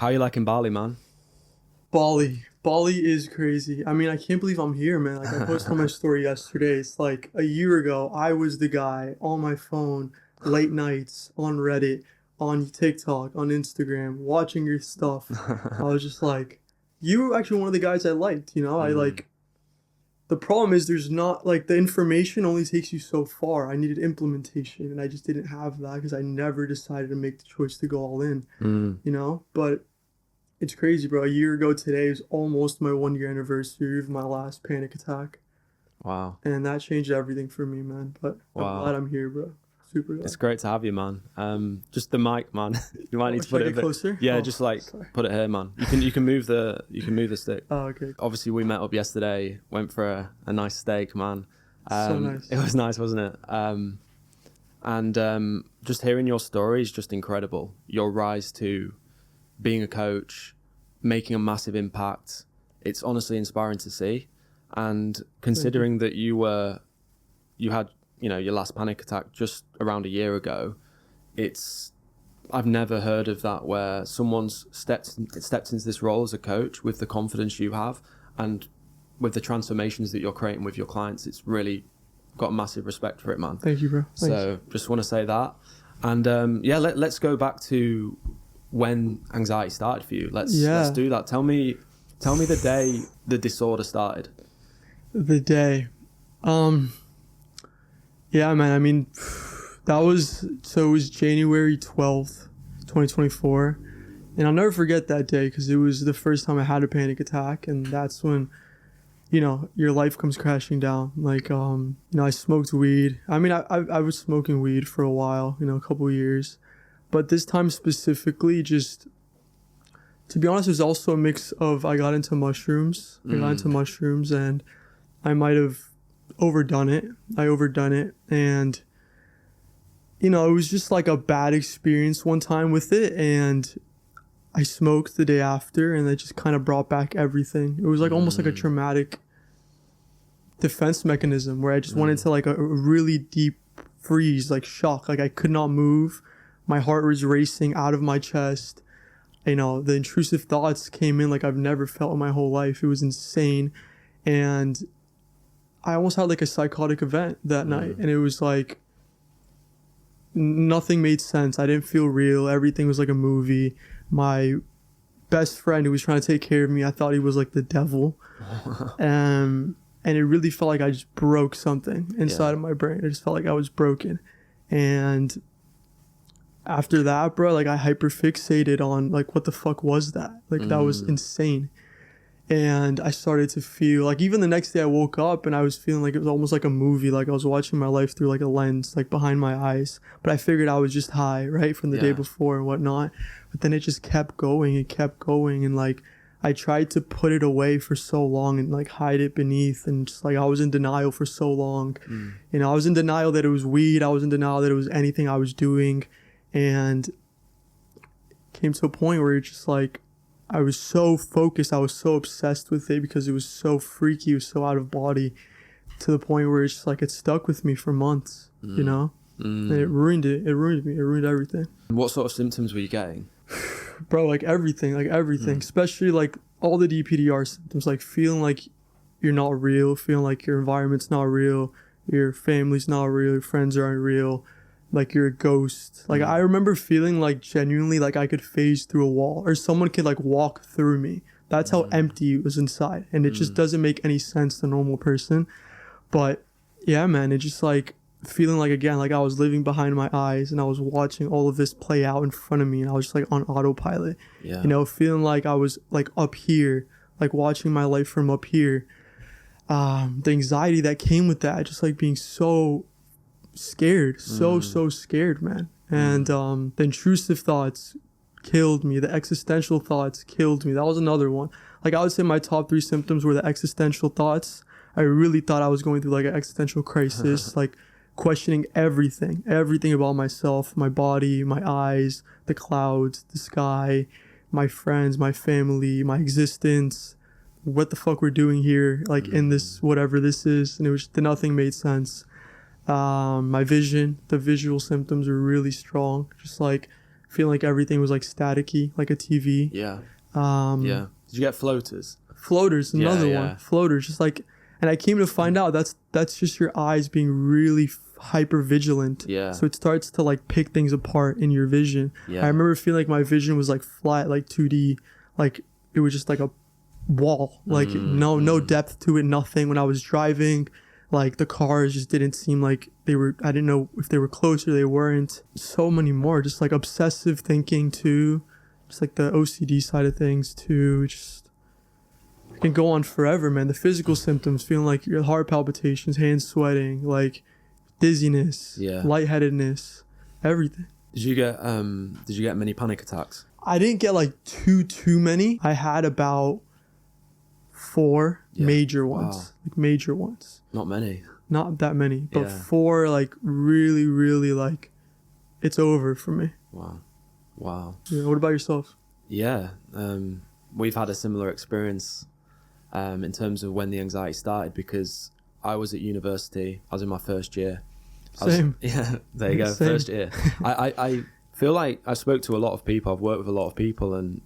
How you liking Bali, man? Bali is crazy. I mean, I can't believe I'm here, man. Like I posted on my story yesterday. It's like a year ago, I was the guy on my phone, late nights, on Reddit, on TikTok, on Instagram, watching your stuff. I was just like, you were actually one of the guys I liked, you know? I Mm, like the problem is there's not like the information only takes you so far. I needed implementation and I just didn't have that because I never decided to make the choice to go all in, mm. you know? But it's crazy, bro. A year ago today is almost my 1 year anniversary of my last panic attack. Wow. And that changed everything for me, man. But I'm glad Wow. I'm here, bro. Super It's glad. great to have you, man. Just the mic, man. You might need Oh, to should put I it a get bit. closer? Yeah, Oh, just like sorry. put it here, man. You can move the stick. Oh, okay. Obviously, we met up yesterday. Went for a nice steak, man. So nice. It was nice, wasn't it? And just hearing your story is just incredible. Your rise to being a coach, making a massive impact. It's honestly inspiring to see. And considering that you had, your last panic attack just around a year ago, I've never heard of that where someone's stepped into this role as a coach with the confidence you have and with the transformations that you're creating with your clients. It's really got massive respect for it, man. Thank you, bro. Thanks. So just want to say that. And let's go back to when anxiety started for you. Let's do that. Tell me the day the disorder started. The day. Yeah, man. I mean, it was January 12th, 2024. And I'll never forget that day because it was the first time I had a panic attack. And that's when, your life comes crashing down. Like, I smoked weed. I mean, I was smoking weed for a while, a couple of years. But this time specifically, just, to be honest, it was also a mix of I got into mushrooms. And I might have overdone it. And, it was just like a bad experience one time with it. And I smoked the day after and that just kind of brought back everything. It was like almost like a traumatic defense mechanism where I just went into like a really deep freeze, like shock. Like I could not move. My heart was racing out of my chest. The intrusive thoughts came in like I've never felt in my whole life. It was insane. And I almost had like a psychotic event that night. And it was like nothing made sense. I didn't feel real. Everything was like a movie. My best friend who was trying to take care of me, I thought he was like the devil. And it really felt like I just broke something inside of my brain. I just felt like I was broken. And after that, bro, like I hyperfixated on like, what the fuck was that? Like that was insane. And I started to feel like even the next day I woke up and I was feeling like it was almost like a movie. Like I was watching my life through like a lens, like behind my eyes. But I figured I was just high, right? From the day before and whatnot. But then it just kept going. And like I tried to put it away for so long and like hide it beneath. And just like I was in denial for so long. I was in denial that it was weed. I was in denial that it was anything I was doing. And it came to a point where it's just like, I was so focused, I was so obsessed with it because it was so freaky, it was so out of body, to the point where it's just like it stuck with me for months, And it ruined me, it ruined everything. What sort of symptoms were you getting? Bro, like everything, especially like all the DPDR symptoms, like feeling like you're not real, feeling like your environment's not real, your family's not real, your friends aren't real, like you're a ghost. Like I remember feeling like genuinely like I could phase through a wall or someone could like walk through me. That's how empty it was inside. And it just doesn't make any sense to a normal person. But yeah, man, it just like feeling like, again, like I was living behind my eyes and I was watching all of this play out in front of me and I was just like on autopilot. Feeling like I was like up here, like watching my life from up here. The anxiety that came with that, just like being so scared, so scared, man. And the intrusive thoughts killed me. The existential thoughts killed me. That was another one. Like I would say my top 3 symptoms were the existential thoughts. I really thought I was going through like an existential crisis, like questioning everything about myself, my body, my eyes, the clouds, the sky, my friends, my family, my existence, what the fuck we're doing here, like in this, whatever this is. And it was, nothing made sense. My vision, the visual symptoms were really strong. Just like feeling like everything was like staticky, like a TV. Yeah. Um, Yeah. Did you get floaters? Floaters, another Yeah, yeah. one. Floaters, just like, and I came to find out that's just your eyes being really hyper vigilant. Yeah. So it starts to like pick things apart in your vision. Yeah. I remember feeling like my vision was like flat, like 2D, like it was just like a wall, like no depth to it, nothing. When I was driving, like the cars just didn't seem like they were. I didn't know if they were close or they weren't. So many more, just like obsessive thinking too, just like the OCD side of things too. Just it can go on forever, man. The physical symptoms, feeling like your heart palpitations, hands sweating, like dizziness, Yeah. lightheadedness, everything. Did you get many panic attacks? I didn't get like too many. I had about 4 Yeah. major ones. Wow. Like major ones. Not many. Not that many, but Yeah. 4 like really, really like it's over for me. Wow. Yeah, what about yourself? Yeah. We've had a similar experience in terms of when the anxiety started, because I was at university. I was in my first year. Same. Yeah, there you go. Same. First year. I feel like I spoke to a lot of people. I've worked with a lot of people, and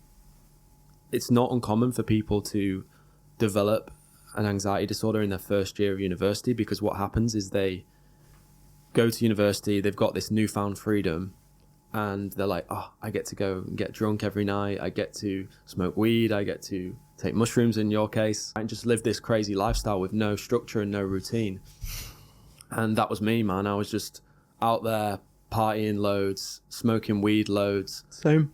it's not uncommon for people to develop an anxiety disorder in their first year of university, because what happens is they go to university, they've got this newfound freedom, and they're like, oh, I get to go and get drunk every night. I get to smoke weed. I get to take mushrooms in your case, and just live this crazy lifestyle with no structure and no routine. And that was me, man. I was just out there partying loads, smoking weed loads, Same.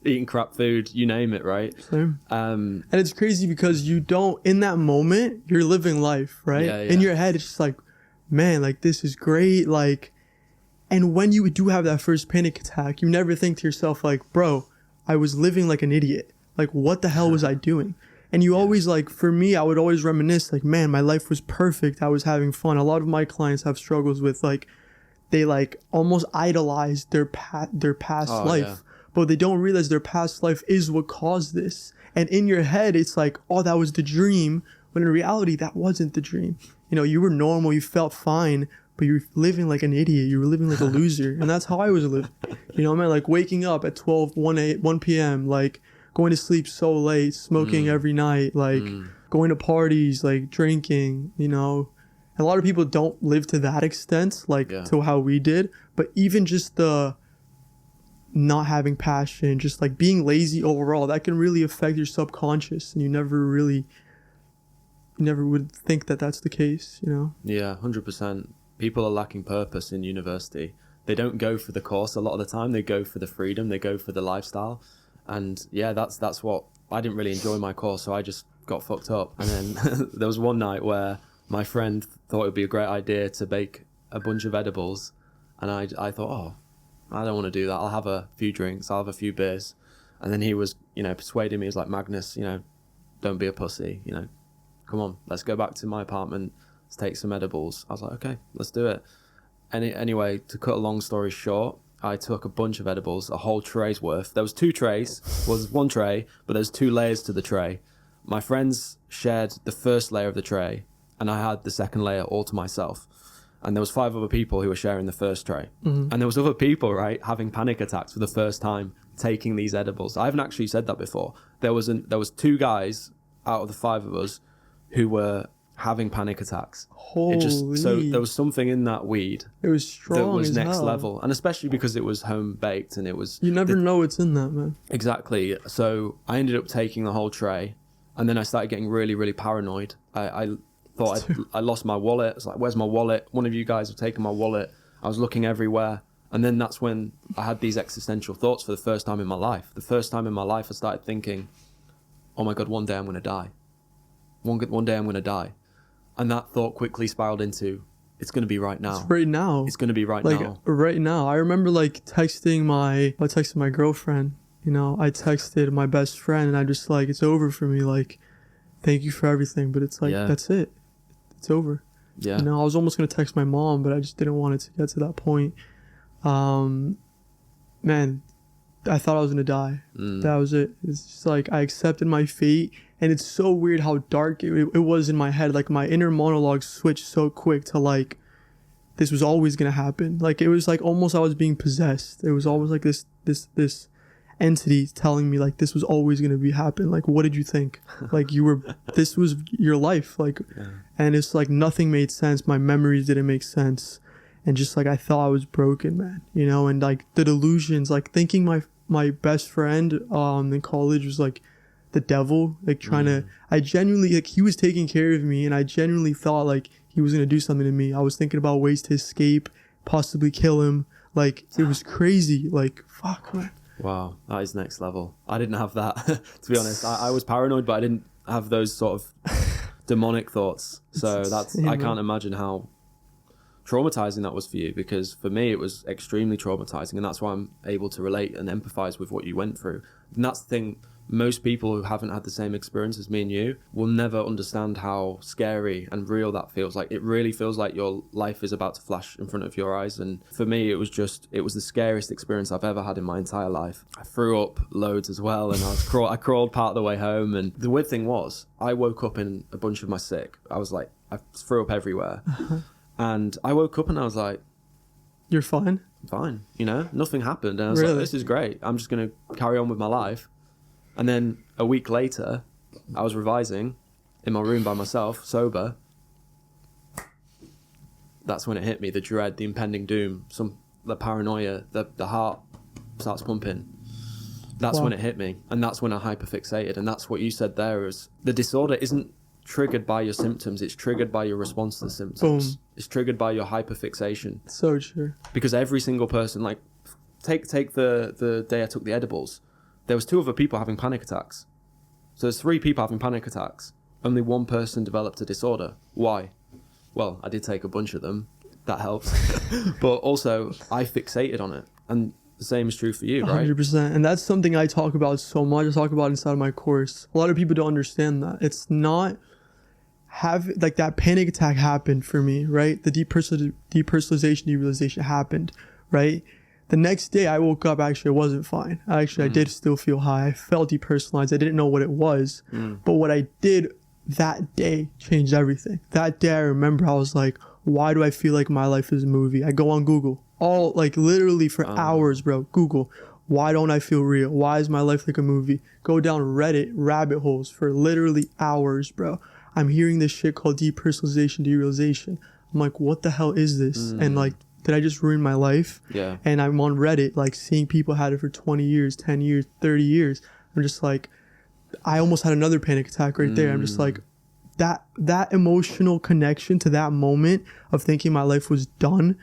eating crap food, you name it, right? Same. And it's crazy because you don't, in that moment, you're living life, right? Yeah, In yeah. your head, it's just like, man, like this is great. Like, and when you do have that first panic attack, you never think to yourself like, bro, I was living like an idiot. Like, what the hell was I doing? And you always like, for me, I would always reminisce like, man, my life was perfect. I was having fun. A lot of my clients have struggles with like, they like almost idolize their past life, yeah. but they don't realize their past life is what caused this. And in your head, it's like, oh, that was the dream. When in reality, that wasn't the dream. You know, you were normal, you felt fine, but you're living like an idiot. You were living like a loser. And that's how I was living. You know, man, like waking up at 1 p.m., like going to sleep so late, smoking every night, like going to parties, like drinking, you know. A lot of people don't live to that extent, like to how we did. But even just the not having passion, just like being lazy overall, that can really affect your subconscious. And you never would think that that's the case, you know? Yeah, 100%. People are lacking purpose in university. They don't go for the course a lot of the time. They go for the freedom. They go for the lifestyle. And yeah, that's what, I didn't really enjoy my course, so I just got fucked up. And then there was one night where my friend thought it would be a great idea to bake a bunch of edibles. And I thought, oh, I don't want to do that. I'll have a few drinks. I'll have a few beers. And then he was, persuading me. He was like, Magnus, don't be a pussy. Come on, let's go back to my apartment. Let's take some edibles. I was like, okay, let's do it. Anyway, to cut a long story short, I took a bunch of edibles, a whole tray's worth. There was 2 trays. Was one tray, but there's 2 layers to the tray. My friends shared the first layer of the tray, and I had the second layer all to myself. And there was 5 other people who were sharing the first tray. And there was other people, right, having panic attacks for the first time, taking these edibles. I haven't actually said that before. There was 2 guys out of the 5 of us who were having panic attacks. Holy. So there was something in that weed It was strong that was as next hell. level. And especially because it was home baked and it was... You never know what's in that, man. Exactly. So I ended up taking the whole tray, and then I started getting really, really paranoid. I thought I lost my wallet. I was like, where's my wallet? One of you guys have taken my wallet. I was looking everywhere. And then that's when I had these existential thoughts for the first time in my life. The first time in my life I started thinking, oh my God, one day I'm going to die. One day I'm going to die. And that thought quickly spiraled into, it's going to be right now. It's right now. It's going to be right like, now. right now. I remember like texting my girlfriend, I texted my best friend, and I just like, it's over for me. Like, thank you for everything. But it's like, that's it. It's over. Yeah. I was almost going to text my mom, but I just didn't want it to get to that point. Man, I thought I was going to die. That was it. It's just like, I accepted my fate. And it's so weird how dark it was in my head. Like, my inner monologue switched so quick to like, this was always going to happen. Like, it was like almost I was being possessed. It was almost like this this entity telling me like this was always going to be happen. Like, what did you think? Like, this was your life. Like, and it's like nothing made sense. My memories didn't make sense. And just like, I thought I was broken, man, you know, and like the delusions, like thinking my best friend in college was like the devil, like trying to, I genuinely, like he was taking care of me and I genuinely thought like he was going to do something to me. I was thinking about ways to escape, possibly kill him. Like, it was crazy. Like, fuck, man. Wow, that is next level. I didn't have that, to be honest. I was paranoid, but I didn't have those sort of demonic thoughts. So I can't imagine how traumatizing that was for you, because for me it was extremely traumatizing, and that's why I'm able to relate and empathize with what you went through. And that's the thing, most people who haven't had the same experience as me and you will never understand how scary and real that feels. Like, it really feels like your life is about to flash in front of your eyes. And for me, it was the scariest experience I've ever had in my entire life. I threw up loads as well, and I crawled part of the way home. And the weird thing was, I woke up in a bunch of my sick. I was like, I threw up everywhere. And I woke up and I was like, you're fine? I'm fine, you know, nothing happened. And I was Really? like, this is great. I'm just going to carry on with my life. And then a week later, I was revising in my room by myself, sober. That's when it hit me, the dread, the impending doom, the paranoia, the heart starts pumping. That's when it hit me. And that's when I hyperfixated. And that's what you said there, is the disorder isn't triggered by your symptoms, it's triggered by your response to the symptoms. Boom. It's triggered by your hyperfixation. So true. Because every single person, like, take the day I took the edibles, there was 2 other people having panic attacks. So there's 3 people having panic attacks. Only 1 person developed a disorder. Why? Well, I did take a bunch of them. That helps. But also, I fixated on it. And the same is true for you, right? 100%. And that's something I talk about so much. I talk about inside of my course. A lot of people don't understand that. It's not like that panic attack happened for me, right? The depersonalization, derealization happened, right? The next day I woke up, actually I wasn't fine. I did still feel high. I felt depersonalized. I didn't know what it was. But what I did that day changed everything. That day I remember I was like, why do I feel like my life is a movie? I go on Google, literally for hours, bro. Google, why don't I feel real? Why is my life like a movie? Go down Reddit rabbit holes for literally hours, bro. I'm hearing this shit called depersonalization, derealization. I'm like, what the hell is this? And like, did I just ruin my life? Yeah. And I'm on Reddit, like seeing people had it for 20 years, 10 years, 30 years. I'm just like, I almost had another panic attack right there. I'm just like, that emotional connection to that moment of thinking my life was done,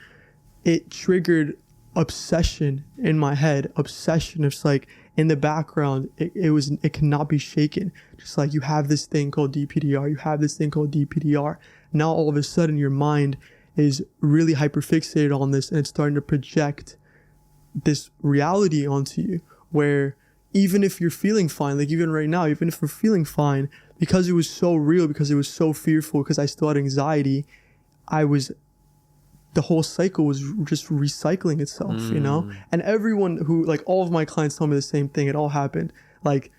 it triggered obsession in my head. Obsession. It's like in the background, it cannot be shaken. Just like, you have this thing called DPDR. You have this thing called DPDR. Now all of a sudden your mind is really hyperfixated on this, and it's starting to project this reality onto you, where even if you're feeling fine, like even right now, even if we're feeling fine, because it was so real, because it was so fearful, because I still had anxiety, the whole cycle was just recycling itself, you know? And everyone who, like, all of my clients tell me the same thing. It all happened. Like,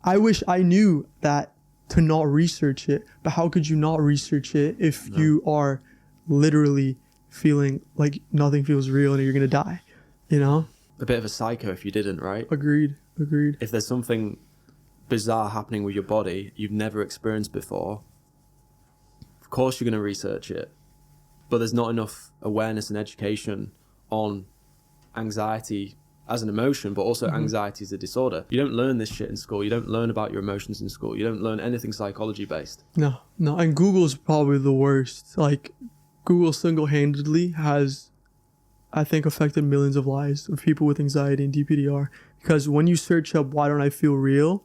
I wish I knew that to not research it, but how could you not research it if you are literally feeling like nothing feels real and you're gonna die, you know? A bit of a psycho if you didn't, right? Agreed. If there's something bizarre happening with your body you've never experienced before, of course you're going to research it. But there's not enough awareness and education on anxiety as an emotion, but also anxiety as a disorder. You don't learn this shit in school. You don't learn about your emotions in school. You don't learn anything psychology based. No. And Google's probably the worst. Like, Google single-handedly has, I think, affected millions of lives of people with anxiety and DPDR. Because when you search up, why don't I feel real?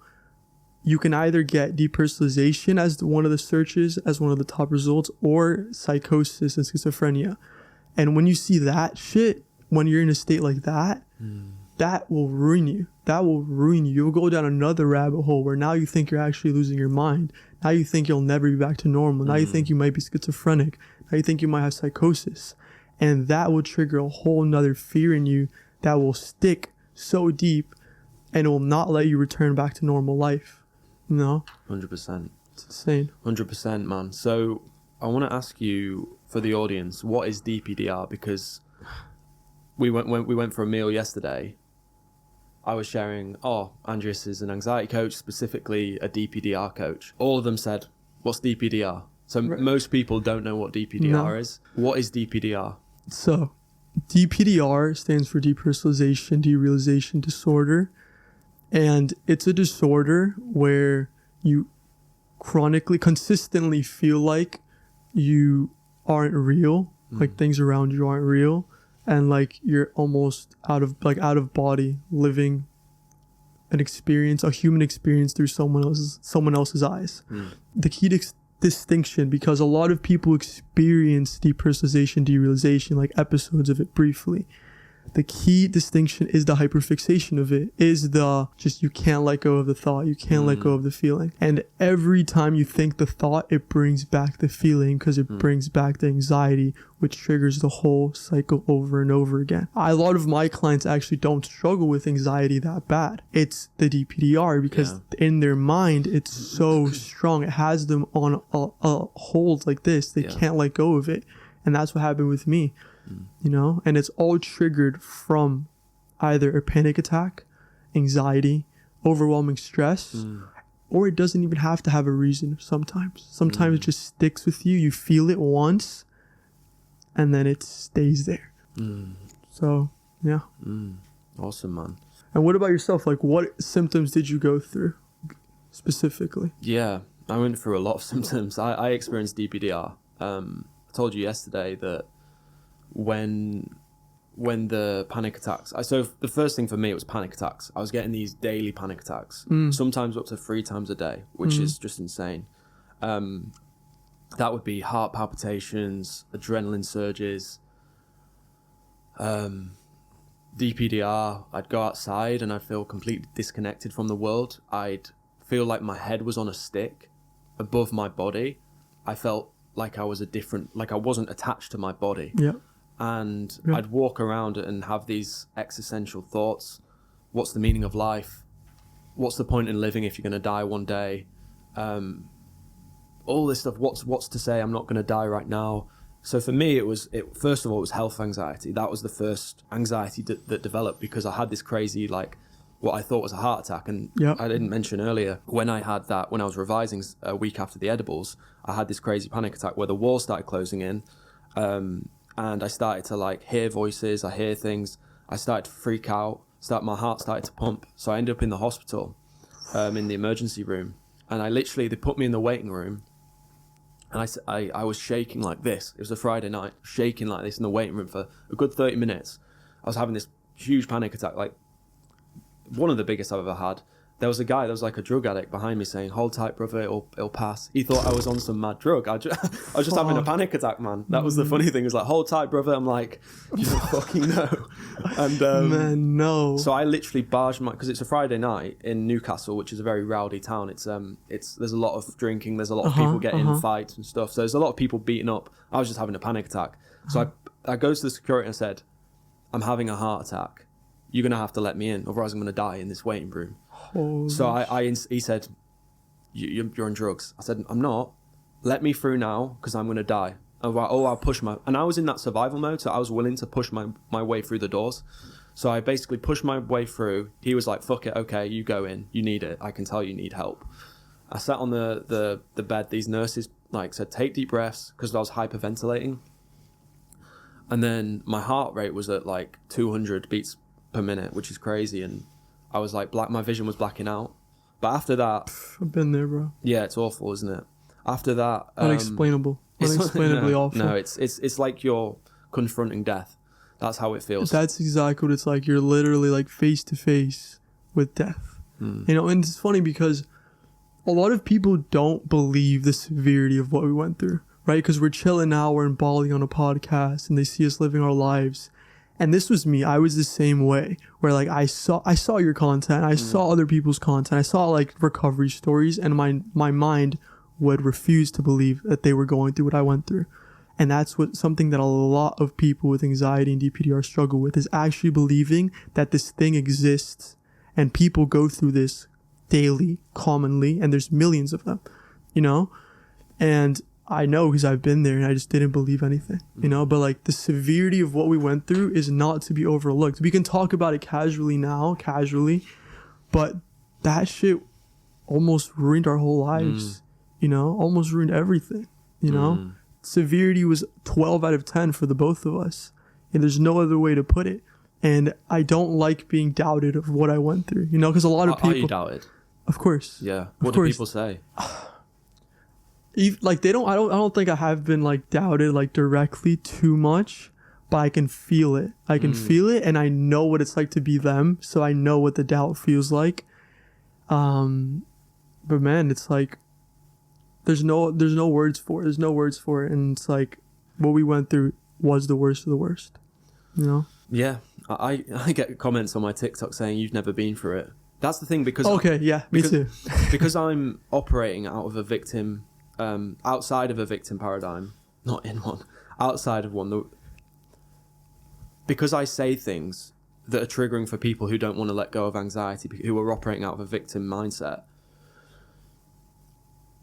You can either get depersonalization as one of the searches, as one of the top results, or psychosis and schizophrenia. And when you see that shit, when you're in a state like that, that will ruin you. You'll go down another rabbit hole where now you think you're actually losing your mind. Now you think you'll never be back to normal. Now you think you might be schizophrenic. Now you think you might have psychosis. And that will trigger a whole nother fear in you that will stick so deep and it will not let you return back to normal life. No? 100%. It's insane. 100%, man. So I want to ask you, for the audience, what is DPDR? Because we went for a meal yesterday I was sharing, Andreas is an anxiety coach, specifically a DPDR coach. All of them said, what's DPDR? So most people don't know what DPDR is. What is DPDR? So DPDR stands for depersonalization, derealization disorder. And it's a disorder where you consistently feel like you aren't real, like things around you aren't real, and like you're almost out of body, living a human experience through someone else's eyes. The key distinction, because a lot of people experience depersonalization, derealization, like episodes of it briefly. The key distinction is the hyperfixation of it, is you can't let go of the thought, you can't let go of the feeling. And every time you think the thought, it brings back the feeling, because it brings back the anxiety, which triggers the whole cycle over and over again. A lot of my clients actually don't struggle with anxiety that bad. It's the DPDR, because in their mind, it's so strong. It has them on a hold like this. They can't let go of it. And that's what happened with me. You know, and it's all triggered from either a panic attack, anxiety, overwhelming stress, or it doesn't even have to have a reason sometimes. It just sticks with you. You feel it once and then it stays there. So, yeah. Awesome, man. And what about yourself? Like, what symptoms did you go through specifically? Yeah, I went through a lot of symptoms. I experienced DPDR. I told you yesterday that when the panic attacks, so the first thing for me, it was panic attacks. I was getting these daily panic attacks, sometimes up to 3 times a day, which is just insane. That would be heart palpitations, adrenaline surges, DPDR. I'd go outside and I'd feel completely disconnected from the world. I'd feel like my head was on a stick above my body. I felt like I wasn't attached to my body. Yeah. And I'd walk around and have these existential thoughts. What's the meaning of life? What's the point in living if you're going to die one day? All this stuff. What's to say I'm not going to die right now? So for me, first of all, it was health anxiety. That was the first anxiety that developed, because I had this crazy, like, what I thought was a heart attack. And I didn't mention earlier, when I had that, when I was revising a week after the edibles, I had this crazy panic attack where the walls started closing in. And I started to like hear voices, I hear things. I started to freak out, my heart started to pump. So I ended up in the hospital, in the emergency room. And they put me in the waiting room. And I was shaking like this. It was a Friday night, shaking like this in the waiting room for a good 30 minutes. I was having this huge panic attack, like one of the biggest I've ever had. There was like a drug addict behind me saying, "Hold tight, brother, it'll pass." He thought I was on some mad drug. I was just having a panic attack, man. That was the funny thing. It was like, "Hold tight, brother." I'm like, "You don't fucking know." And man, no. So I literally barged because it's a Friday night in Newcastle, which is a very rowdy town. It's there's a lot of drinking. There's a lot of people getting in fights and stuff. So there's a lot of people beating up. I was just having a panic attack. So I goes to the security and I said, "I'm having a heart attack. You're gonna have to let me in, otherwise I'm gonna die in this waiting room." He said, you're on drugs. I said, "I'm not. Let me through now, because I'm gonna die." I was like, I'll push and I was in that survival mode, so I was willing to push my way through the doors. So I basically pushed my way through. He was like, "Fuck it, okay, you go in. You need it. I can tell you need help." I sat on the bed. These nurses like said, "Take deep breaths," because I was hyperventilating. And then my heart rate was at like 200 beats per minute, which is crazy. And I was like, my vision was blacking out. But after that, I've been there, bro. Yeah, it's awful, isn't it? After that, unexplainably awful. No, it's like you're confronting death. That's how it feels. That's exactly what it's like. You're literally like face to face with death. You know, and it's funny because a lot of people don't believe the severity of what we went through, right? Because we're chilling now, we're in Bali on a podcast, and they see us living our lives. And this was me. I was the same way, where like I saw your content, I saw other people's content, I saw like recovery stories, and my mind would refuse to believe that they were going through what I went through. And that's something that a lot of people with anxiety and DPDR struggle with, is actually believing that this thing exists, and people go through this daily, commonly, and there's millions of them, you know? And I know because I've been there and I just didn't believe anything, you know? But like the severity of what we went through is not to be overlooked. We can talk about it casually, but that shit almost ruined our whole lives, you know? Almost ruined everything, you know? Severity was 12 out of 10 for the both of us. And there's no other way to put it. And I don't like being doubted of what I went through, you know? Because a lot of people... Are you doubted? Of course. Yeah. What do people say? Like I don't think I have been like doubted like directly too much, but I can feel it. I can feel it, and I know what it's like to be them, so I know what the doubt feels like. But man, it's like there's no words for it. There's no words for it, and it's like what we went through was the worst of the worst, you know? Yeah. I get comments on my TikTok saying you've never been through it. That's the thing, because me too. Because I'm operating out of a victim, outside of a victim paradigm, not in one, outside of one. Because I say things that are triggering for people who don't want to let go of anxiety, who are operating out of a victim mindset.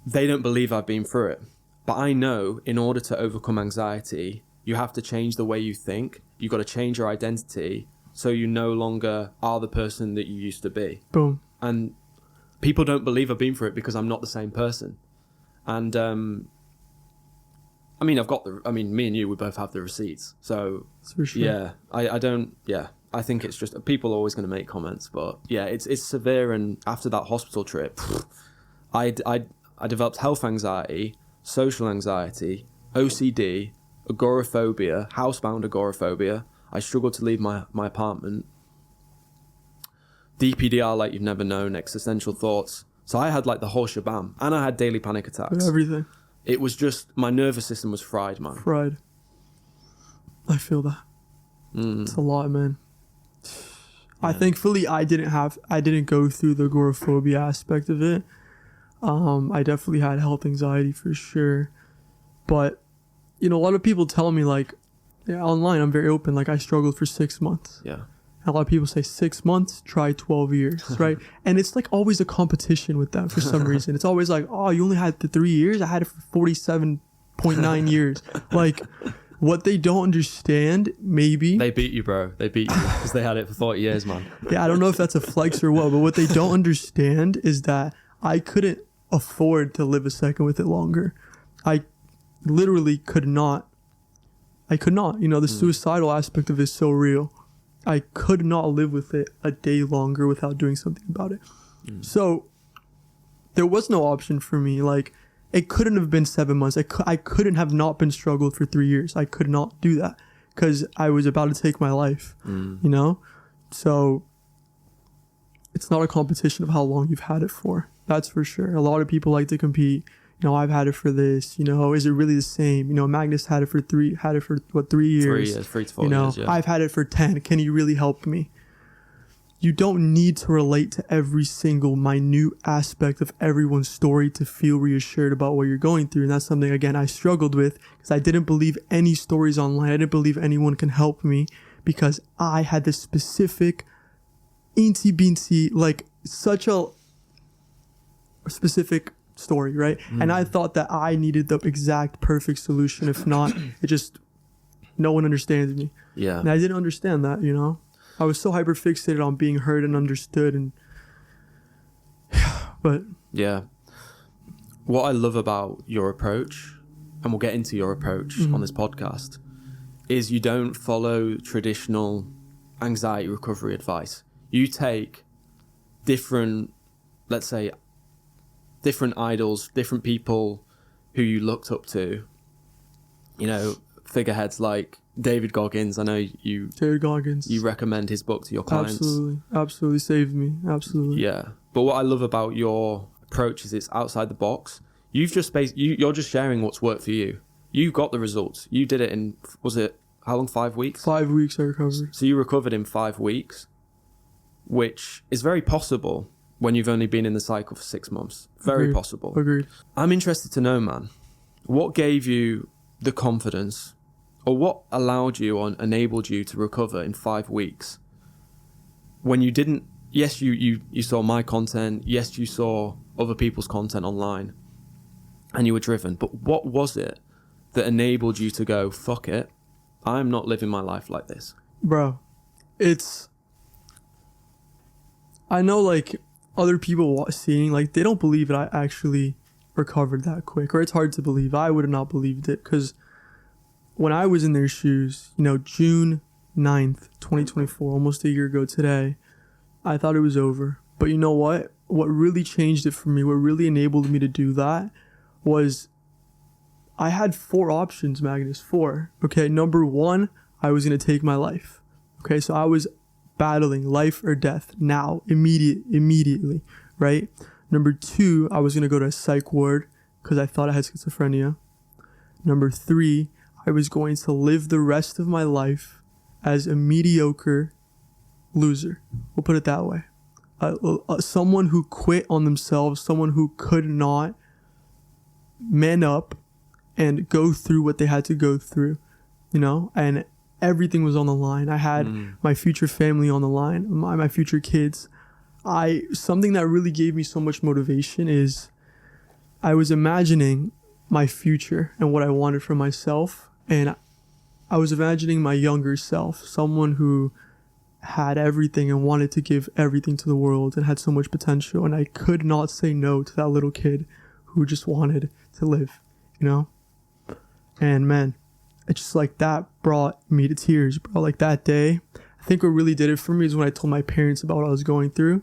They don't believe I've been through it, but I know in order to overcome anxiety, you have to change the way you think. You've got to change your identity. So you no longer are the person that you used to be. Boom. And people don't believe I've been through it because I'm not the same person. And me and you, we both have the receipts. So for sure. Yeah, I think it's just, people are always going to make comments, but yeah, it's severe. And after that hospital trip, I developed health anxiety, social anxiety, OCD, agoraphobia, housebound agoraphobia. I struggled to leave my apartment. DPDR like you've never known, existential thoughts. So I had like the whole shabam, and I had daily panic attacks. Everything. It was just, my nervous system was fried, man. Fried. I feel that. It's a lot, man. Yeah. Thankfully I didn't go through the agoraphobia aspect of it. I definitely had health anxiety for sure. But, you know, a lot of people tell me like, yeah, online, I'm very open. Like I struggled for 6 months. Yeah. A lot of people say 6 months, try 12 years, right? And it's like always a competition with them for some reason. It's always like, oh, you only had the 3 years? I had it for 47.9 years. Like, what they don't understand, maybe... They beat you, bro. They beat you because they had it for 40 years, man. Yeah, I don't know if that's a flex or what, but what they don't understand is that I couldn't afford to live a second with it longer. I literally could not. You know, the suicidal aspect of it is so real. I could not live with it a day longer without doing something about it. So there was no option for me. Like, it couldn't have been 7 months. I couldn't have not been struggled for 3 years. I could not do that because I was about to take my life, you know? So it's not a competition of how long you've had it for. That's for sure. A lot of people like to compete. You know, I've had it for this, you know, is it really the same? You know, Magnus had it for 3 years? 3 years, 3 to 4 you know, years, yeah. I've had it for 10. Can you really help me? You don't need to relate to every single minute aspect of everyone's story to feel reassured about what you're going through. And that's something, again, I struggled with because I didn't believe any stories online. I didn't believe anyone can help me because I had this specific eensy-beensy, like such a specific story, right? And I thought that I needed the exact perfect solution. If not, it just, no one understands me. Yeah. And I didn't understand that, you know? I was so hyper fixated on being heard and understood, and but yeah. What I love about your approach, and we'll get into your approach on this podcast, is you don't follow traditional anxiety recovery advice. You take different, let's say, different idols, different people who you looked up to, you know, figureheads like David Goggins. I know you recommend his book to your clients. Absolutely saved me. Absolutely. Yeah. But what I love about your approach is it's outside the box. You're just sharing what's worked for you. You got the results. You did it in, was it, how long, 5 weeks? 5 weeks I recovered. So you recovered in 5 weeks, which is very possible when you've only been in the cycle for 6 months. Very possible. Agreed. I'm interested to know, man, what gave you the confidence, or what allowed you or enabled you to recover in 5 weeks when you didn't? Yes, you saw my content. Yes, you saw other people's content online, and you were driven. But what was it that enabled you to go, fuck it, I'm not living my life like this? Bro, I know like other people seeing, like they don't believe that I actually recovered that quick, or it's hard to believe. I would have not believed it, because when I was in their shoes, you know, June 9th, 2024, almost a year ago today, I thought it was over. But you know what? What really changed it for me, what really enabled me to do that, was I had 4 options, Magnus. 4. Okay, number 1, I was going to take my life. Okay, so I was battling life or death now, immediately, right? Number 2, I was going to go to a psych ward because I thought I had schizophrenia. Number 3, I was going to live the rest of my life as a mediocre loser. We'll put it that way. Someone who quit on themselves, someone who could not man up and go through what they had to go through, you know, and everything was on the line. I had my future family on the line, my future kids. Something that really gave me so much motivation is I was imagining my future and what I wanted for myself. And I was imagining my younger self, someone who had everything and wanted to give everything to the world and had so much potential. And I could not say no to that little kid who just wanted to live, you know? And man, it's just like that brought me to tears, bro. Like that day, I think what really did it for me is when I told my parents about what I was going through.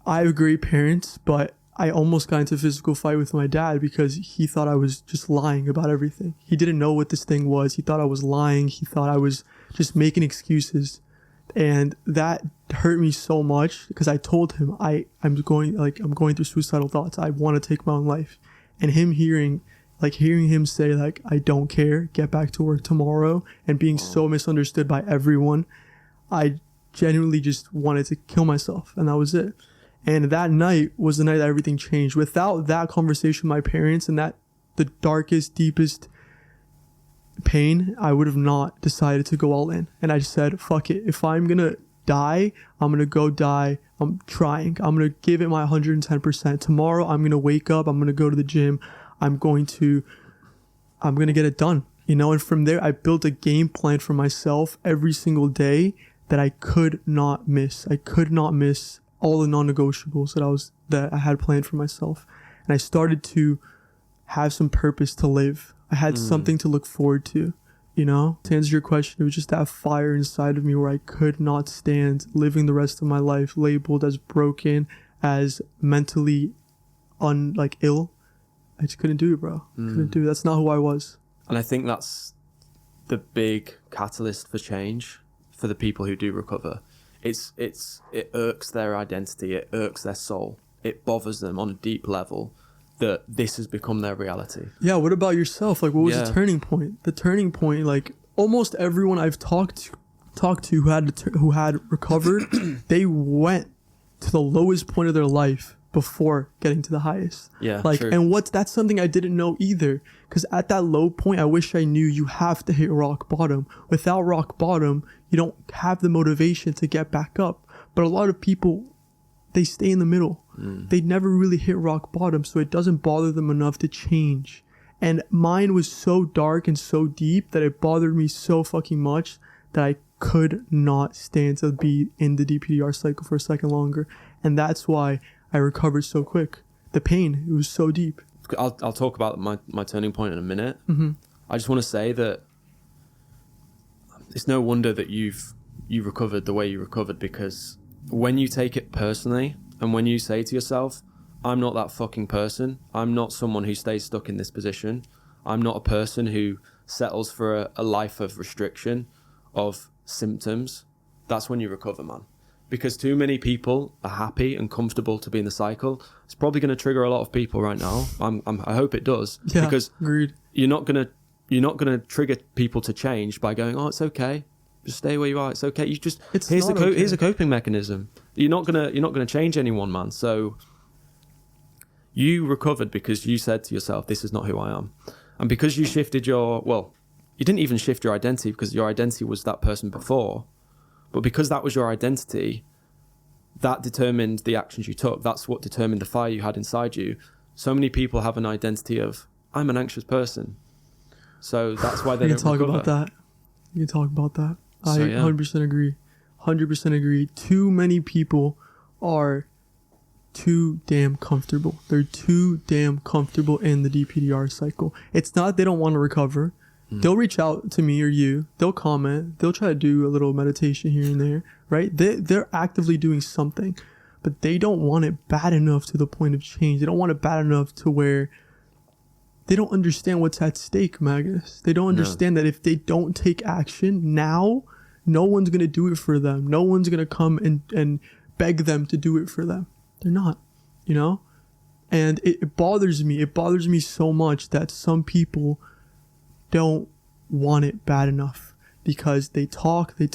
I have great parents, but I almost got into a physical fight with my dad because he thought I was just lying about everything. He didn't know what this thing was. He thought I was lying. He thought I was just making excuses. And that hurt me so much because I told him I'm going through suicidal thoughts. I want to take my own life. And hearing him say like, I don't care, get back to work tomorrow, and being so misunderstood by everyone, I genuinely just wanted to kill myself. And that was it. And that night was the night that everything changed. Without that conversation with my parents and that the darkest, deepest pain, I would have not decided to go all in. And I just said, fuck it. If I'm going to die, I'm going to go die. I'm trying. I'm going to give it my 110%. Tomorrow, I'm going to wake up. I'm going to go to the gym. I'm going to get it done. You know, and from there, I built a game plan for myself every single day that I could not miss. I could not miss all the non-negotiables that I had planned for myself. And I started to have some purpose to live. I had something to look forward to, you know? To answer your question, it was just that fire inside of me where I could not stand living the rest of my life labeled as broken, as mentally ill. I just couldn't do it, bro. Couldn't do it. That's not who I was. And I think that's the big catalyst for change for the people who do recover. It irks their identity, it irks their soul, it bothers them on a deep level that this has become their reality. Yeah, what about yourself? Like, what was the turning point? The turning point, like, almost everyone I've talked to who had recovered, they went to the lowest point of their life before getting to the highest. Yeah, like, true. and that's something I didn't know either. Because at that low point, I wish I knew you have to hit rock bottom. Without rock bottom, you don't have the motivation to get back up. But a lot of people, they stay in the middle. They never really hit rock bottom, so it doesn't bother them enough to change. And mine was so dark and so deep that it bothered me so fucking much that I could not stand to be in the DPDR cycle for a second longer. And that's why I recovered so quick. The pain, it was so deep. I'll talk about my turning point in a minute. I just want to say that it's no wonder that you recovered the way you recovered, because when you take it personally and when you say to yourself, I'm not that fucking person, I'm not someone who stays stuck in this position, I'm not a person who settles for a life of restriction, of symptoms, that's when you recover, man. Because too many people are happy and comfortable to be in the cycle. It's probably going to trigger a lot of people right now. I hope it does. Yeah, because agreed. You're not gonna trigger people to change by going, oh, it's okay, just stay where you are. It's okay. Here's a coping mechanism. You're not gonna change anyone, man. So you recovered because you said to yourself, this is not who I am, and because you shifted you didn't even shift your identity, because your identity was that person before. But because that was your identity, that determined the actions you took. That's what determined the fire you had inside you. so many people have an identity of, I'm an anxious person. So that's why they don't talk recover. about that. You can talk about that. I So, yeah. 100% agree. 100% agree. Too many people are too damn comfortable. They're too damn comfortable in the DPDR cycle. It's not they don't want to recover. They'll reach out to me or you. They'll comment. They'll try to do a little meditation here and there, right? They're actively doing something, but they don't want it bad enough to the point of change. They don't want it bad enough to where they don't understand what's at stake, Magnus. They don't understand that if they don't take action now, no one's going to do it for them. No one's going to come and beg them to do it for them. They're not, you know? And it bothers me. It bothers me so much that some people don't want it bad enough because they talk. They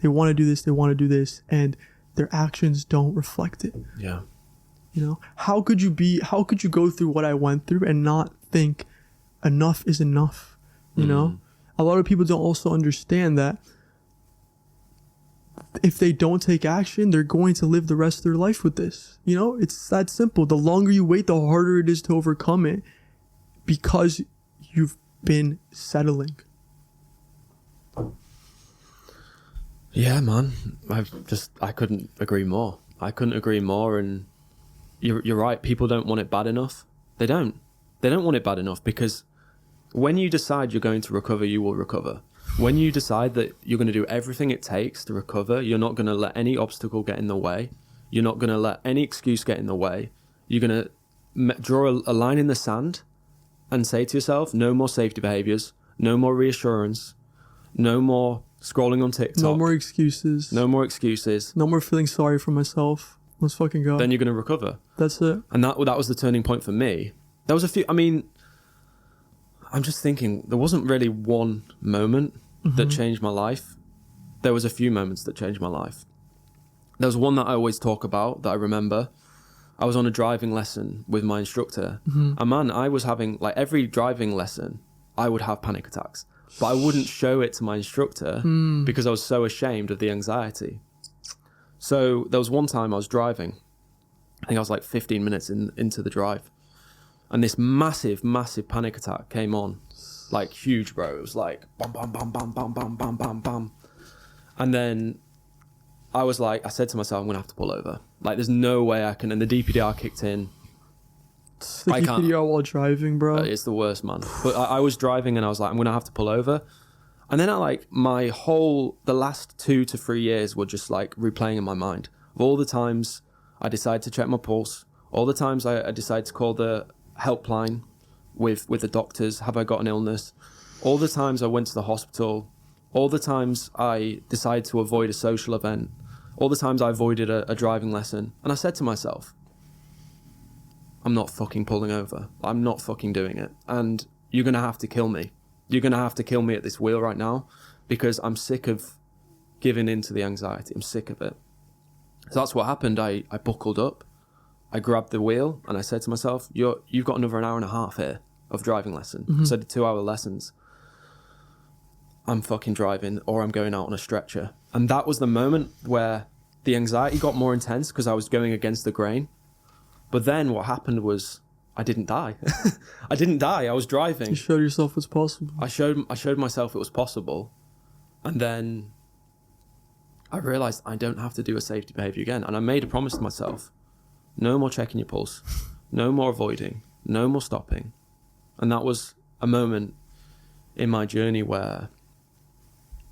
want to do this. They want to do this. And their actions don't reflect it. Yeah. You know, how could you go through what I went through and not think enough is enough? You know, a lot of people don't also understand that if they don't take action, they're going to live the rest of their life with this. You know, it's that simple. The longer you wait, the harder it is to overcome it because you've been settling. Yeah, man. I couldn't agree more. And you're right. People don't want it bad enough. They don't want it bad enough because when you decide you're going to recover, you will recover. When you decide that you're going to do everything it takes to recover, you're not going to let any obstacle get in the way. You're not going to let any excuse get in the way. You're going to draw a line in the sand and say to yourself, no more safety behaviors, no more reassurance, no more scrolling on TikTok. No more excuses. No more excuses. No more feeling sorry for myself. Let's fucking go. Then you're going to recover. That's it. And that was the turning point for me. There was a few, I'm just thinking, there wasn't really one moment that changed my life. There was a few moments that changed my life. There was one that I always talk about, that I remember. I was on a driving lesson with my instructor. And man, I was having, like, every driving lesson, I would have panic attacks. But I wouldn't show it to my instructor because I was so ashamed of the anxiety. So there was one time I was driving. I think I was like 15 minutes into the drive. And this massive, massive panic attack came on. Like, huge, bro. It was like, bam, bam, bam, bam, bam, bam, bam, bam, bam. And then I said to myself, I'm going to have to pull over. Like, there's no way I can. And the DPDR kicked in. The DPDR while driving, bro. It's the worst, man. But I was driving and I was like, I'm going to have to pull over. And then the last 2 to 3 years were just like replaying in my mind. Of all the times I decided to check my pulse, all the times I decided to call the helpline with the doctors, have I got an illness? All the times I went to the hospital, all the times I decided to avoid a social event, all the times I avoided a driving lesson. And I said to myself, I'm not fucking pulling over. I'm not fucking doing it. And you're going to have to kill me. You're going to have to kill me at this wheel right now because I'm sick of giving in to the anxiety. I'm sick of it. So that's what happened. I buckled up. I grabbed the wheel and I said to myself, you've got another 1.5 hours here of driving lesson. So I did 2-hour lessons. I'm fucking driving or I'm going out on a stretcher. And that was the moment where the anxiety got more intense because I was going against the grain. But then what happened was I didn't die. I didn't die. I was driving. You showed yourself what's possible. I showed myself it was possible. And then I realized I don't have to do a safety behavior again. And I made a promise to myself. No more checking your pulse. No more avoiding. No more stopping. And that was a moment in my journey where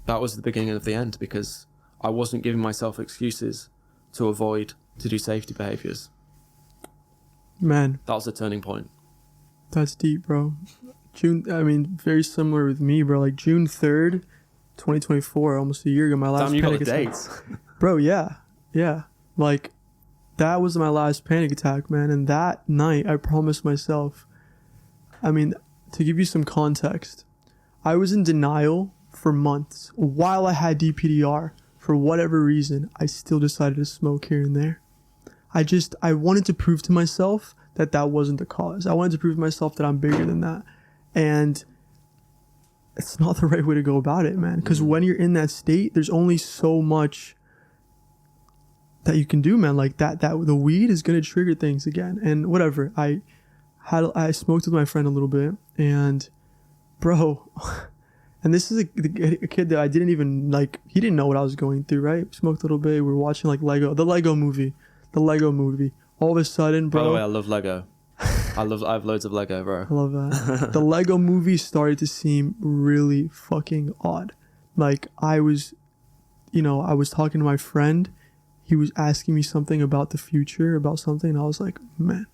that was the beginning of the end because I wasn't giving myself excuses to avoid, to do safety behaviors. Man. That was the turning point. That's deep, bro. Very similar with me, bro. Like June 3rd, 2024, almost a year ago, my last Damn, you got panic the attack. dates. Bro, yeah. Like, that was my last panic attack, man. And that night, I promised myself, to give you some context, I was in denial for months. While I had DPDR, for whatever reason, I still decided to smoke here and there. I wanted to prove to myself that wasn't the cause. I wanted to prove to myself that I'm bigger than that. And it's not the right way to go about it, man. Because when you're in that state, there's only so much that you can do, man. Like that the weed is gonna trigger things again. And whatever. I smoked with my friend a little bit, and bro, and this is a kid that I didn't even like. He didn't know what I was going through, right? Smoked a little bit. We were watching like the Lego movie. All of a sudden, bro. By the way, I love Lego. I have loads of Lego, bro. I love that. The Lego movie started to seem really fucking odd. Like I was talking to my friend. He was asking me something about the future, about something. And I was like, man,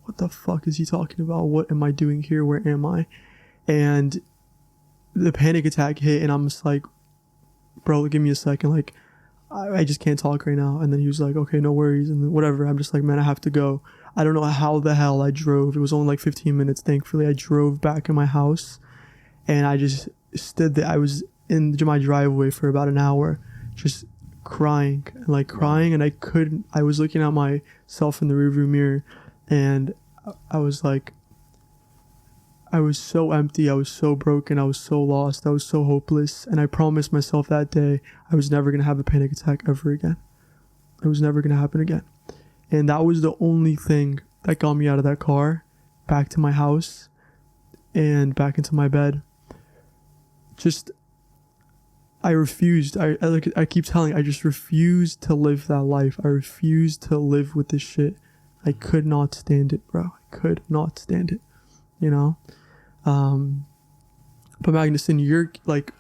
what the fuck is he talking about? What am I doing here? Where am I? And the panic attack hit, and I'm just like, bro, give me a second. Like, I just can't talk right now. And then he was like, okay, no worries. And then whatever. I'm just like, man, I have to go. I don't know how the hell I drove. It was only like 15 minutes. Thankfully, I drove back in my house, and I just stood there. I was in my driveway for about an hour, just crying. And I was looking at myself in the rearview mirror, and I was like, I was so empty, I was so broken, I was so lost, I was so hopeless, and I promised myself that day I was never going to have a panic attack ever again. It was never going to happen again. And that was the only thing that got me out of that car, back to my house, and back into my bed. Just, I refused. I keep telling, I just refused to live that life. I refused to live with this shit. I could not stand it, bro. I could not stand it, you know? But Magnus, in your, like,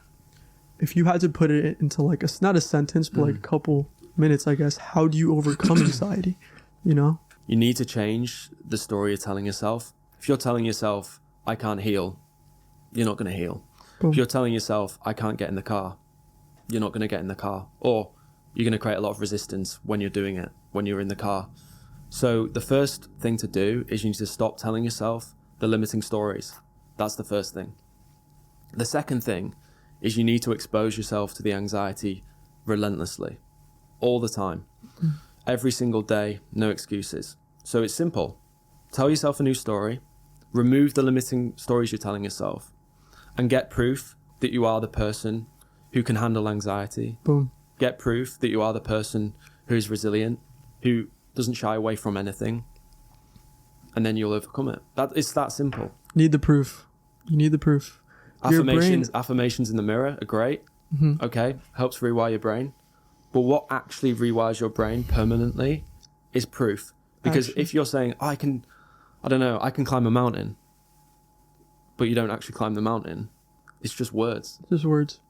if you had to put it into like not a sentence, but like a couple minutes, I guess, how do you overcome anxiety? You know? You need to change the story you're telling yourself. If you're telling yourself, I can't heal, you're not going to heal. Boom. If you're telling yourself, I can't get in the car, you're not going to get in the car. Or you're going to create a lot of resistance when you're doing it, when you're in the car. So the first thing to do is you need to stop telling yourself the limiting stories. That's the first thing. The second thing is you need to expose yourself to the anxiety relentlessly, all the time, every single day, no excuses. So it's simple. Tell yourself a new story, remove the limiting stories you're telling yourself, and get proof that you are the person who can handle anxiety. Boom. Get proof that you are the person who is resilient, who doesn't shy away from anything, and then you'll overcome it. It's that simple. Need the proof. You need the proof. Affirmations in the mirror are great. Mm-hmm. Okay, helps rewire your brain. But what actually rewires your brain permanently is proof. Because if you're saying, I can climb a mountain, but you don't actually climb the mountain, it's just words. Just words.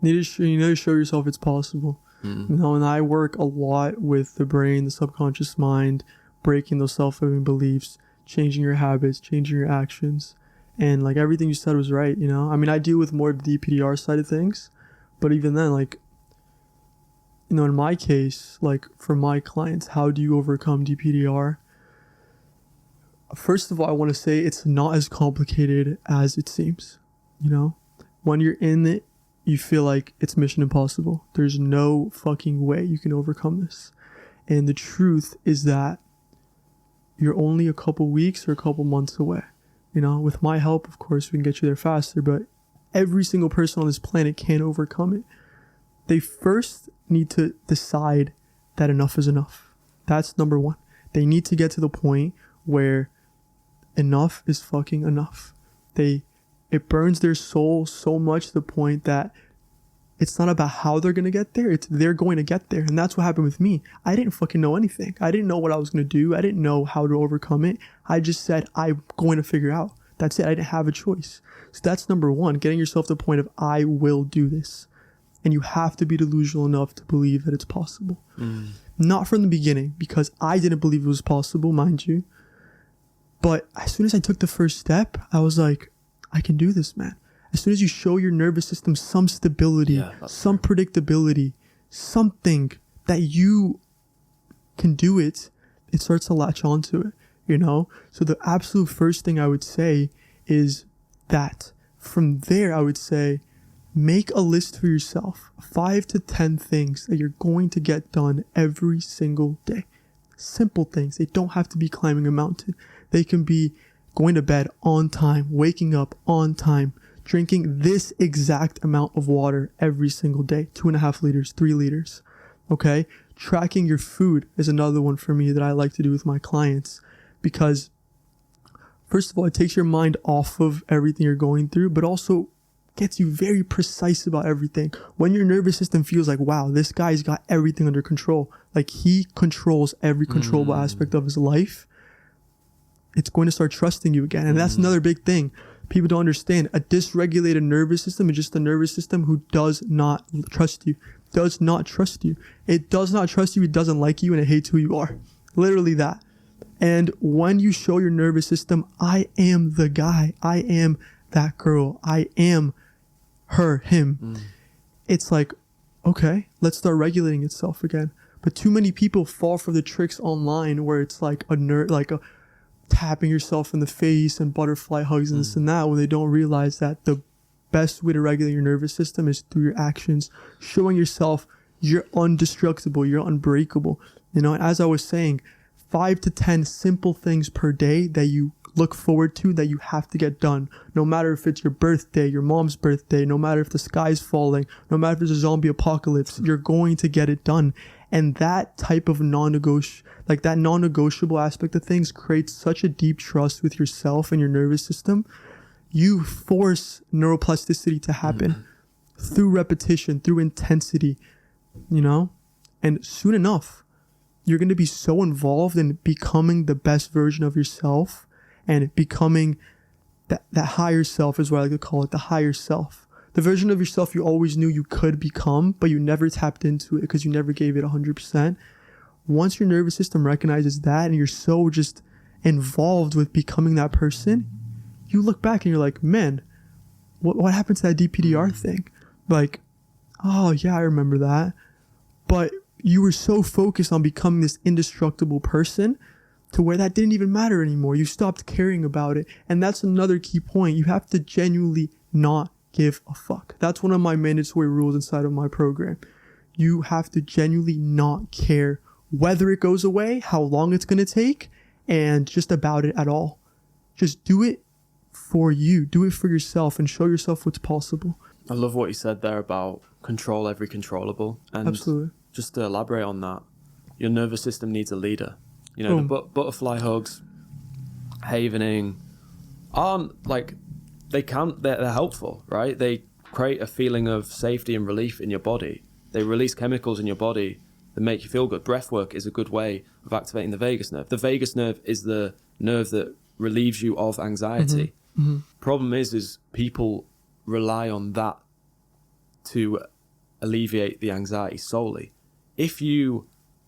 You need to show yourself it's possible. Mm-hmm. You know, and I work a lot with the brain, the subconscious mind, breaking those self-limiting beliefs, changing your habits, changing your actions. And like everything you said was right, you know? I mean, I deal with more of the DPDR side of things, but even then, like, you know, in my case, like for my clients, how do you overcome DPDR? First of all, I want to say it's not as complicated as it seems, you know? When you're in it, you feel like it's mission impossible. There's no fucking way you can overcome this. And the truth is that you're only a couple weeks or a couple months away. You know, with my help, of course, we can get you there faster, but every single person on this planet can overcome it. They first need to decide that enough is enough. That's number one. They need to get to the point where enough is fucking enough. It burns their soul so much to the point that it's not about how they're going to get there. It's they're going to get there. And that's what happened with me. I didn't fucking know anything. I didn't know what I was going to do. I didn't know how to overcome it. I just said, I'm going to figure out. That's it. I didn't have a choice. So that's number one, getting yourself to the point of I will do this. And you have to be delusional enough to believe that it's possible. Not from the beginning, because I didn't believe it was possible, mind you. But as soon as I took the first step, I was like, I can do this, man. As soon as you show your nervous system some stability, some predictability, something that you can do it starts to latch onto it, you know? So the absolute first thing I would say is that. From there, I would say, make a list for yourself, 5 to 10 things that you're going to get done every single day. Simple things. They don't have to be climbing a mountain. They can be going to bed on time, waking up on time, drinking this exact amount of water every single day, 2.5 liters, 3 liters. Okay? tracking your food is another one for me that I like to do with my clients, because first of all, it takes your mind off of everything you're going through, but also gets you very precise about everything. When your nervous system feels like, wow, this guy's got everything under control, like he controls every controllable aspect of his life, it's going to start trusting you again. And that's another big thing people don't understand. A dysregulated nervous system is just a nervous system who does not trust you. Does not trust you. It does not trust you. It doesn't like you, and it hates who you are. Literally that. And when you show your nervous system, I am the guy, I am that girl, I am her, him, it's like, okay, let's start regulating itself again. But too many people fall for the tricks online where it's like a tapping yourself in the face and butterfly hugs and this and that, when they don't realize that the best way to regulate your nervous system is through your actions, showing yourself you're indestructible, you're unbreakable. You know, as I was saying, 5 to 10 simple things per day that you look forward to, that you have to get done. No matter if it's your birthday, your mom's birthday, no matter if the sky's falling, no matter if there's a zombie apocalypse, you're going to get it done. And that type of non-negotiable aspect of things creates such a deep trust with yourself and your nervous system. You force neuroplasticity to happen through repetition, through intensity, you know? And soon enough, you're going to be so involved in becoming the best version of yourself and becoming that higher self, is what I like to call it, the higher self. The version of yourself you always knew you could become, but you never tapped into it because you never gave it 100%. Once your nervous system recognizes that and you're so just involved with becoming that person, you look back and you're like, man, what happened to that DPDR thing? Like, oh yeah, I remember that. But you were so focused on becoming this indestructible person to where that didn't even matter anymore. You stopped caring about it. And that's another key point. You have to genuinely not give a fuck. That's one of my mandatory rules inside of my program. You have to genuinely not care whether it goes away, how long it's going to take, and just about it at all. Just do it for you. Do it for yourself and show yourself what's possible. I love what you said there about control every controllable. And absolutely. Just to elaborate on that, your nervous system needs a leader. You know, the butterfly hugs, havening, aren't like, they're helpful, right? They create a feeling of safety and relief in your body. They release chemicals in your body that make you feel good. Breath work is a good way of activating the vagus nerve. The vagus nerve is the nerve that relieves you of anxiety. Problem is people rely on that to alleviate the anxiety solely. If you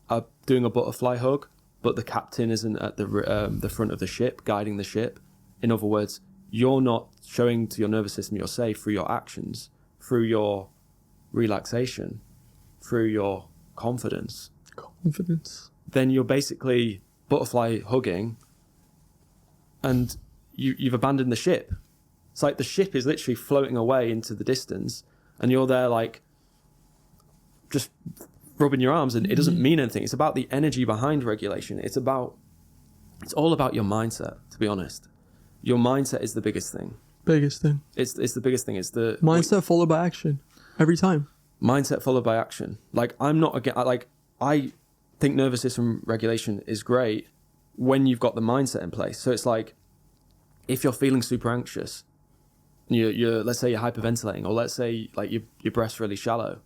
are doing a butterfly hug, but the captain isn't at the front of the ship, guiding the ship, in other words, you're not showing to your nervous system you're safe through your actions, through your relaxation, through your confidence, then you're basically butterfly hugging and you've abandoned the ship. It's like the ship is literally floating away into the distance and you're there like just rubbing your arms, and it doesn't mean anything. It's about the energy behind regulation. It's all about your mindset, to be honest. Your mindset is the biggest thing. It's the biggest thing. It's the mindset followed by action every time. Mindset followed by action. Like, I'm not again. Like, I think nervous system regulation is great when you've got the mindset in place. So it's like, if you're feeling super anxious, you're let's say you're hyperventilating, or let's say like your breath's really shallow.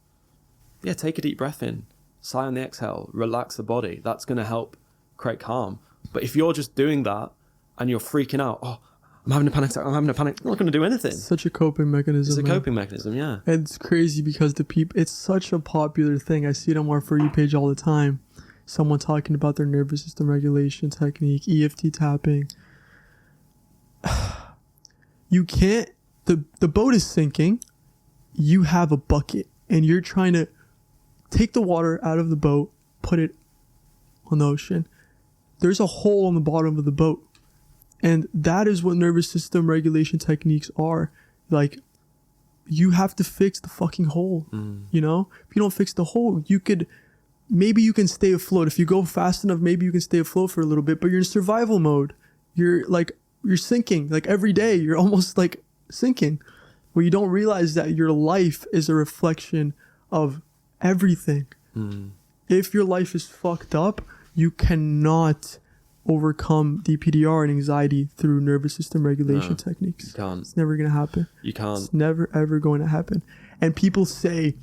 Yeah, take a deep breath in, sigh on the exhale, relax the body. That's going to help create calm. But if you're just doing that and you're freaking out, oh, I'm having a panic attack, I'm not going to do anything. It's such a coping mechanism. It's a coping mechanism, yeah. And it's crazy because it's such a popular thing. I see it on our For You page all the time. Someone talking about their nervous system regulation technique, EFT tapping. You can't, the boat is sinking. You have a bucket and you're trying to take the water out of the boat, put it on the ocean. There's a hole on the bottom of the boat. And that is what nervous system regulation techniques are. Like, you have to fix the fucking hole, you know? If you don't fix the hole, maybe you can stay afloat. If you go fast enough, maybe you can stay afloat for a little bit, but you're in survival mode. You're sinking. Like, every day, you're almost like sinking. Where you don't realize that your life is a reflection of everything. if your life is fucked up, you cannot overcome DPDR and anxiety through nervous system regulation techniques. You can't. It's never going to happen. You can't. It's never, ever going to happen. And people say,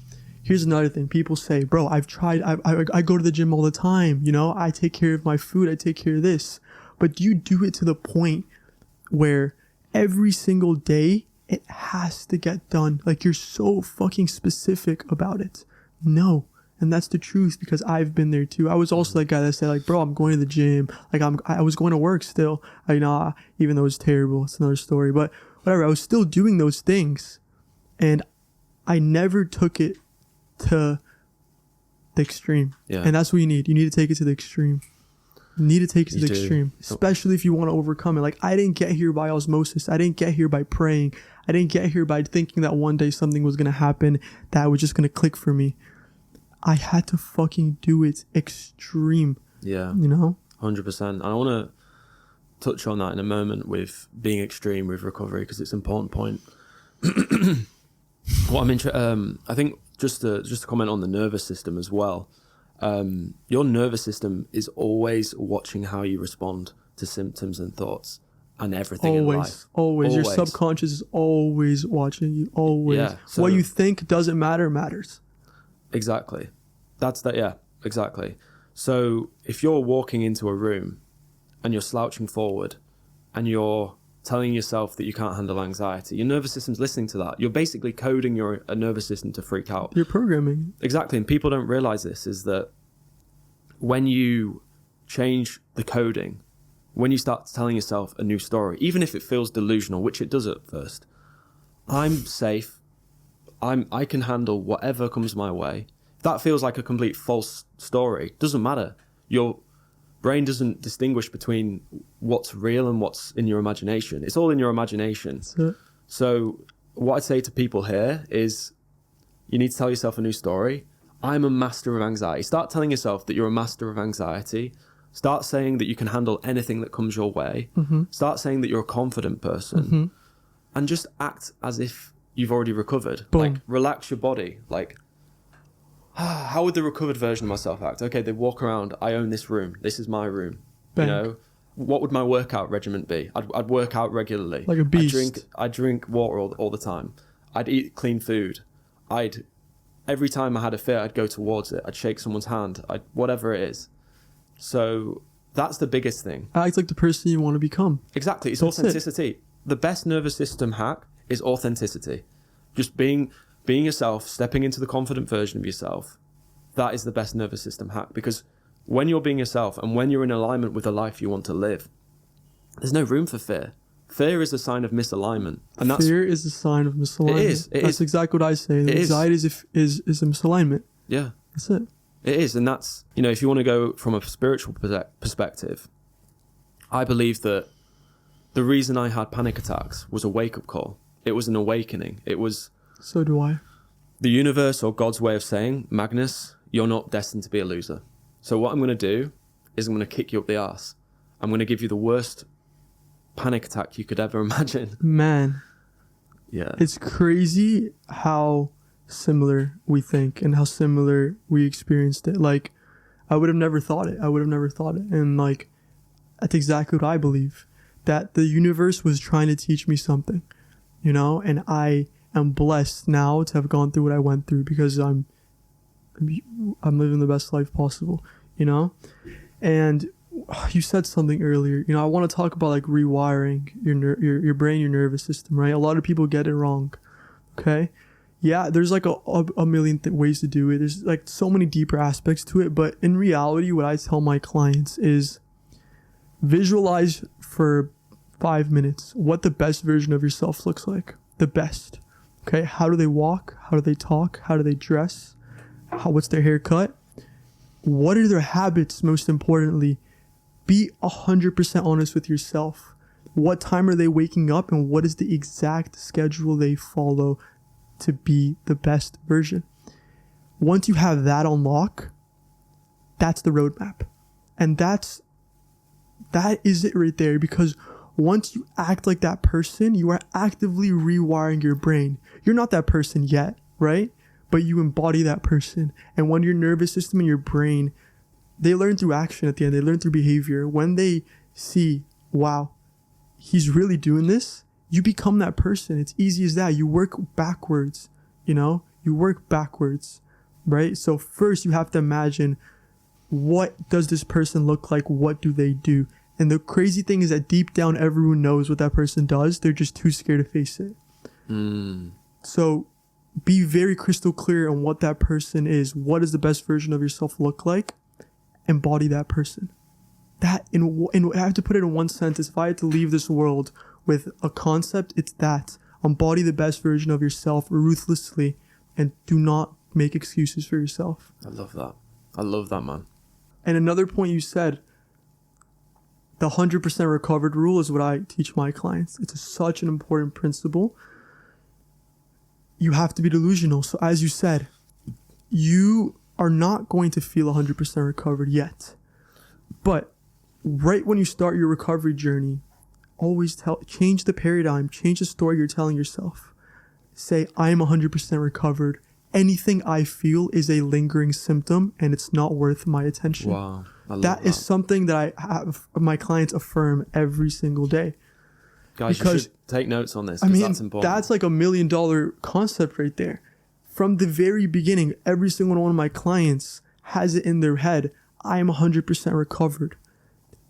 here's another thing. People say, bro, I've tried, I go to the gym all the time. You know, I take care of my food. I take care of this. But do you do it to the point where every single day it has to get done? Like, you're so fucking specific about it. No. And that's the truth, because I've been there too. I was also that guy that said, like, bro, I'm going to the gym. Like, I was going to work still. You know, even though it's terrible. It's another story. But whatever, I was still doing those things. And I never took it to the extreme. Yeah. And that's what you need. You need to take it to the extreme. You need to take it to the extreme. Especially if you want to overcome it. Like, I didn't get here by osmosis. I didn't get here by praying. I didn't get here by thinking that one day something was going to happen that was just going to click for me. I had to fucking do it extreme. Yeah. You know? 100%. And I want to touch on that in a moment with being extreme with recovery, because it's an important point. What I think just to comment on the nervous system as well. Your nervous system is always watching how you respond to symptoms and thoughts and everything in life. Always. Your subconscious is always watching you. Always. Yeah, so what you think doesn't matters. Exactly. Yeah, exactly. So if you're walking into a room and you're slouching forward and you're telling yourself that you can't handle anxiety, your nervous system's listening to that. You're basically coding your nervous system to freak out. You're programming. Exactly. And people don't realize this, is that when you change the coding, when you start telling yourself a new story, even if it feels delusional, which it does at first, I'm safe. I can handle whatever comes my way. If that feels like a complete false story, doesn't matter. Your brain doesn't distinguish between what's real and what's in your imagination. It's all in your imagination. So what I'd say to people here is, you need to tell yourself a new story. I'm a master of anxiety. Start telling yourself that you're a master of anxiety. Start saying that you can handle anything that comes your way. Mm-hmm. Start saying that you're a confident person. Mm-hmm. And just act as if you've already recovered. Boom. Like, relax your body. Like, how would the recovered version of myself act? Okay, they walk around. I own this room. This is my room. Bang. You know, what would my workout regimen be? I'd work out regularly. Like a beast. I drink water all the time. I'd eat clean food. Every time I had a fear, I'd go towards it. I'd shake someone's hand. Whatever it is. So that's the biggest thing. Act like the person you want to become. Exactly. It's authenticity. The best nervous system hack is authenticity. Just being yourself, stepping into the confident version of yourself. That is the best nervous system hack, because when you're being yourself and when you're in alignment with the life you want to live, there's no room for fear. Fear is a sign of misalignment. And fear is a sign of misalignment. It is. That's exactly what I say. Anxiety is a misalignment. Yeah. That's it. It is. And that's, you know, if you want to go from a spiritual perspective, I believe that the reason I had panic attacks was a wake-up call. It was an awakening. It was... So do I. The universe or God's way of saying, Magnus, you're not destined to be a loser. So what I'm going to do is I'm going to kick you up the arse. I'm going to give you the worst panic attack you could ever imagine. Man. Yeah. It's crazy how similar we think and how similar we experienced it. Like, I would have never thought it. And like, that's exactly what I believe. That the universe was trying to teach me something, you know? And I am blessed now to have gone through what I went through, because I'm living the best life possible, you know? And you said something earlier, you know, I want to talk about like rewiring your brain, your nervous system, right? A lot of people get it wrong. Okay. Yeah. There's like a million ways to do it. There's like so many deeper aspects to it, but in reality, what I tell my clients is visualize for 5 minutes what the best version of yourself looks like. The best. Okay. How do they walk? How do they talk? How do they dress? What's their haircut? What are their habits? Most importantly, be 100% honest with yourself. What time are they waking up, and what is the exact schedule they follow to be the best version? Once you have that on lock, that's the roadmap. And that is it right there, because once you act like that person, you are actively rewiring your brain. You're not that person yet, right? but you embody that person. And when your nervous system and your brain, they learn through action at the end, they learn through behavior. When they see, wow, he's really doing this, you become that person. It's easy as that. You work backwards, you work backwards, right? So first you have to imagine, what does this person look like? What do they do? And the crazy thing is that deep down, everyone knows what that person does. They're just too scared to face it. So be very crystal clear on what that person is. What does the best version of yourself look like? Embody that person. That I have to put it in one sentence. If I had to leave this world with a concept, it's that. Embody the best version of yourself ruthlessly, and do not make excuses for yourself. I love that, man. And another point you said, the 100% recovered rule is what I teach my clients. It's such an important principle. You have to be delusional. So as you said, you are not going to feel 100% recovered yet. But right when you start your recovery journey, always change the paradigm, change the story you're telling yourself. Say, I am 100% recovered. Anything I feel is a lingering symptom, and it's not worth my attention. Wow. That is something that I have my clients affirm every single day. Guys, you should take notes on this, I because mean, that's important. that's like $1 million concept right there. From the very beginning, every single one of my clients has it in their head, I am 100% recovered.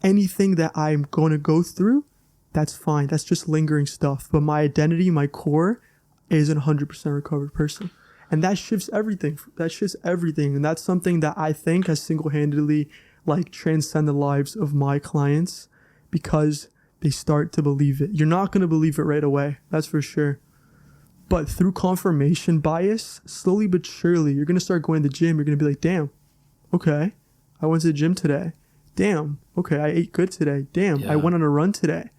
Anything that I'm going to go through, that's fine. That's just lingering stuff. But my identity, my core, is a 100% recovered person. And that shifts everything. And that's something that I think has single-handedly transcend the lives of my clients, because they start to believe it. You're not going to believe it right away. That's for sure. But through confirmation bias, slowly but surely, you're going to start going to the gym. You're going to be like, damn, okay, I went to the gym today. Damn, okay, I ate good today. Damn, I went on a run today.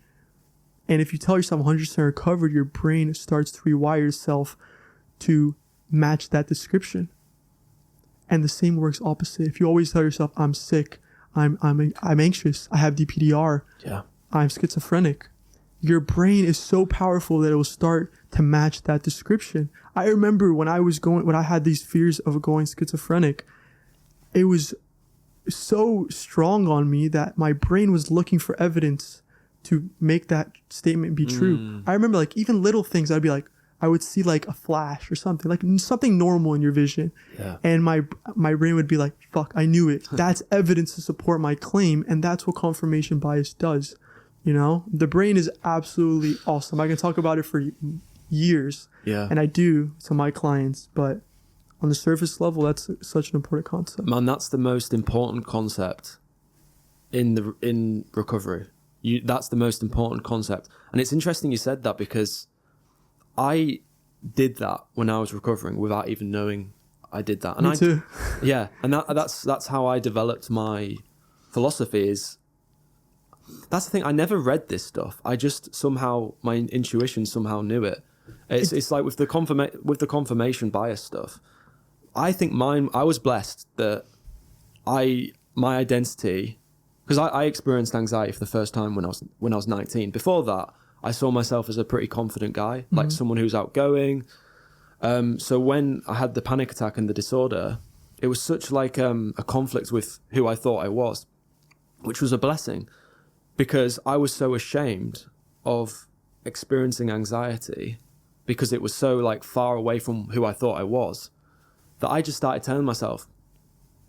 And if you tell yourself 100% recovered, your brain starts to rewire itself to match that description. And the same works opposite. If you always tell yourself, I'm sick, I'm anxious, I have DPDR, I'm schizophrenic, your brain is so powerful that it will start to match that description. I remember when I had these fears of going schizophrenic, it was so strong on me that my brain was looking for evidence to make that statement be true. I remember even little things, I would see a flash or something, something normal in your vision. Yeah. And my brain would be like, fuck, I knew it. That's evidence to support my claim. And that's what confirmation bias does. The brain is absolutely awesome. I can talk about it for years. Yeah. And I do to my clients, but on the surface level, that's such an important concept. Man, that's the most important concept in recovery. That's the most important concept. And it's interesting you said that, because I did that when I was recovering without even knowing I did that. And Me too. Yeah, and that's how I developed my philosophy. That's the thing. I never read this stuff. I just somehow, my intuition somehow knew it. It's like with the confirmation bias stuff. I think I was blessed that my identity, because I experienced anxiety for the first time when I was 19. Before that, I saw myself as a pretty confident guy, like someone who's outgoing. So when I had the panic attack and the disorder, it was such a conflict with who I thought I was, which was a blessing, because I was so ashamed of experiencing anxiety because it was so far away from who I thought I was, that I just started telling myself,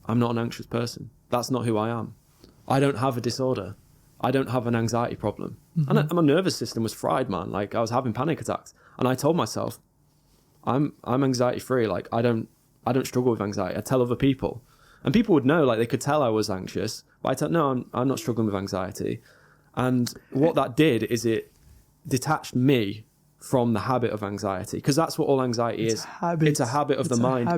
I'm not an anxious person. That's not who I am. I don't have a disorder. I don't have an anxiety problem. And my nervous system was fried, man. I was having panic attacks. And I told myself, I'm anxiety free. I don't struggle with anxiety. I tell other people. And people would know, they could tell I was anxious. But I'm not struggling with anxiety. And what that did is it detached me from the habit of anxiety. Because that's what all anxiety is. It's a habit of the mind.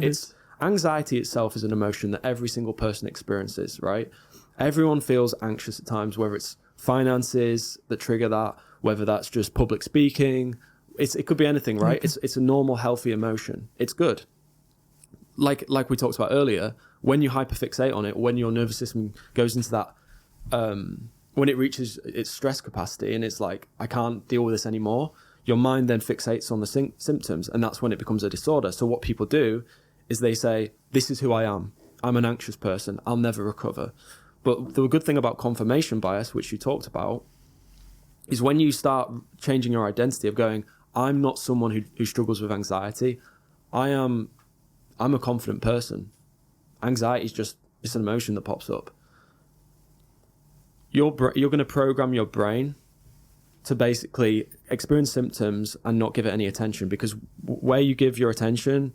Anxiety itself is an emotion that every single person experiences, right? Everyone feels anxious at times, whether it's finances that trigger that, whether that's just public speaking. It could be anything, right? It's a normal, healthy emotion. It's good. Like we talked about earlier, when you hyperfixate on it, when your nervous system goes into that, when it reaches its stress capacity and it's I can't deal with this anymore, your mind then fixates on the symptoms, and that's when it becomes a disorder. So what people do is they say, this is who I am. I'm an anxious person. I'll never recover. But the good thing about confirmation bias, which you talked about, is when you start changing your identity of going, I'm not someone who struggles with anxiety. I'm a confident person. Anxiety is just, it's an emotion that pops up. You're going to program your brain to basically experience symptoms and not give it any attention, because where you give your attention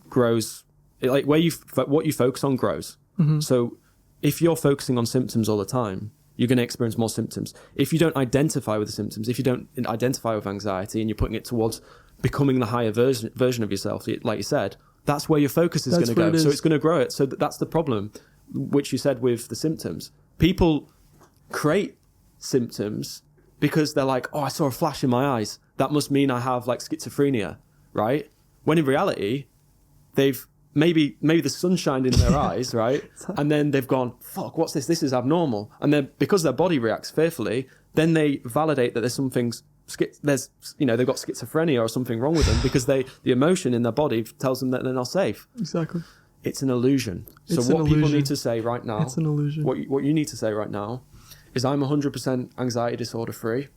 grows, like what you focus on grows. Mm-hmm. So if you're focusing on symptoms all the time, you're going to experience more symptoms. If you don't identify with the symptoms, if you don't identify with anxiety and you're putting it towards becoming the higher version of yourself, like you said, that's where your focus is going to go. So it's going to grow it. So that's the problem, which you said with the symptoms. People create symptoms because they're like, oh, I saw a flash in my eyes. That must mean I have like schizophrenia, right? When in reality, they've maybe the sun shined in their eyes, right? And then they've gone, fuck, what's this? This is abnormal. And then because their body reacts fearfully, then they validate that there's something, they've got schizophrenia or something wrong with them because the emotion in their body tells them that they're not safe. Exactly. It's an illusion. So what people need to say right now, it's an illusion. What you need to say right now is I'm 100% anxiety disorder free.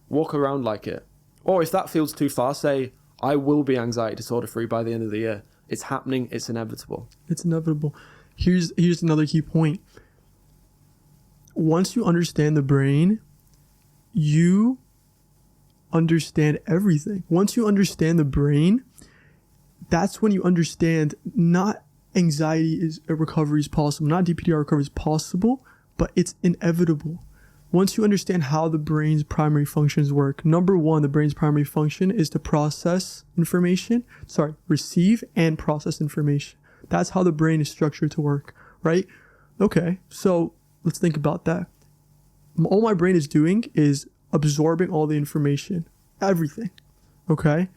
Walk around like it. Or if that feels too far, say, I will be anxiety disorder free by the end of the year. It's happening. It's inevitable. It's inevitable. Here's another key point. Once you understand the brain, you understand everything. Once you understand the brain, that's when you understand not anxiety recovery is possible, not DPDR recovery is possible, but it's inevitable. Once you understand how the brain's primary functions work, number one, the brain's primary function is to receive and process information. That's how the brain is structured to work, right? Okay, so let's think about that. All my brain is doing is absorbing all the information, everything, okay?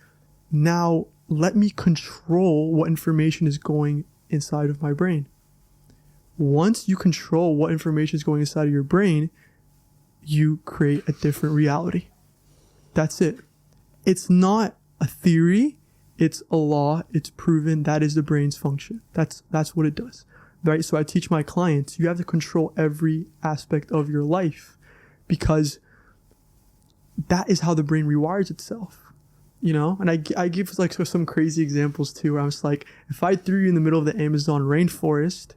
Now, let me control what information is going inside of my brain. Once you control what information is going inside of your brain, you create a different reality. That's it. It's not a theory. It's a law. It's proven. That is the brain's function. That's what it does, right? So I teach my clients, you have to control every aspect of your life because that is how the brain rewires itself, you know? And I give like some crazy examples too, where I was like, if I threw you in the middle of the Amazon rainforest,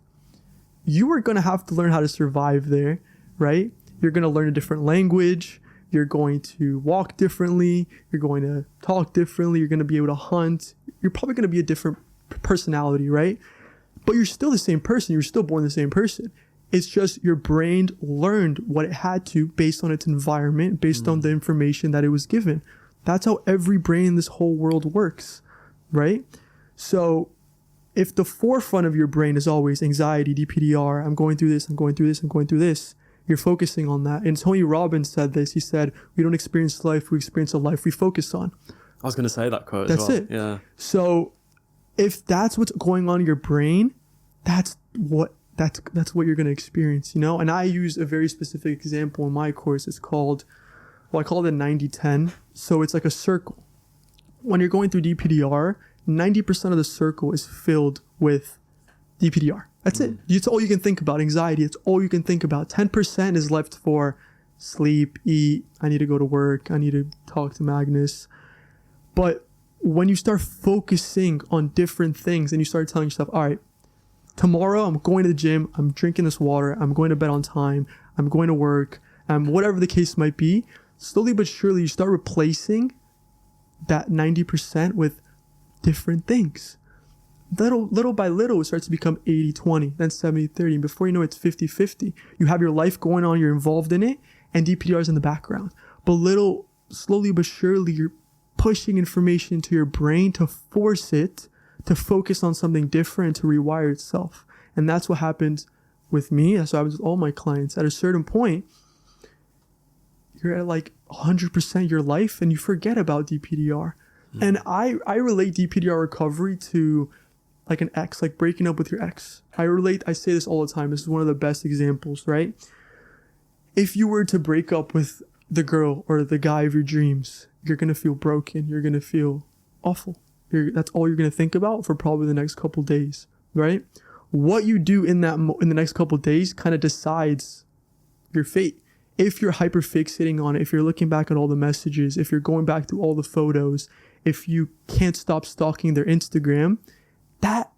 you are going to have to learn how to survive there, right? You're going to learn a different language. You're going to walk differently. You're going to talk differently. You're going to be able to hunt. You're probably going to be a different personality, right? But you're still the same person. You're still born the same person. It's just your brain learned what it had to based on its environment, based on the information that it was given. That's how every brain in this whole world works, right? So if the forefront of your brain is always anxiety, DPDR, I'm going through this, I'm going through this, I'm going through this, you're focusing on that. And Tony Robbins said this. He said, we don't experience life, we experience a life we focus on. I was going to say that quote as well. That's it. Yeah. So if that's what's going on in your brain, that's what you're going to experience, you know? And I use a very specific example in my course. It's called, I call it 90-10. So it's like a circle. When you're going through DPDR, 90% of the circle is filled with DPDR. That's it. It's all you can think about. Anxiety, it's all you can think about. 10% is left for sleep, eat, I need to go to work, I need to talk to Magnus. But when you start focusing on different things and you start telling yourself, all right, tomorrow I'm going to the gym, I'm drinking this water, I'm going to bed on time, I'm going to work, whatever the case might be, slowly but surely you start replacing that 90% with different things. Little by little, it starts to become 80-20, then 70-30. And before you know it, it's 50-50. You have your life going on, you're involved in it, and DPDR is in the background. But slowly but surely, you're pushing information to your brain to force it to focus on something different, to rewire itself. And that's what happens with me. That's what happens with all my clients. At a certain point, you're at like 100% your life, and you forget about DPDR. And I relate DPDR recovery to like an ex, like breaking up with your ex. I say this all the time. This is one of the best examples, right? If you were to break up with the girl or the guy of your dreams, you're going to feel broken. You're going to feel awful. That's all you're going to think about for probably the next couple days, right? What you do in the next couple days kind of decides your fate. If you're hyper fixating on it, if you're looking back at all the messages, if you're going back through all the photos, if you can't stop stalking their Instagram, that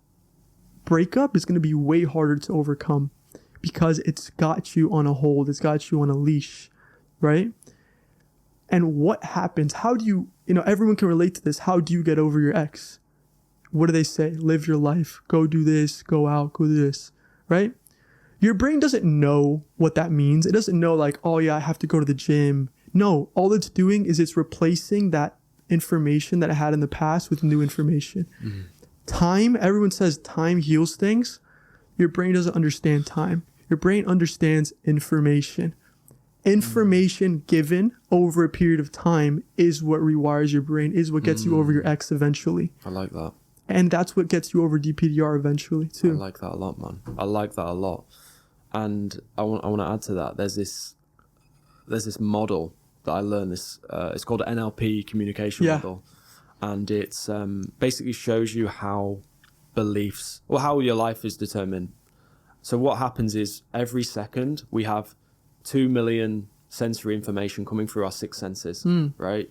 breakup is going to be way harder to overcome because it's got you on a hold. It's got you on a leash, right? And what happens? How do you, everyone can relate to this. How do you get over your ex? What do they say? Live your life. Go do this. Go out. Go do this, right? Your brain doesn't know what that means. It doesn't know like, oh yeah, I have to go to the gym. No, all it's doing is it's replacing that information that it had in the past with new information. Mm-hmm. Time, everyone says time heals things. Your brain doesn't understand time. Your brain understands information. Information given over a period of time is what rewires your brain, is what gets you over your ex eventually. I like that. And that's what gets you over DPDR eventually too. I like that a lot, man. I like that a lot. And I want to add to that. There's this model that I learned. It's called NLP communication model, and it's basically shows you how beliefs or how your life is determined. So what happens is every second we have 2 million sensory information coming through our 6 senses, right?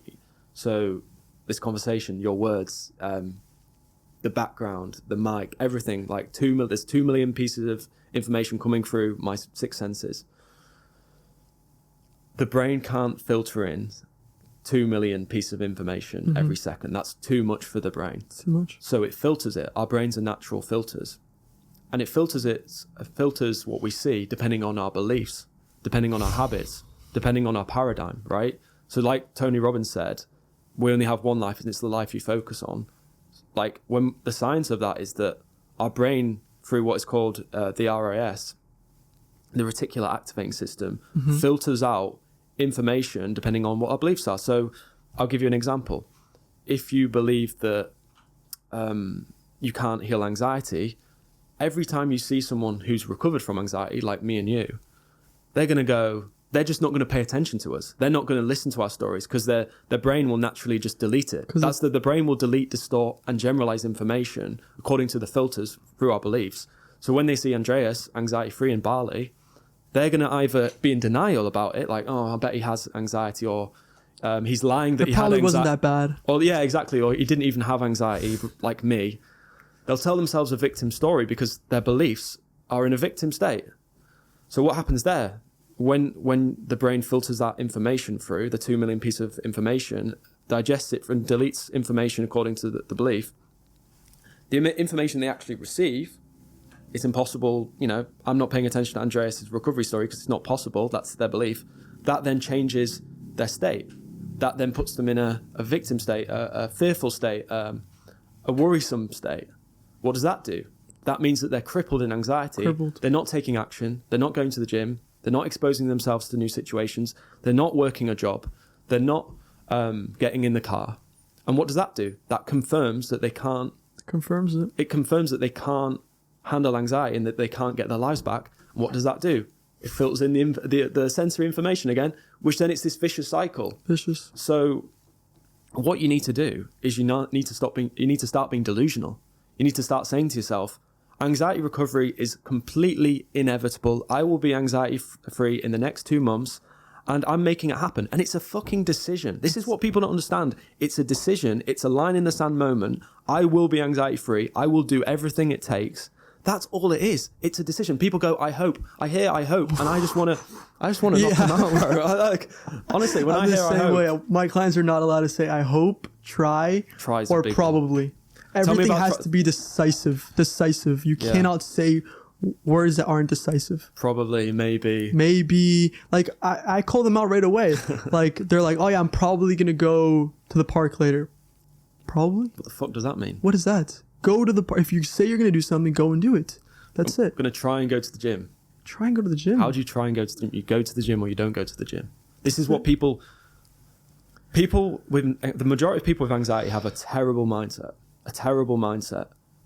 So this conversation, your words, the background, the mic, everything, like there's 2 million pieces of information coming through my 6 senses. The brain can't filter in 2 million pieces of information every second. That's too much for the brain. Too much. So it filters it. Our brains are natural filters. And it filters what we see depending on our beliefs, depending on our habits, depending on our paradigm, right? So like Tony Robbins said, we only have one life and it's the life you focus on. Like when the science of that is that our brain, through what is called the RAS, the reticular activating system, filters out information depending on what our beliefs are. So I'll give you an example. If you believe that you can't heal anxiety, every time you see someone who's recovered from anxiety, like me and you, they're just not going to pay attention to us. They're not going to listen to our stories because their brain will naturally just delete it. The brain will delete, distort, and generalize information according to the filters through our beliefs. So when they see Andreas anxiety-free in Bali, they're going to either be in denial about it, like, oh, I bet he has anxiety, or he's lying that he had anxiety. It probably wasn't that bad. Or yeah, exactly. Or he didn't even have anxiety, like me. They'll tell themselves a victim story because their beliefs are in a victim state. So what happens there? When the brain filters that information through, the 2 million piece of information, digests it and deletes information according to the belief, the information they actually receive, it's impossible, I'm not paying attention to Andreas' recovery story because it's not possible, that's their belief. That then changes their state. That then puts them in a victim state, a fearful state, a worrisome state. What does that do? That means that they're crippled in anxiety. They're not taking action. They're not going to the gym. They're not exposing themselves to new situations. They're not working a job. They're not getting in the car. And what does that do? That confirms that they can't... Confirms it. It confirms that they can't handle anxiety and that they can't get their lives back. And what does that do? It filters in the sensory information again, which then it's this vicious cycle. Vicious. So what you need to do is you need to start being delusional. You need to start saying to yourself, anxiety recovery is completely inevitable. I will be anxiety free in the next 2 months and I'm making it happen. And it's a fucking decision. This is what people don't understand. It's a decision. It's a line in the sand moment. I will be anxiety free. I will do everything it takes. That's all it is. It's a decision. People go, I hope. I hear, I hope. And I just want to knock them out, bro. Honestly, when I hear I hope. Way. My clients are not allowed to say I hope, try, or probably. Everything has to be decisive. You cannot say words that aren't decisive. Probably, maybe. Like, I call them out right away. Like, they're like, oh yeah, I'm probably going to go to the park later. Probably? What the fuck does that mean? What is that? Go to the park. If you say you're going to do something, go and do it. That's it. I'm going to try and go to the gym. Try and go to the gym. How do you try and go to the gym? You go to the gym or you don't go to the gym. This is what people with the majority of people with anxiety have a terrible mindset,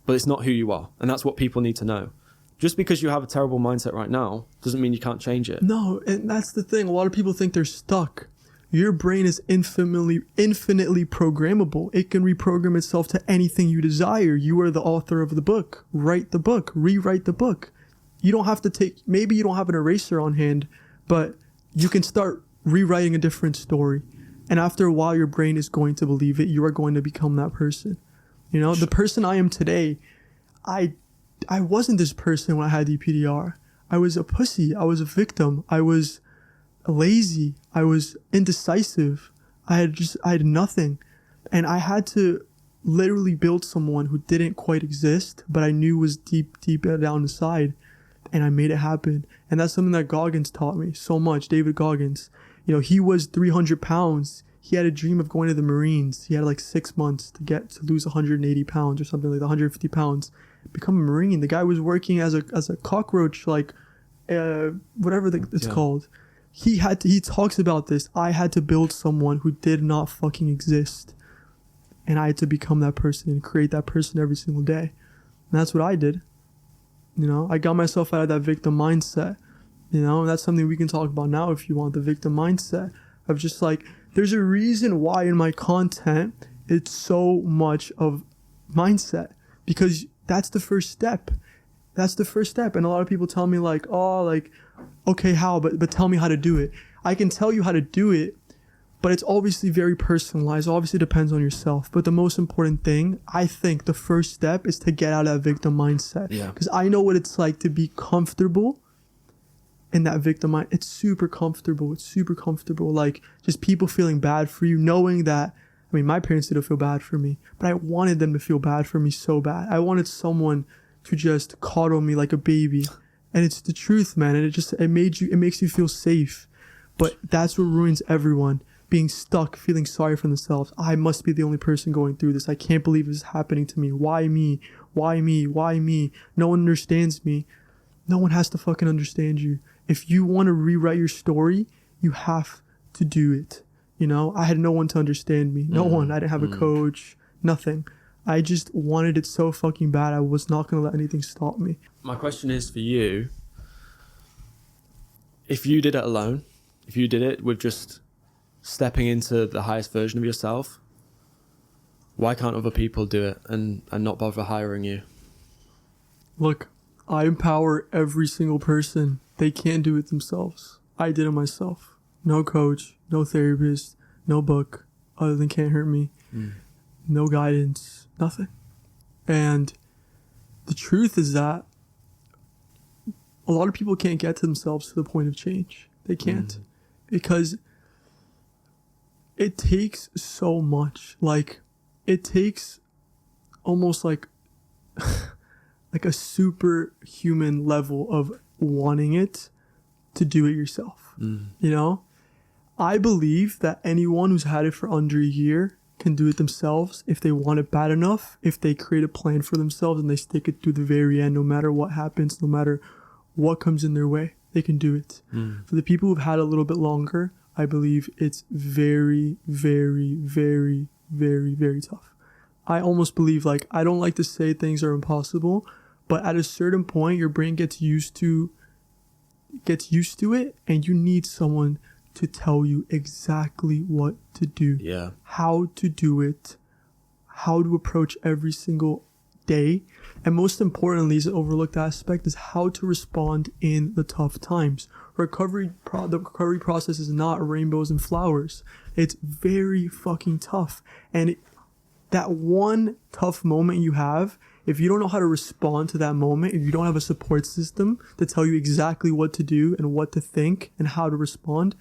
but it's not who you are. And that's what people need to know. Just because you have a terrible mindset right now doesn't mean you can't change it. No, and that's the thing. A lot of people think they're stuck. Your brain is infinitely programmable. It can reprogram itself to anything you desire. You are the author of the book. Write the book. Rewrite the book. You don't have to maybe you don't have an eraser on hand, but you can start rewriting a different story. And after a while, your brain is going to believe it. You are going to become that person. You know, the person I am today, I wasn't this person when I had DPDR. I was a pussy. I was a victim. I was lazy. I was indecisive. I had nothing. And I had to literally build someone who didn't quite exist, but I knew was deep down inside. And I made it happen. And that's something that Goggins taught me so much. David Goggins. You know, he was 300 pounds. He had a dream of going to the Marines. He had like 6 months to lose 180 pounds or something like that, 150 pounds. Become a Marine. The guy was working as a cockroach, like whatever it's called. He talks about this. I had to build someone who did not fucking exist. And I had to become that person and create that person every single day. And that's what I did. You know, I got myself out of that victim mindset. You know, and that's something we can talk about now if you want, the victim mindset of just like, there's a reason why in my content it's so much of mindset, because that's the first step. That's the first step. And a lot of people tell me like, oh, like, okay, how? But tell me how to do it. I can tell you how to do it, but it's obviously very personalized. Obviously depends on yourself. But the most important thing, I think the first step is to get out of that victim mindset. Yeah. Because I know what it's like to be comfortable in that victim mind. It's super comfortable. Like just people feeling bad for you, knowing that, I mean, my parents didn't feel bad for me, but I wanted them to feel bad for me so bad. I wanted someone to just coddle me like a baby. And it's the truth, man. And it makes you feel safe. But that's what ruins everyone. Being stuck, feeling sorry for themselves. I must be the only person going through this. I can't believe this is happening to me. Why me? Why me? Why me? No one understands me. No one has to fucking understand you. If you want to rewrite your story, you have to do it. You know, I had no one to understand me. No one. I didn't have a coach. Nothing. I just wanted it so fucking bad. I was not going to let anything stop me. My question is for you, if you did it alone, if you did it with just stepping into the highest version of yourself, why can't other people do it and not bother hiring you? Look, I empower every single person. They can't do it themselves. I did it myself. No coach, no therapist, no book other than Can't Hurt Me. No guidance, nothing. And the truth is that a lot of people can't get to themselves to the point of change. They can't. Because it takes so much. Like, it takes almost like like a superhuman level of wanting it to do it yourself. You know? I believe that anyone who's had it for under a year can do it themselves if they want it bad enough, if they create a plan for themselves and they stick it through the very end, no matter what happens, no matter what comes in their way, they can do it. For the people who've had a little bit longer, I believe it's very, very, very, very, very tough. I almost believe, like, I don't like to say things are impossible, but at a certain point, your brain gets used to it, and you need someone to tell you exactly what to do, how to do it, how to approach every single day. And most importantly, is an overlooked aspect, is how to respond in the tough times. The recovery process is not rainbows and flowers. It's very fucking tough. And that one tough moment you have, if you don't know how to respond to that moment, if you don't have a support system to tell you exactly what to do and what to think and how to respond,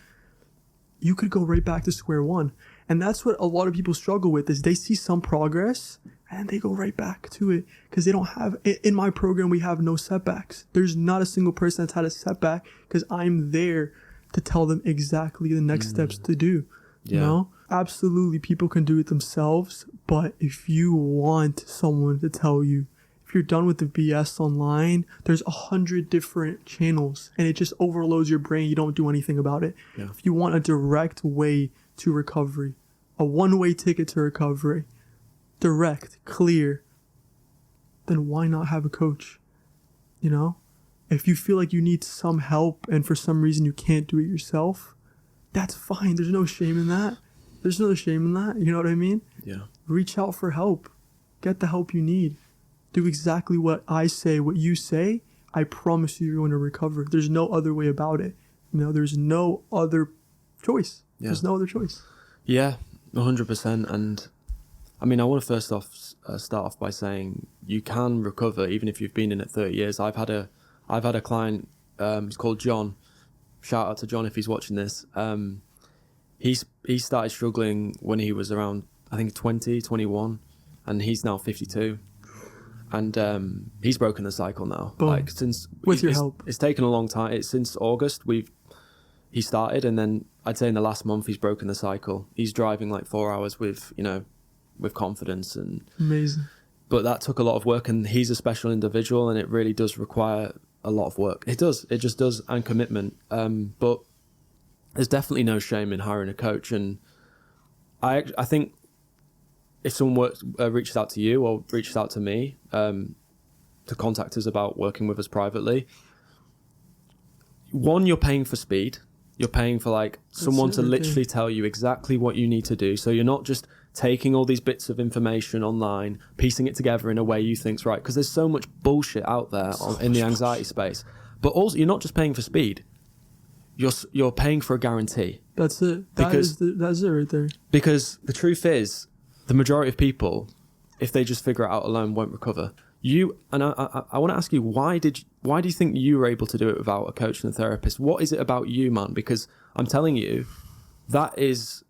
you could go right back to square one. And that's what a lot of people struggle with, is they see some progress and they go right back to it because they don't have, in my program, we have no setbacks. There's not a single person that's had a setback because I'm there to tell them exactly the next steps to do. You know, absolutely, people can do it themselves. But if you want someone to tell you, if you're done with the BS online, there's 100 different channels and it just overloads your brain. You don't do anything about it. If you want a direct way to recovery, a one-way ticket to recovery, direct, clear, then why not have a coach? You know, if you feel like you need some help and for some reason you can't do it yourself, That's fine. There's no shame in that. There's no shame in that. You know what I mean? Yeah. Reach out for help. Get the help you need. Do exactly what I say, what you say. I promise you're going to recover. There's no other way about it. You know, there's no other choice. Yeah. There's no other choice. Yeah, 100%. And I mean, I want to first off start off by saying you can recover even if you've been in it 30 years. I've had a client. He's called John. Shout out to John if he's watching this. He started struggling when he was around, I think, 20, 21, and he's now 52. And he's broken the cycle now. Boom. Like since with your help, it's taken a long time. It's since August he started, and then I'd say in the last month he's broken the cycle. He's driving like 4 hours with confidence and amazing. But that took a lot of work, and he's a special individual, and it really does require a lot of work. It just does, and commitment. But there's definitely no shame in hiring a coach, and I think if someone reaches out to you or reaches out to me to contact us about working with us privately, one, you're paying for speed. You're paying for like someone to literally tell you exactly what you need to do. So you're not just taking all these bits of information online, piecing it together in a way you think's right. Because there's so much bullshit out there in the anxiety space. But also, you're not just paying for speed. You're paying for a guarantee. That's it. That's it right there. Because the truth is, the majority of people, if they just figure it out alone, won't recover. I want to ask you, why do you think you were able to do it without a coach and a therapist? What is it about you, man? Because I'm telling you, that is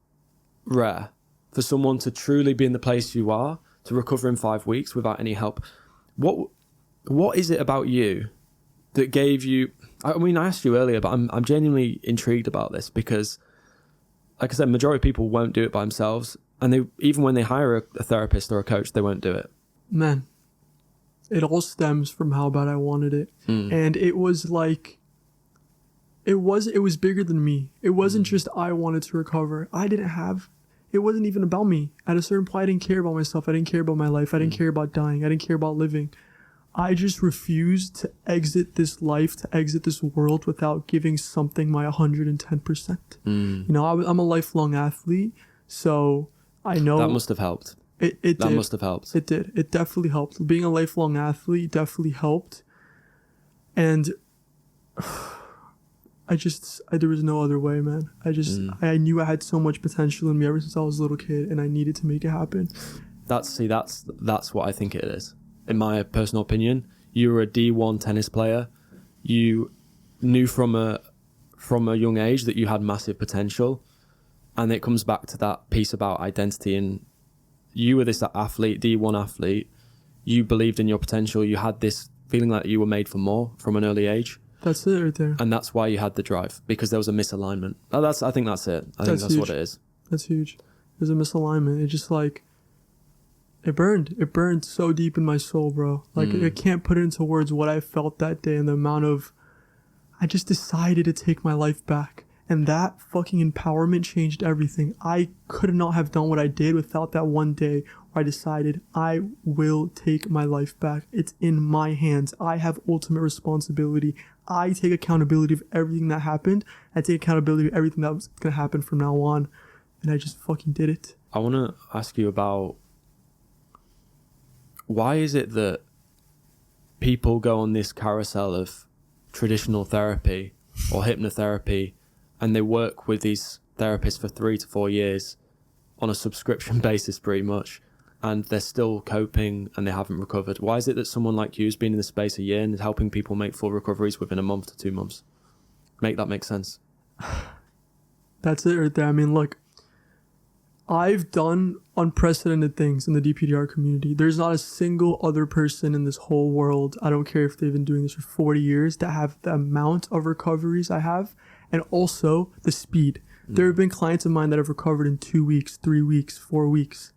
rare for someone to truly be in the place you are, to recover in 5 weeks without any help. What is it about you that gave you? I mean, I asked you earlier, but I'm genuinely intrigued about this because, like I said, majority of people won't do it by themselves, and even when they hire a therapist or a coach, they won't do it. Man, it all stems from how bad I wanted it. And it was like, it was bigger than me. It wasn't just I wanted to recover. It wasn't even about me. At a certain point, I didn't care about myself. I didn't care about my life. I didn't care about dying. I didn't care about living. I just refused to exit this life, to exit this world without giving something my 110%. You know, I'm a lifelong athlete, so I know... That must have helped. That must have helped. It did. It definitely helped. Being a lifelong athlete definitely helped. And there was no other way, man. I knew I had so much potential in me ever since I was a little kid, and I needed to make it happen. That's what I think it is. In my personal opinion, you were a D1 tennis player. You knew from a young age that you had massive potential, and it comes back to that piece about identity. And you were this athlete, D1 athlete. You believed in your potential. You had this feeling like you were made for more from an early age. That's it right there. And that's why you had the drive, because there was a misalignment. I think that's it. I think that's huge. what it is. That's huge. There's a misalignment. It just like, it burned so deep in my soul, bro. Like I can't put it into words what I felt that day and the amount of, I just decided to take my life back. And that fucking empowerment changed everything. I could not have done what I did without that one day where I decided I will take my life back. It's in my hands. I have ultimate responsibility. I take accountability of everything that happened. I take accountability of everything that was going to happen from now on. And I just fucking did it. I want to ask you about, why is it that people go on this carousel of traditional therapy or hypnotherapy, and they work with these therapists for 3 to 4 years on a subscription basis pretty much, and they're still coping and they haven't recovered? Why is it that someone like you has been in this space a year and is helping people make full recoveries within a month to 2 months? Make that make sense? That's it right there. I mean, look, I've done unprecedented things in the DPDR community. There's not a single other person in this whole world, I don't care if they've been doing this for 40 years, that have the amount of recoveries I have, and also the speed. There have been clients of mine that have recovered in 2 weeks, 3 weeks, 4 weeks.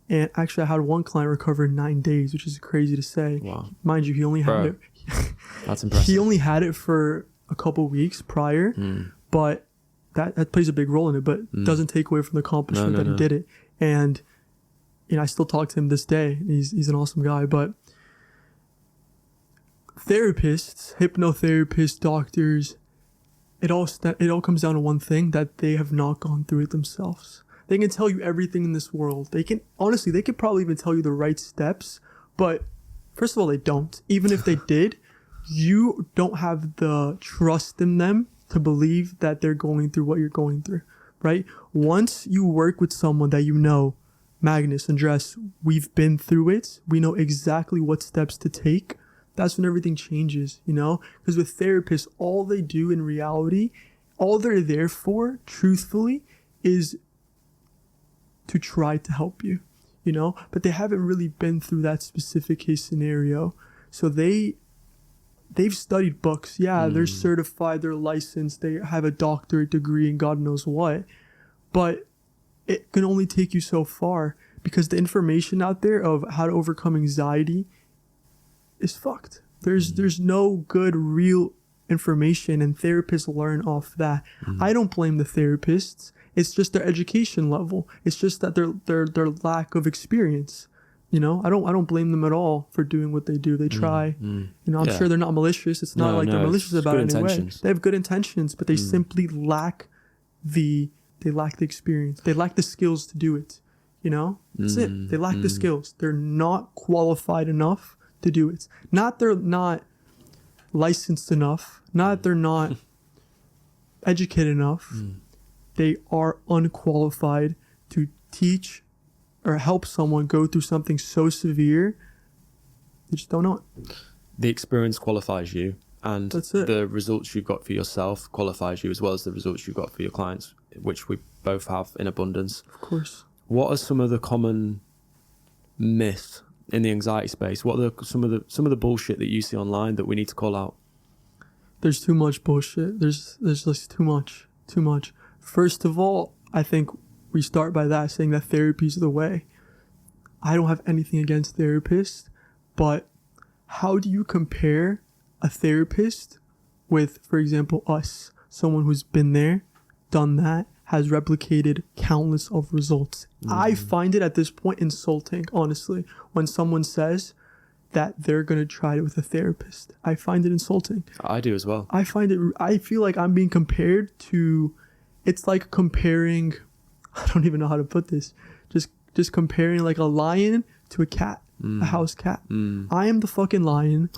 And actually, I had one client recover in 9 days, which is crazy to say. Wow. Mind you, he only had it. That's impressive. He only had it for a couple weeks prior, but that plays a big role in it, but doesn't take away from the accomplishment that he did it. And you know, I still talk to him this day. He's an awesome guy. But therapists, hypnotherapists, doctors, it all comes down to one thing, that they have not gone through it themselves. They can tell you everything in this world. They could probably even tell you the right steps, but first of all, they don't. Even if they did, you don't have the trust in them to believe that they're going through what you're going through, right? Once you work with someone that you know, Magnus, Andreas, we've been through it. We know exactly what steps to take. That's when everything changes, you know? Because with therapists, all they do in reality, all they're there for, truthfully, is to try to help you, you know? But they haven't really been through that specific case scenario. So they've studied books. Yeah, they're certified, they're licensed, they have a doctorate degree and God knows what. But it can only take you so far, because the information out there of how to overcome anxiety is fucked. There's no good real information, and therapists learn off that. I don't blame the therapists. It's just their education level. It's just that their lack of experience. You know, I don't blame them at all for doing what they do. They try. You know, I'm sure they're not malicious. It's not they're malicious about it anyway. They have good intentions, but they simply lack the experience. They lack the skills to do it. You know, that's it. They lack the skills. They're not qualified enough to do it. Not they're not licensed enough. Not they're not educated enough. They are unqualified to teach or help someone go through something so severe. They just don't know it. The experience qualifies you, and the results you've got for yourself qualifies you, as well as the results you've got for your clients, which we both have in abundance. Of course. What are some of the common myths in the anxiety space? What are some of the bullshit that you see online that we need to call out? There's too much bullshit. There's just too much. First of all, I think we start by that, saying that therapy is the way. I don't have anything against therapists, but how do you compare a therapist with, for example, us, someone who's been there, done that, has replicated countless of results? I find it at this point insulting, honestly, when someone says that they're going to try it with a therapist. I find it insulting. I do as well. I feel like I'm being compared to, it's like comparing, I don't even know how to put this, just comparing like a lion to a cat, a house cat. I am the fucking lion,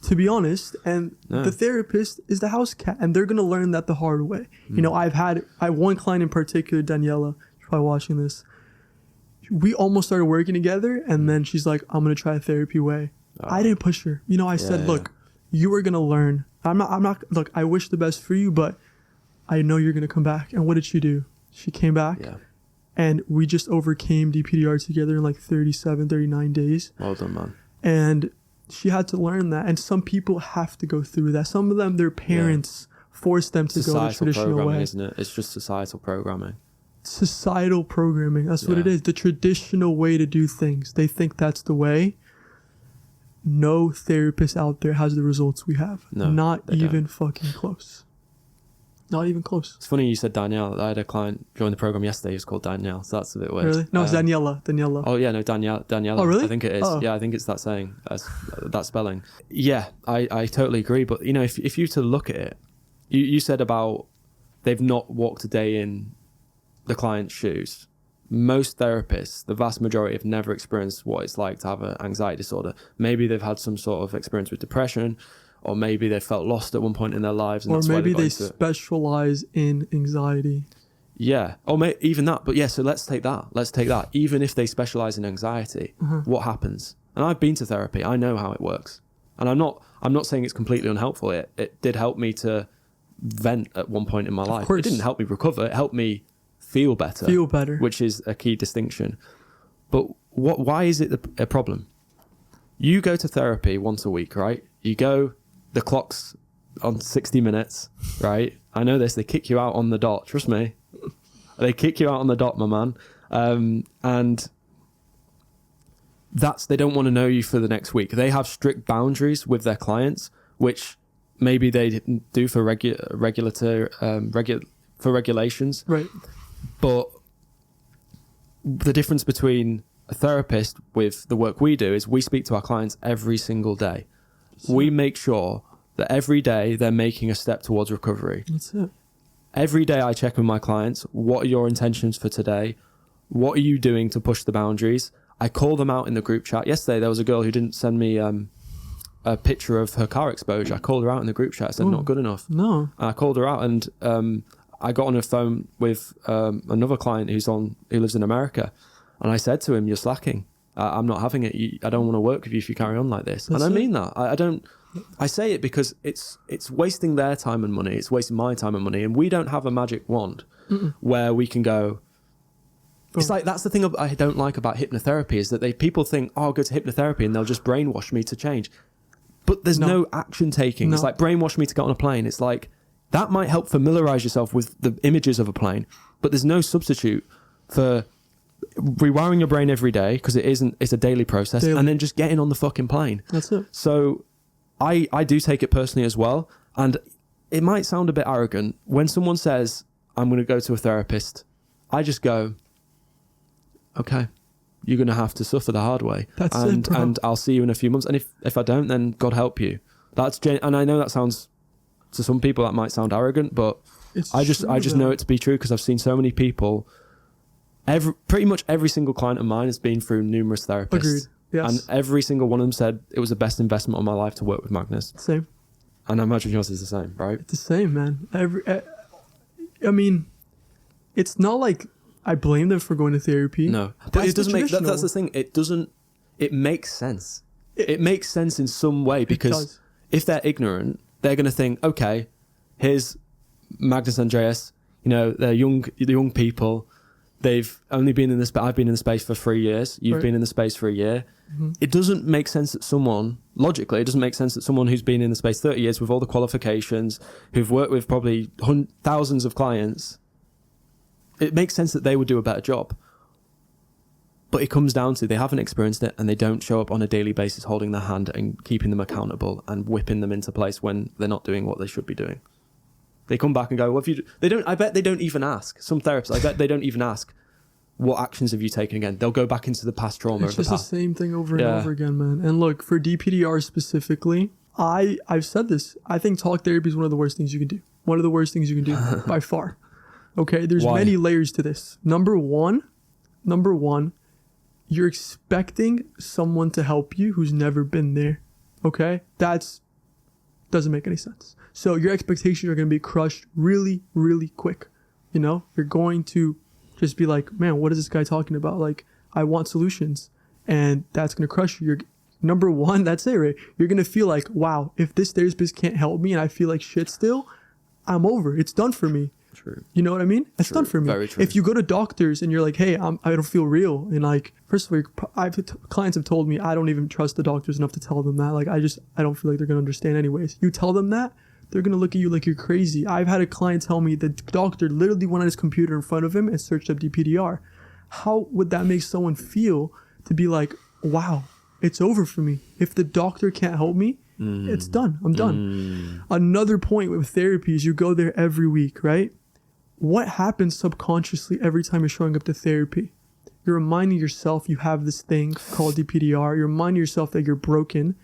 to be honest, and the therapist is the house cat, and they're gonna learn that the hard way. You know, I have one client in particular, Daniela, she's probably watching this. We almost started working together, and then she's like, I'm gonna try a therapy way. I didn't push her. You know, I said, look, you are gonna learn. I'm not, look, I wish the best for you, but I know you're gonna come back. And what did she do? She came back. Yeah. And we just overcame DPDR together in like 37, 39 days. Well done, man. And she had to learn that. And some people have to go through that. Some of them, their parents forced them to go the traditional way. Isn't it? It's just societal programming. Societal programming. That's what it is. The traditional way to do things. They think that's the way. No therapist out there has the results we have. No, not even fucking close. Not even close. It's funny you said Danielle. I had a client join the program yesterday who's called Danielle, so that's a bit weird. Really? No, it's Daniela. Oh, yeah, no, Daniela. Oh, really? I think it is. Oh. Yeah, I think it's that saying, that spelling. Yeah, I totally agree. But, you know, if you to look at it, you said about they've not walked a day in the client's shoes. Most therapists, the vast majority, have never experienced what it's like to have an anxiety disorder. Maybe they've had some sort of experience with depression, or maybe they felt lost at one point in their lives. And or maybe they specialize in anxiety. Yeah. Or even that. But yeah, so let's take that. Even if they specialize in anxiety, what happens? And I've been to therapy. I know how it works. And I'm not saying it's completely unhelpful. It did help me to vent at one point in my life. It didn't help me recover. It helped me feel better. Which is a key distinction. But why is it a problem? You go to therapy once a week, right? You go... The clock's on 60 minutes, right? I know this. They kick you out on the dot. Trust me. They kick you out on the dot, my man. And they don't want to know you for the next week. They have strict boundaries with their clients, which maybe they didn't do for regulations. Right. But the difference between a therapist with the work we do is we speak to our clients every single day. We make sure that every day they're making a step towards recovery. That's it. Every day I check with my clients, what are your intentions for today? What are you doing to push the boundaries? I call them out in the group chat. Yesterday, there was a girl who didn't send me a picture of her car exposure. I called her out in the group chat. I said, not good enough. No. And I called her out, and I got on the phone with another client who lives in America. And I said to him, you're slacking. I'm not having it. I don't want to work with you if you carry on like this. That's and I mean that. I say it because it's wasting their time and money. It's wasting my time and money. And we don't have a magic wand where we can go. It's like, that's the thing I don't like about hypnotherapy, is that people think, oh, I'll go to hypnotherapy and they'll just brainwash me to change. But there's no action taking. It's like brainwash me to get on a plane. It's like, that might help familiarize yourself with the images of a plane, but there's no substitute for rewiring your brain every day, because it's a daily process, and then just getting on the fucking plane. That's it. So I do take it personally as well. And it might sound a bit arrogant. When someone says, I'm going to go to a therapist, I just go, okay, you're going to have to suffer the hard way. That's it, bro. And I'll see you in a few months. And if I don't, then God help you. And I know that sounds, to some people that might sound arrogant, but I just know it to be true, because I've seen so many people. Pretty much every single client of mine has been through numerous therapists. Agreed. Yes. And every single one of them said it was the best investment of my life to work with Magnus. Same. And I imagine yours is the same, right? It's the same, man. I mean, it's not like I blame them for going to therapy. No, but it doesn't make. That's the thing. It doesn't. It makes sense. It makes sense in some way, because if they're ignorant, they're going to think, okay, here's Magnus and Andreas. They're young people. They've only been in this. I've been in the space for 3 years. You've been in the space for a year. Mm-hmm. It doesn't make sense that someone, logically, it doesn't make sense that someone who's been in the space 30 years with all the qualifications, who've worked with probably thousands of clients, it makes sense that they would do a better job. But it comes down to, they haven't experienced it, and they don't show up on a daily basis holding their hand and keeping them accountable and whipping them into place when they're not doing what they should be doing. They come back and go, well, I bet they don't even ask. Some therapists, I bet they don't even ask, what actions have you taken again? They'll go back into the past trauma. It's just the same thing over and over again, man. And look, for DPDR specifically, I've said this. I think talk therapy is one of the worst things you can do. One of the worst things you can do by far. Okay, there's many layers to this. Number one, you're expecting someone to help you who's never been there. Okay, doesn't make any sense. So your expectations are going to be crushed really, really quick. You're going to just be like, man, what is this guy talking about? Like, I want solutions, and that's going to crush you. You're, number one, that's it, right? You're going to feel like, wow, if this therapist can't help me and I feel like shit still, I'm over. It's done for me. True. You know what I mean? It's done for me. Very true. If you go to doctors and you're like, hey, I don't feel real. And like, first of all, clients have told me I don't even trust the doctors enough to tell them that. Like, I don't feel like they're going to understand anyways. You tell them that, they're going to look at you like you're crazy. I've had a client tell me the doctor literally went on his computer in front of him and searched up DPDR. How would that make someone feel to be like, wow, it's over for me? If the doctor can't help me, it's done. I'm done. Another point with therapy is you go there every week, right? What happens subconsciously every time you're showing up to therapy? You're reminding yourself you have this thing called DPDR. You're reminding yourself that you're broken.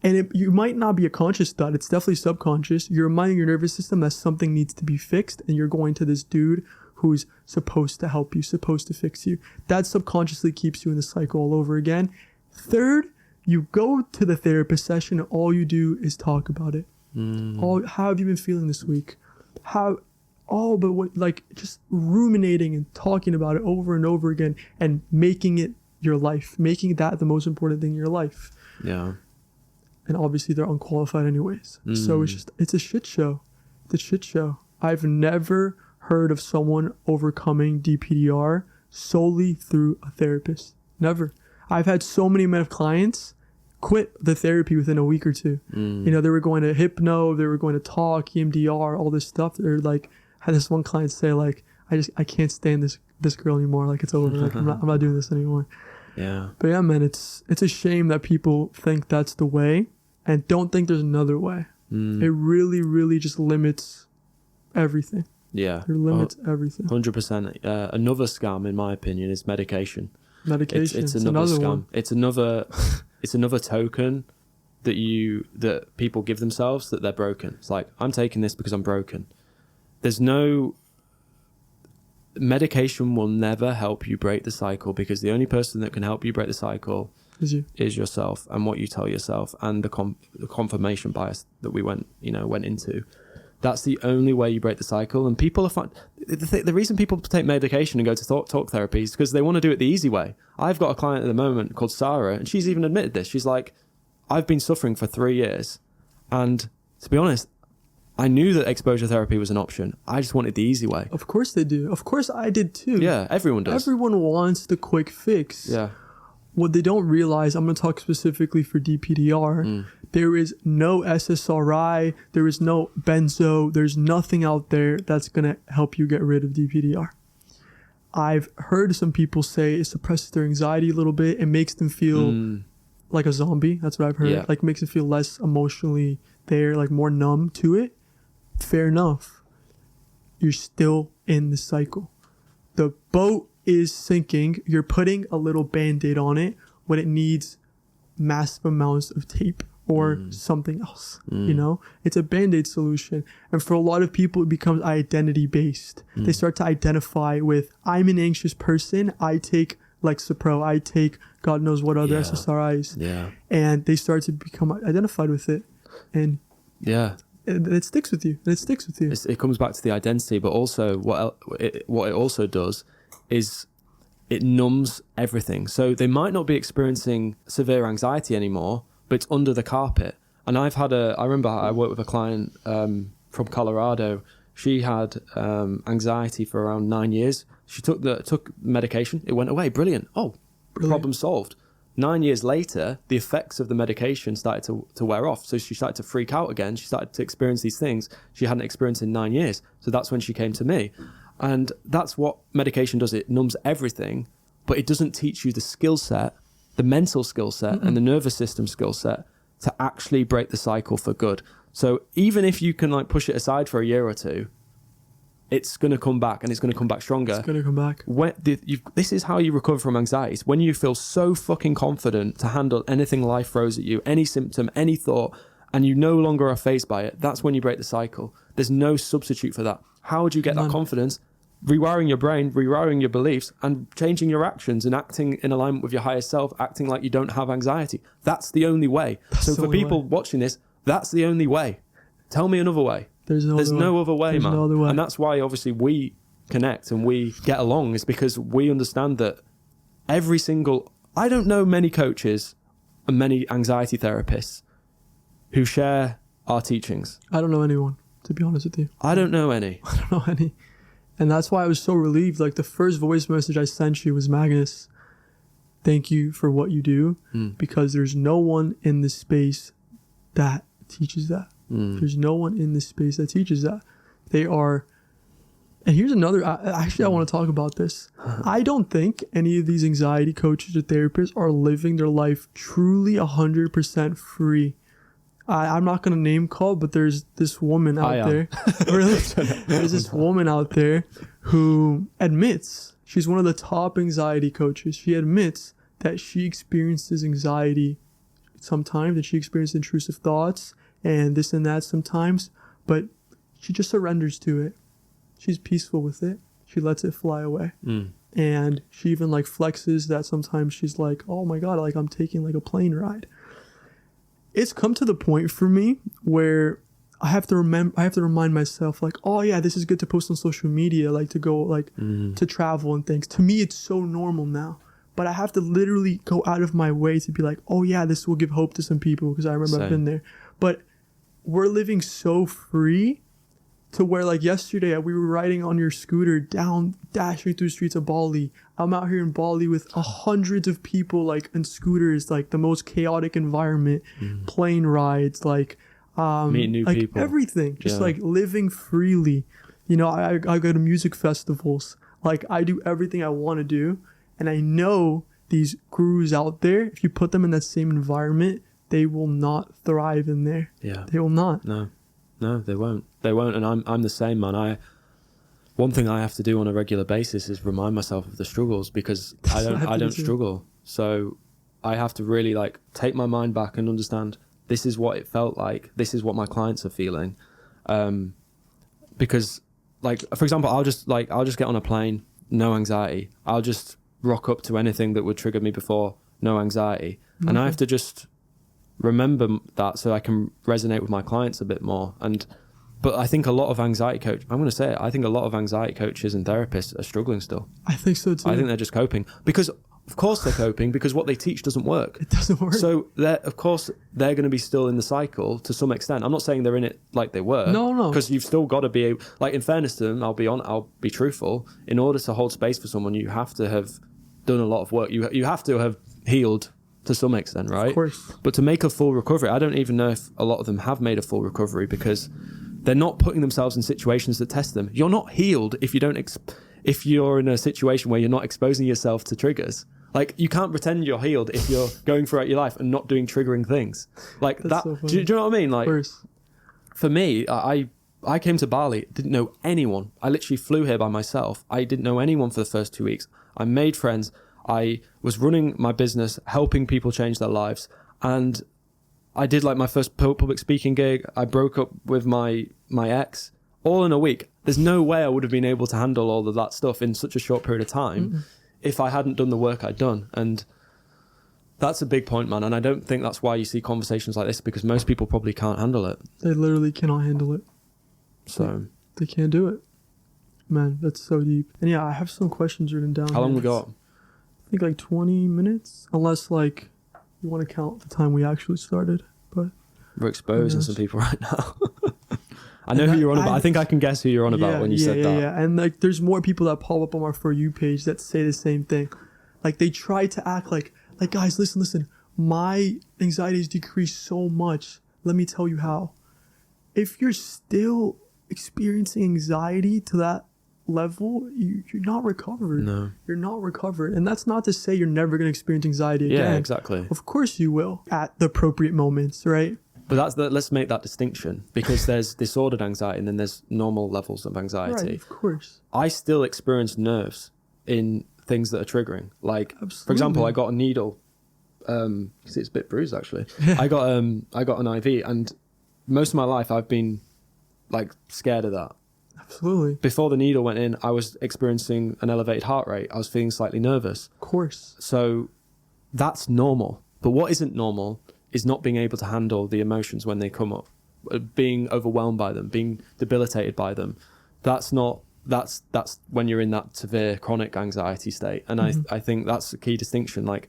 And you might not be a conscious thought. It's definitely subconscious. You're reminding your nervous system that something needs to be fixed, and you're going to this dude who's supposed to help you, supposed to fix you. That subconsciously keeps you in the cycle all over again. Third, you go to the therapist session and all you do is talk about it. How have you been feeling this week? Just ruminating and talking about it over and over again and making it your life, making that the most important thing in your life. Yeah. And obviously they're unqualified anyways. So it's a shit show. It's a shit show. I've never heard of someone overcoming DPDR solely through a therapist. Never. I've had so many men of clients quit the therapy within a week or two. They were going to hypno, they were going to talk, EMDR, all this stuff. They're like, I had this one client say like, I can't stand this girl anymore. Like, it's over. Like, I'm not doing this anymore. Yeah. But yeah, man, it's a shame that people think that's the way and don't think there's another way. It really, really just limits everything. Yeah. It limits everything. 100%. Another scam, in my opinion, is medication. Medication. It's another scam. one. It's another token that people give themselves, that they're broken. It's like, I'm taking this because I'm broken. There's no medication will never help you break the cycle, because the only person that can help you break the cycle is yourself, and what you tell yourself, and the confirmation bias that we went into. That's the only way you break the cycle. And people are the reason people take medication and go to talk therapy is because they want to do it the easy way. I've got a client at the moment called Sarah, and she's even admitted this. She's like, I've been suffering for 3 years, and to be honest, I knew that exposure therapy was an option. I just wanted the easy way. Of course they do. Of course I did too. Yeah, everyone does. Everyone wants the quick fix. Yeah. What they don't realize, I'm going to talk specifically for DPDR, there is no SSRI, there is no benzo, there's nothing out there that's going to help you get rid of DPDR. I've heard some people say it suppresses their anxiety a little bit. It makes them feel like a zombie. That's what I've heard. Yeah. Like, makes them feel less emotionally there, like more numb to it. Fair enough. You're still in the cycle. The boat is sinking. You're putting a little band-aid on it when it needs massive amounts of tape or something else. You know, it's a band-aid solution. And for a lot of people, it becomes identity-based. They start to identify with, I'm an anxious person. I take Lexapro. I take God knows what other SSRIs. Yeah. And they start to become identified with it. And yeah, it sticks with you. And it sticks with you. It comes back to the identity, but also what it also does is it numbs everything. So they might not be experiencing severe anxiety anymore, but it's under the carpet. And I remember I worked with a client from Colorado. She had anxiety for around 9 years. She took medication. It went away. Brilliant. Problem solved. 9 years later, the effects of the medication started to wear off. So she started to freak out again. She started to experience these things she hadn't experienced in 9 years. So that's when she came to me. And that's what medication does. It numbs everything, but it doesn't teach you the skill set, the mental skill set and the nervous system skill set to actually break the cycle for good. So even if you can like push it aside for a year or two, it's going to come back, and it's going to come back stronger. It's going to come back. This is how you recover from anxiety. It's when you feel so fucking confident to handle anything life throws at you, any symptom, any thought, and you no longer are fazed by it. That's when you break the cycle. There's no substitute for that. How would you get that confidence? Rewiring your brain, rewiring your beliefs, and changing your actions and acting in alignment with your higher self, acting like you don't have anxiety. That's the only way. So for people watching this, that's the only way. Tell me another way. There's no other way, man. No other way. And that's why obviously we connect and we get along, is because we understand that I don't know many coaches and many anxiety therapists who share our teachings. I don't know anyone, to be honest with you. I don't know any. I don't know any. And that's why I was so relieved. Like, the first voice message I sent you was, Magnus, thank you for what you do, because there's no one in this space that teaches that. There's no one in this space that teaches that. They are, and here's another, actually I want to talk about this. I don't think any of these anxiety coaches or therapists are living their life truly 100% free. I'm not going to name call, but there's this woman out there. Really? There's this woman out there who admits, she's one of the top anxiety coaches. She admits that she experiences anxiety sometimes, that she experiences intrusive thoughts and this and that sometimes, but she just surrenders to it. She's peaceful with it. She lets it fly away. And she even like flexes that sometimes she's like, oh my God, like I'm taking like a plane ride. It's come to the point for me where I have to remind myself, like, oh yeah, this is good to post on social media, like to go like to travel and things. To me, it's so normal now, but I have to literally go out of my way to be like, oh yeah, this will give hope to some people, because I remember I've been there. But we're living so free to where, like, yesterday we were riding on your scooter dashing through streets of Bali. I'm out here in Bali with hundreds of people, like, on scooters, like the most chaotic environment, plane rides, like meeting new like people, everything, just like living freely. You know, I go to music festivals, like I do everything I want to do, and I know these gurus out there, if you put them in that same environment, they will not thrive in there. Yeah, they will not. No, they won't. And I'm the same, man. One thing I have to do on a regular basis is remind myself of the struggles, because I don't struggle. So I have to really like take my mind back and understand This is what it felt like. This is what my clients are feeling. Because, like, for example, I'll just get on a plane, no anxiety. I'll just rock up to anything that would trigger me before, no anxiety. Mm-hmm. And I have to just remember that so I can resonate with my clients a bit more. But I think a lot of anxiety I think a lot of anxiety coaches and therapists are struggling still. I think so too. I think they're just coping because, of course, they're coping because what they teach doesn't work. It doesn't work. So of course they're going to be still in the cycle to some extent. I'm not saying they're in it like they were. No. Because you've still got to be like, in fairness to them, I'll be truthful. In order to hold space for someone, you have to have done a lot of work. You have to have healed to some extent, right? Of course. But to make a full recovery, I don't even know if a lot of them have made a full recovery because they're not putting themselves in situations that test them. You're not healed if you don't if you're in a situation where you're not exposing yourself to triggers. Like, you can't pretend you're healed if you're going throughout your life and not doing triggering things. Like that. So do you know what I mean? Like, for me, I came to Bali, didn't know anyone. I literally flew here by myself. I didn't know anyone for the first 2 weeks. I made friends. I was running my business, helping people change their lives. And I did like my first public speaking gig. I broke up with my ex all in a week. There's no way I would have been able to handle all of that stuff in such a short period of time if I hadn't done the work I'd done. And that's a big point, man. And I don't think that's why you see conversations like this, because most people probably can't handle it. They literally cannot handle it. So they can't do it. Man, that's so deep. And yeah, I have some questions written down. How long we got? I think like 20 minutes, unless like you want to count the time we actually started. But we're exposing some people right now. I know who you're on about. I think I can guess who you're on about when you said that. Yeah, and like there's more people that pop up on our For You page that say the same thing. Like, they try to act like guys, listen, my anxiety has decreased so much. Let me tell you how. If you're still experiencing anxiety to that level, you're not recovered. No. You're not recovered. And that's not to say you're never going to experience anxiety again. Yeah, exactly. Of course you will at the appropriate moments, right? But let's make that distinction, because there's disordered anxiety and then there's normal levels of anxiety. Right, of course. I still experience nerves in things that are triggering. Like, absolutely. For example, I got a needle, because it's a bit bruised actually. I got an IV, and most of my life I've been like scared of that. Absolutely. Before the needle went in, I was experiencing an elevated heart rate. I was feeling slightly nervous. Of course. So that's normal. But what isn't normal is not being able to handle the emotions when they come up, being overwhelmed by them, being debilitated by them. That's when you're in that severe chronic anxiety state. And I think that's a key distinction. Like,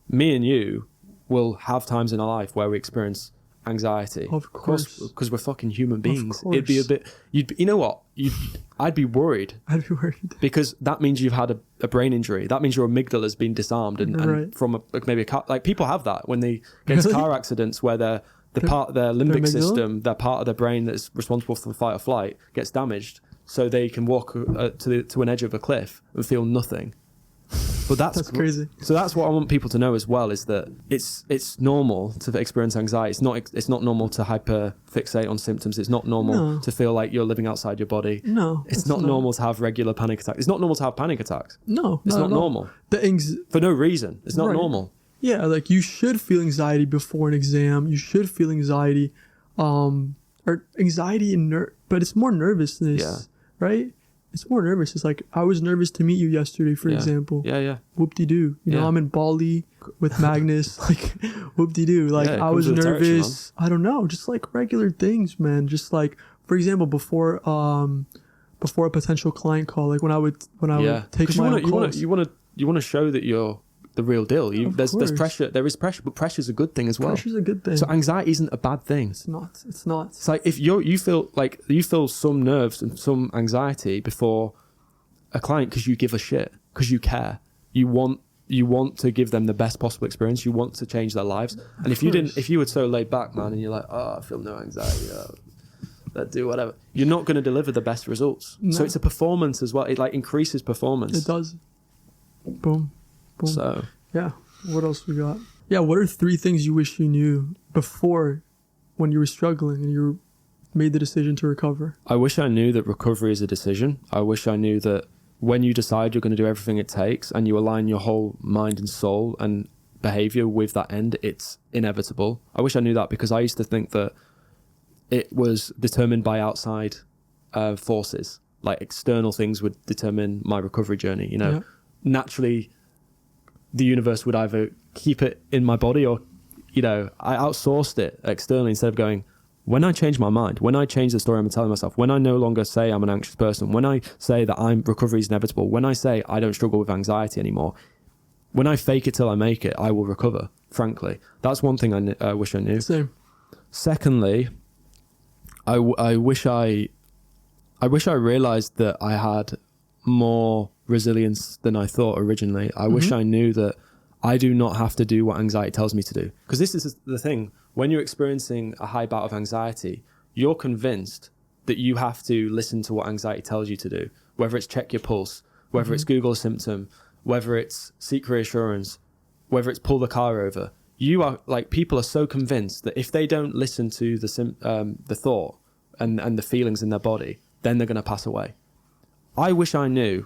me and you will have times in our life where we experience anxiety. Of course. Because we're fucking human beings. Of course. It'd be a bit, you know what? I'd be worried. I'd be worried. Because that means you've had a brain injury. That means your amygdala's been disarmed. And right. From maybe a car, like, people have that when they get into car accidents where their part of their limbic system, their part of their brain that's responsible for fight or flight, gets damaged. So they can walk to an edge of a cliff and feel nothing. But that's crazy. So that's what I want people to know as well, is that it's normal to experience anxiety. It's not normal to hyperfixate on symptoms. It's not normal to feel like you're living outside your body. No. It's not normal to have regular panic attacks. It's not normal to have panic attacks. No. It's not normal. For no reason. It's not normal. Yeah, like, you should feel anxiety before an exam. You should feel anxiety, or anxiety but it's more nervousness, right? It's more nervous. It's like, I was nervous to meet you yesterday, for example. Yeah. Whoop-de-doo. You know, I'm in Bali with Magnus. Like, whoop-de-doo. Like, I was nervous. I don't know. Just like regular things, man. Just like, for example, before a potential client call, like when I would take my own calls. You want to show that you're the real deal. There's pressure. There is pressure, but pressure's a good thing as well. Pressure's a good thing. So anxiety isn't a bad thing. It's not. It's like, if you feel some nerves and some anxiety before a client because you give a shit, because you care. You want to give them the best possible experience. You want to change their lives. And if you were so laid back, man, and you're like, oh, I feel no anxiety, let's do whatever, you're not going to deliver the best results. No. So it's a performance as well. It like increases performance. It does. Boom. So yeah, what else we got? Yeah, what are 3 things you wish you knew before, when you were struggling and you made the decision to recover? I wish I knew that recovery is a decision. I wish I knew that when you decide you're going to do everything it takes and you align your whole mind and soul and behavior with that end, it's inevitable. I wish I knew that, because I used to think that it was determined by outside forces, like external things would determine my recovery journey. You know, naturally, the universe would either keep it in my body or, you know, I outsourced it externally instead of going, when I change my mind, when I change the story I'm telling myself, when I no longer say I'm an anxious person, when I say that recovery is inevitable, when I say I don't struggle with anxiety anymore, when I fake it till I make it, I will recover, frankly. That's one thing I wish I knew. Same. Secondly, I wish I realized that I had more resilience than I thought originally. I wish I knew that I do not have to do what anxiety tells me to do. Because this is the thing. When you're experiencing a high bout of anxiety, you're convinced that you have to listen to what anxiety tells you to do. Whether it's check your pulse, whether it's Google a symptom, whether it's seek reassurance, whether it's pull the car over. You are like, people are so convinced that if they don't listen to the thought and the feelings in their body, then they're going to pass away. I wish I knew.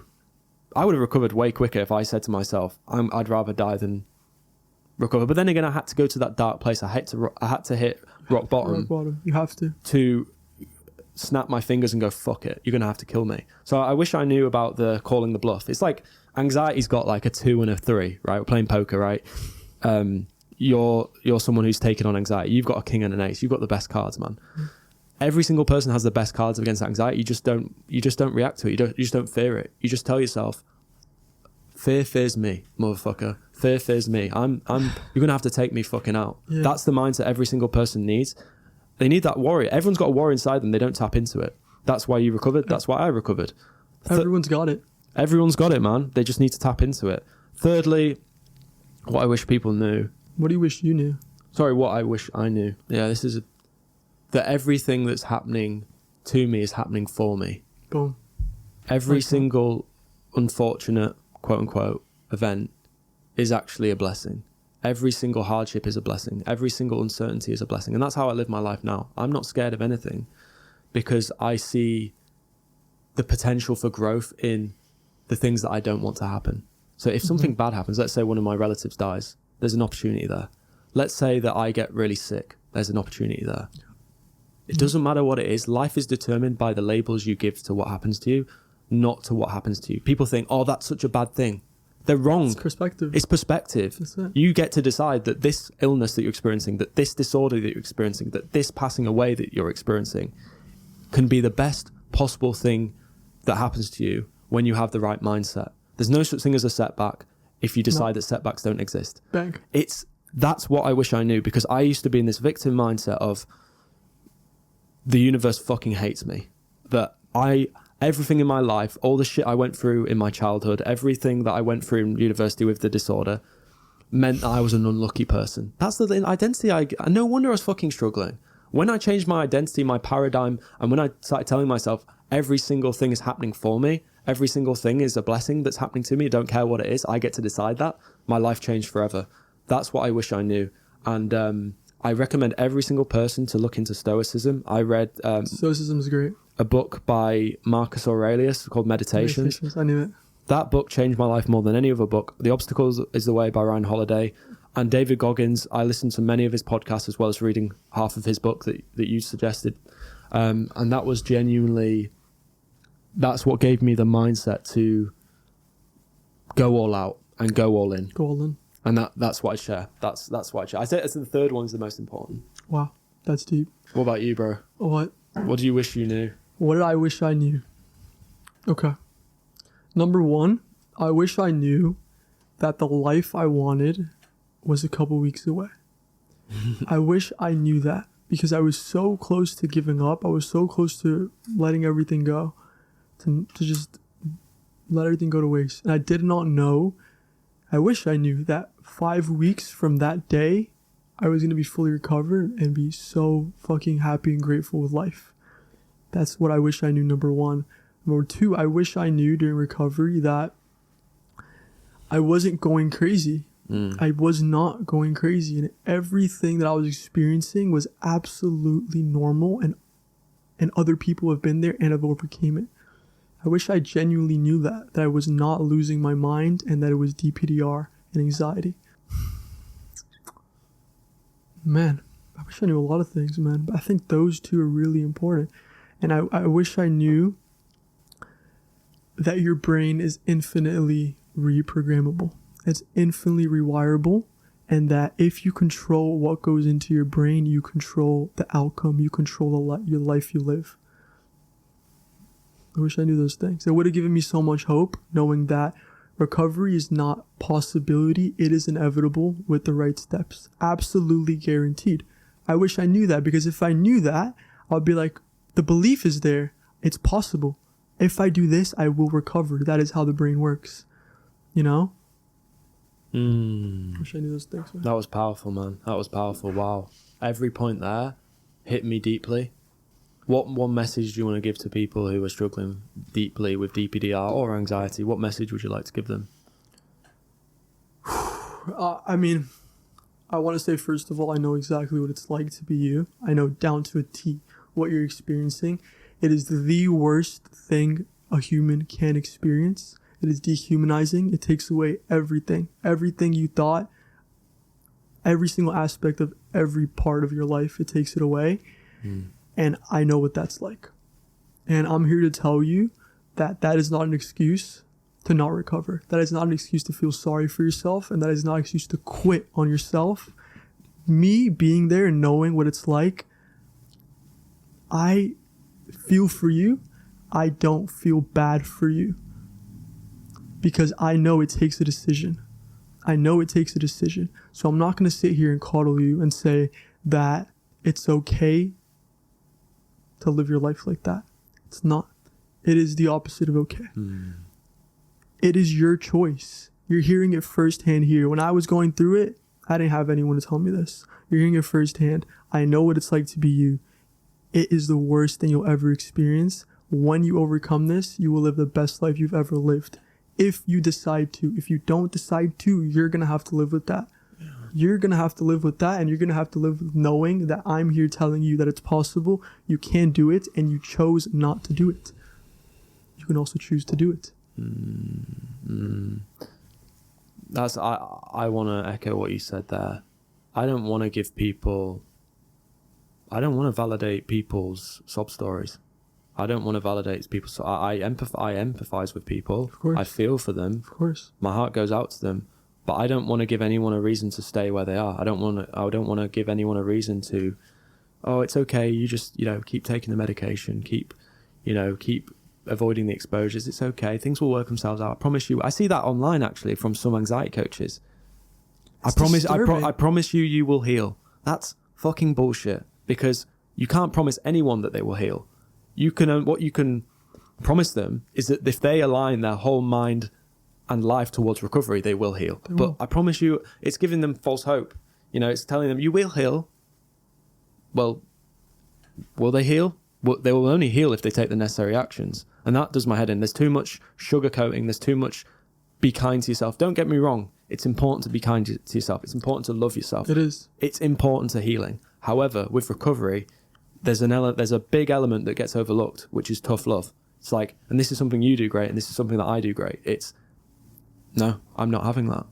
I would have recovered way quicker if I said to myself, I'd rather die than recover. But then again, I had to go to that dark place. I had to hit rock bottom. Rock bottom. You have to snap my fingers and go, fuck it, you're going to have to kill me. So I wish I knew about the calling the bluff. It's like anxiety's got like a 2 and a 3, right? We're playing poker, right? You're someone who's taken on anxiety. You've got a king and an ace. You've got the best cards, man. Every single person has the best cards against anxiety. You just don't react to it. You just don't fear it. You just tell yourself, fear fears me, motherfucker. Fear fears me. You're gonna have to take me fucking out. Yeah. That's the mindset every single person needs. They need that warrior. Everyone's got a warrior inside them. They don't tap into it. That's why you recovered. That's why I recovered. Everyone's got it. Everyone's got it, man. They just need to tap into it. Thirdly, what I wish people knew. What do you wish you knew? Sorry, what I wish I knew. Yeah, that everything that's happening to me is happening for me. Boom. Every single unfortunate, quote unquote, event is actually a blessing. Every single hardship is a blessing. Every single uncertainty is a blessing. And that's how I live my life now. I'm not scared of anything because I see the potential for growth in the things that I don't want to happen. So if something bad happens, let's say one of my relatives dies, there's an opportunity there. Let's say that I get really sick, there's an opportunity there. It doesn't matter what it is. Life is determined by the labels you give to what happens to you, not to what happens to you. People think, oh, that's such a bad thing. They're wrong. It's perspective. It's perspective. That's it. You get to decide that this illness that you're experiencing, that this disorder that you're experiencing, that this passing away that you're experiencing can be the best possible thing that happens to you when you have the right mindset. There's no such thing as a setback if you decide that setbacks don't exist. Bang. That's what I wish I knew, because I used to be in this victim mindset of the universe fucking hates me. That everything in my life, all the shit I went through in my childhood, everything that I went through in university with the disorder meant that I was an unlucky person. That's the identity no wonder I was fucking struggling. When I changed my identity, my paradigm, and when I started telling myself every single thing is happening for me, every single thing is a blessing that's happening to me, don't care what it is, I get to decide that, my life changed forever. That's what I wish I knew. And I recommend every single person to look into Stoicism. I read Stoicism is great. A book by Marcus Aurelius called Meditations. I knew it. That book changed my life more than any other book. The Obstacles is the Way by Ryan Holiday. And David Goggins, I listened to many of his podcasts as well as reading half of his book that you suggested. And that was genuinely, that's what gave me the mindset to go all out and go all in. Go all in. And that's what I share. That's what I share. I say the third one is the most important. Wow, that's deep. What about you, bro? What? What do you wish you knew? What did I wish I knew? Okay. Number 1, I wish I knew that the life I wanted was a couple weeks away. I wish I knew that, because I was so close to giving up. I was so close to letting everything go, to just let everything go to waste. And I did not know. I wish I knew that 5 weeks from that day, I was going to be fully recovered and be so fucking happy and grateful with life. That's what I wish I knew, number 1. Number 2, I wish I knew during recovery that I wasn't going crazy. I was not going crazy. And everything that I was experiencing was absolutely normal. And other people have been there and have overcame it. I wish I genuinely knew that I was not losing my mind and that it was DPDR and anxiety. Man, I wish I knew a lot of things, man. But I think those two are really important. And I wish I knew that your brain is infinitely reprogrammable. It's infinitely rewirable. And that if you control what goes into your brain, you control the outcome. You control your life you live. I wish I knew those things. It would have given me so much hope knowing that recovery is not possibility. It is inevitable with the right steps. Absolutely guaranteed. I wish I knew that, because if I knew that, I'd be like, the belief is there. It's possible. If I do this, I will recover. That is how the brain works. You know? Wish I knew those things, man. That was powerful, man. That was powerful. Wow. Every point there hit me deeply. What one message do you want to give to people who are struggling deeply with DPDR or anxiety? What message would you like to give them? I mean, I want to say, first of all, I know exactly what it's like to be you. I know down to a T what you're experiencing. It is the worst thing a human can experience. It is dehumanizing. It takes away everything. Everything you thought, every single aspect of every part of your life, it takes it away. And I know what that's like. And I'm here to tell you that that is not an excuse to not recover. That is not an excuse to feel sorry for yourself. And that is not an excuse to quit on yourself. Me being there and knowing what it's like, I feel for you. I don't feel bad for you. Because I know it takes a decision. I know it takes a decision. So I'm not going to sit here and coddle you and say that it's okay to live your life like that. It's not. It is the opposite of okay. It is your choice. You're hearing it firsthand here. When I was going through it, I didn't have anyone to tell me this. You're hearing it firsthand. I know what it's like to be you. It is the worst thing you'll ever experience. When you overcome this, you will live the best life you've ever lived. If you decide to. If you don't decide to, you're going to have to live with that. Yeah. You're going to have to live with that, and you're going to have to live with knowing that I'm here telling you that it's possible, you can do it, and you chose not to do it. You can also choose to do it. That's I want to echo what you said there. I don't want to validate people's sob stories. I don't want to validate people. So I empathize with people. Of course. I feel for them. Of course. My heart goes out to them. But I don't want to give anyone a reason to stay where they are. I don't want to give anyone a reason to, oh, it's okay. You just, keep taking the medication. Keep avoiding the exposures. It's okay. Things will work themselves out. I promise you. I see that online actually from some anxiety coaches. I promise you will heal. That's fucking bullshit, because you can't promise anyone that they will heal. What you can promise them is that if they align their whole mind and life towards recovery, they will heal. But I promise you, it's giving them false hope. It's telling them you will heal. Well, will they heal? Well, they will only heal if they take the necessary actions. And that does my head in. There's too much sugarcoating. There's too much be kind to yourself. Don't get me wrong. It's important to be kind to yourself. It's important to love yourself. It is. It's important to healing. However, with recovery, there's a big element that gets overlooked, which is tough love. It's like, and this is something you do great, and this is something that I do great. No, I'm not having that.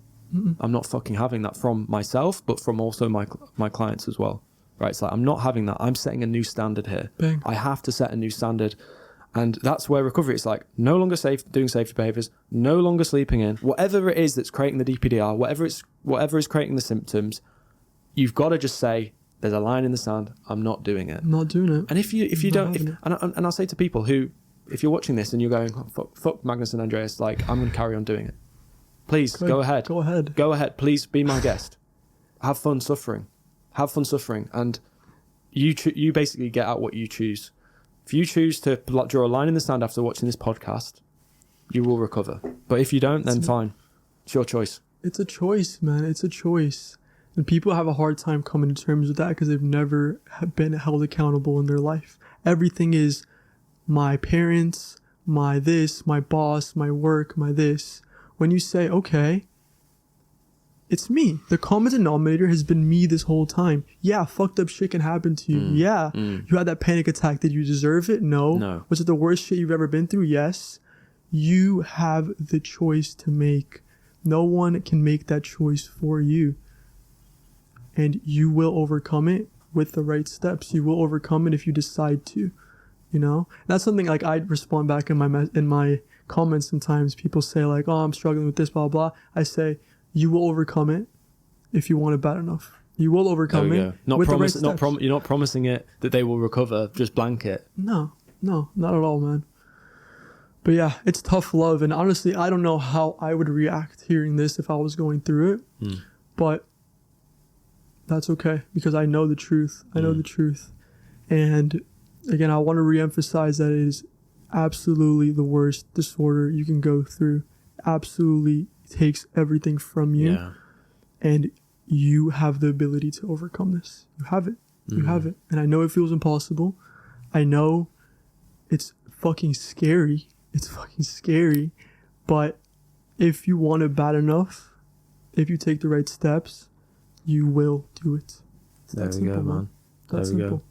I'm not fucking having that from myself, but from also my clients as well. Right? It's like, I'm not having that. I'm setting a new standard here. Bang. I have to set a new standard. And that's where recovery, it's like, no longer doing safety behaviors, no longer sleeping in, whatever it is that's creating the DPDR, whatever is creating the symptoms, you've got to just say, there's a line in the sand. I'm not doing it. I'm not doing it. And if you don't, and I'll say to people who, if you're watching this and you're going, oh, fuck Magnus and Andreas, like, I'm going to carry on doing it. Please go ahead. Go ahead. Go ahead. Please be my guest. Have fun suffering. And you basically get out what you choose. If you choose to draw a line in the sand after watching this podcast, you will recover. But if you don't, then fine. It's your choice. It's a choice, man. It's a choice. And people have a hard time coming to terms with that because they've never been held accountable in their life. Everything is my parents, my this, my boss, my work, my this. When you say, okay, it's me. The common denominator has been me this whole time. Yeah, fucked up shit can happen to you. You had that panic attack. Did you deserve it? No. Was it the worst shit you've ever been through? Yes. You have the choice to make. No one can make that choice for you. and you will overcome it with the right steps. You will overcome it if you decide to, you know. That's something like I respond back in my comments. Sometimes people say like, oh, I'm struggling with this, blah blah. I say you will overcome it if you want it bad enough. You will overcome it. Not with promise. the right steps. You're not promising it that they will recover. Just blanket. No, not at all, man. But yeah, it's tough love, and honestly, I don't know how I would react hearing this if I was going through it. But that's okay, because I know the truth. I know the truth. And again, I want to reemphasize that it is absolutely the worst disorder you can go through. Absolutely takes everything from you. Yeah. And you have the ability to overcome this. You have it. You have it. And I know it feels impossible. I know it's fucking scary. It's fucking scary. But if you want it bad enough, if you take the right steps, you will do it. It's There that we simple, go, man. That's There we simple.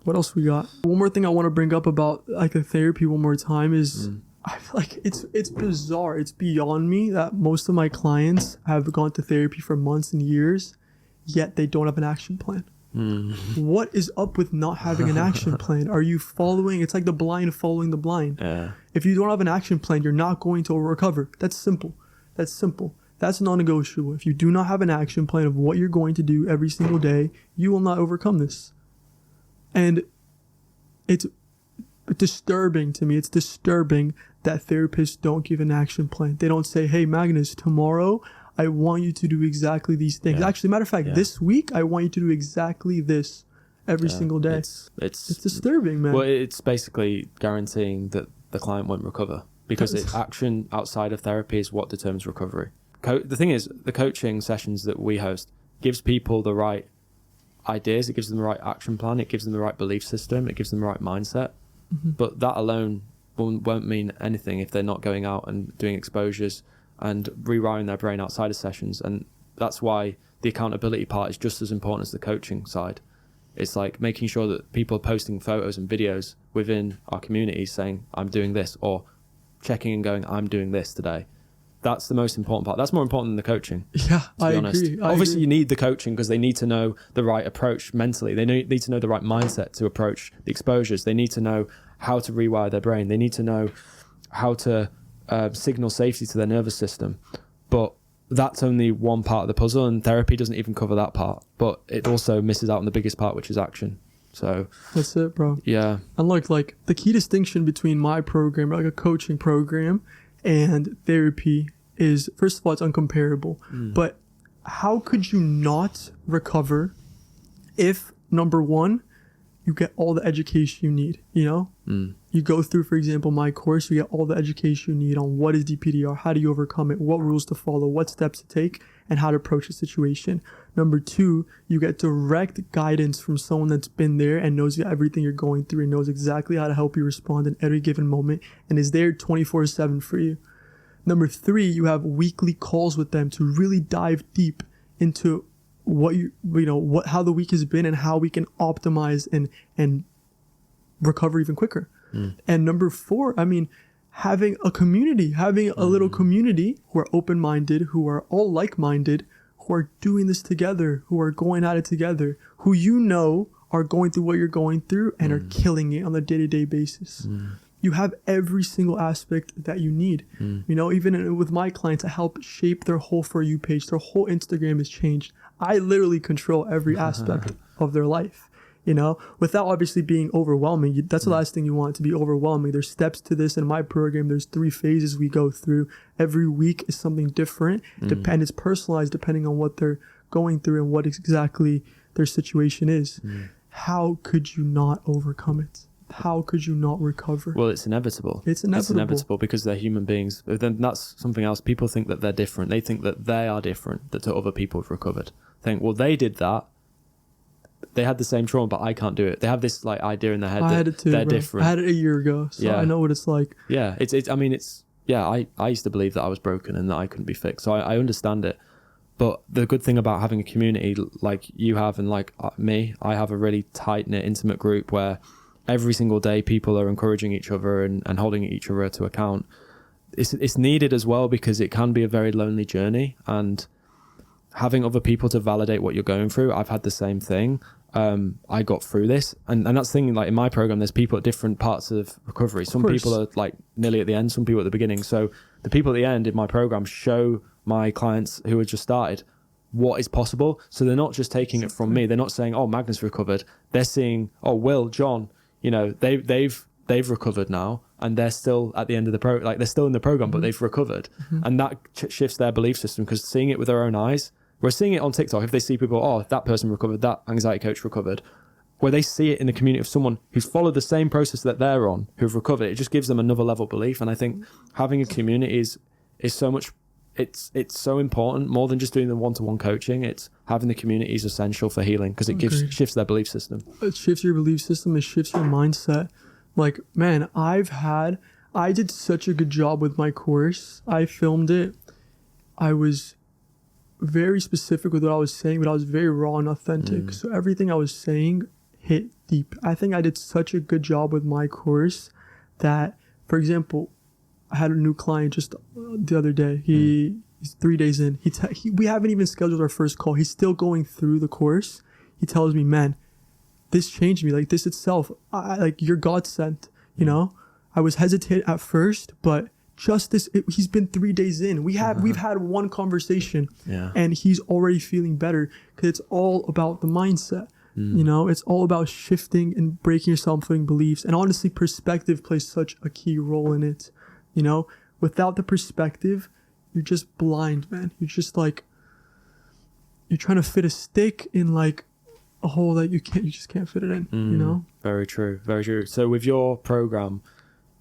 What else we got? One more thing I want to bring up about like the therapy one more time is I feel like it's bizarre. It's beyond me that most of my clients have gone to therapy for months and years, yet they don't have an action plan. What is up with not having an action plan? Are you following? It's like the blind following the blind. Yeah. If you don't have an action plan, you're not going to recover. That's simple. That's simple. That's non-negotiable. If you do not have an action plan of what you're going to do every single day, you will not overcome this. And it's disturbing to me. It's disturbing that therapists don't give an action plan. They don't say, hey, Magnus, tomorrow I want you to do exactly these things. Yeah. Actually, matter of fact, this week I want you to do exactly this every single day. It's disturbing, man. Well, it's basically guaranteeing that the client won't recover, because action outside of therapy is what determines recovery. The thing is, the coaching sessions that we host gives people the right ideas, it gives them the right action plan, it gives them the right belief system, it gives them the right mindset. But that alone won't mean anything if they're not going out and doing exposures and rewiring their brain outside of sessions. And that's why the accountability part is just as important as the coaching side. It's like making sure that people are posting photos and videos within our community saying, I'm doing this, or checking and going, I'm doing this today. That's the most important part. That's more important than the coaching. Yeah, I agree. Obviously, you need the coaching because they need to know the right approach mentally. They need to know the right mindset to approach the exposures. They need to know how to rewire their brain. They need to know how to signal safety to their nervous system. But that's only one part of the puzzle, and therapy doesn't even cover that part. But it also misses out on the biggest part, which is action. So that's it, bro. Yeah. And like the key distinction between my program, like a coaching program, and therapy is, first of all, it's uncomparable. But how could you not recover if, number one, you get all the education you need, you know? You go through, for example, my course, you get all the education you need on what is DPDR, how do you overcome it, what rules to follow, what steps to take, and how to approach the situation. Number two, you get direct guidance from someone that's been there and knows everything you're going through and knows exactly how to help you respond in every given moment and is there 24/7 for you. Number three, you have weekly calls with them to really dive deep into what how the week has been and how we can optimize and recover even quicker. And number four, having a community, having a little community who are open-minded, who are all like-minded, who are doing this together, who are going at it together, who are going through what you're going through and are killing it on a day-to-day basis. You have every single aspect that you need. Even with my clients, I help shape their whole For You page. Their whole Instagram is changed. I literally control every aspect of their life, without obviously being overwhelming. That's the last thing you want, to be overwhelming. There's steps to this in my program. There's 3 phases we go through. Every week is something different. And it's personalized depending on what they're going through and what exactly their situation is. How could you not overcome it? How could you not recover? Well, it's inevitable. It's inevitable because they're human beings. But then that's something else. People think that they're different. They think that they are different, that to other people have recovered. Think, well, they did that. They had the same trauma, but I can't do it. They have this idea in their head that they're different. I had it a year ago, so I know what it's like. Yeah, I used to believe that I was broken and that I couldn't be fixed. So I understand it. But the good thing about having a community like you have and like me, I have a really tight-knit, intimate group where every single day people are encouraging each other and holding each other to account. It's needed as well because it can be a very lonely journey. And having other people to validate what you're going through. I've had the same thing. I got through this, and that's the thing, like in my program, there's people at different parts of recovery. Some people are like nearly at the end, some people at the beginning. So the people at the end in my program show my clients who have just started what is possible. So they're not just taking it from me. They're not saying, oh, Magnus recovered. They're seeing, oh, Will, John, you know, they've recovered now, and they're still at the end of the they're still in the program, but they've recovered. And that shifts their belief system, because seeing it with their own eyes, we're seeing it on TikTok. If they see people, oh, that person recovered, that anxiety coach recovered, where they see it in the community of someone who's followed the same process that they're on, who've recovered, it just gives them another level of belief. And I think having a community is so much, it's so important, more than just doing the one-to-one coaching. It's having the community is essential for healing, because it shifts their belief system. It shifts your belief system. It shifts your mindset. Like, man, I did such a good job with my course. I filmed it. I was very specific with what I was saying, but I was very raw and authentic. So everything I was saying hit deep. I think I did such a good job with my course that, for example, I had a new client just the other day. He's 3 days in. We haven't even scheduled our first call. He's still going through the course. He tells me, man, this changed me. Like, this itself, like, you're God sent, you know? I was hesitant at first, but just this, he's been 3 days in. We've had one conversation, and he's already feeling better, because it's all about the mindset. You know, it's all about shifting and breaking your self-limiting beliefs. And honestly, perspective plays such a key role in it. You know, without the perspective, you're just blind, man. You're just like, you're trying to fit a stick in like a hole that you just can't fit it in, you know? Very true. Very true. So with your program,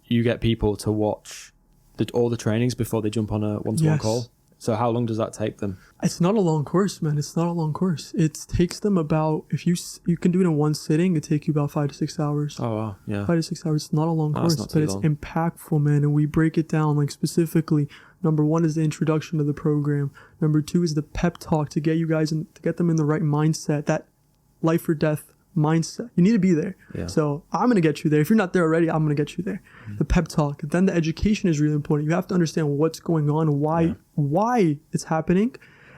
you get people to watch all the trainings before they jump on a one-to-one call. So how long does that take them? It's not a long course, man. It's not a long course. It takes them about, if you can do it in one sitting, it takes you about 5 to 6 hours. Oh, wow. Yeah. 5 to 6 hours. It's not a long course, but it's impactful, man. And we break it down, like, specifically. Number 1 is the introduction to the program. Number 2 is the pep talk to get you guys to get them in the right mindset, that life or death mindset. You need to be there. So I'm going to get you there. If you're not there already, I'm going to get you there. The pep talk. Then the education is really important. You have to understand what's going on, why it's happening.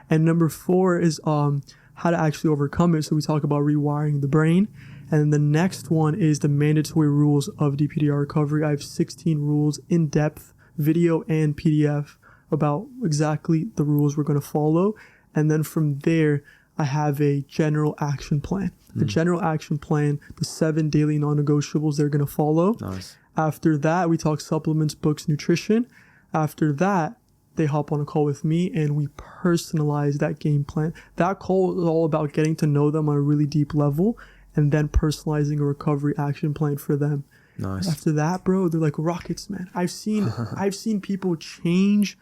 And number 4 is how to actually overcome it. So we talk about rewiring the brain. And then the next one is the mandatory rules of DPDR recovery. I have 16 rules, in depth, video and PDF, about exactly the rules we're going to follow. And then from there, I have a general action plan. The general action plan, the 7 daily non-negotiables they're going to follow. Nice. After that, we talk supplements, books, nutrition. After that, they hop on a call with me and we personalize that game plan. That call is all about getting to know them on a really deep level and then personalizing a recovery action plan for them. Nice. After that, bro, they're like rockets, man. I've seen people change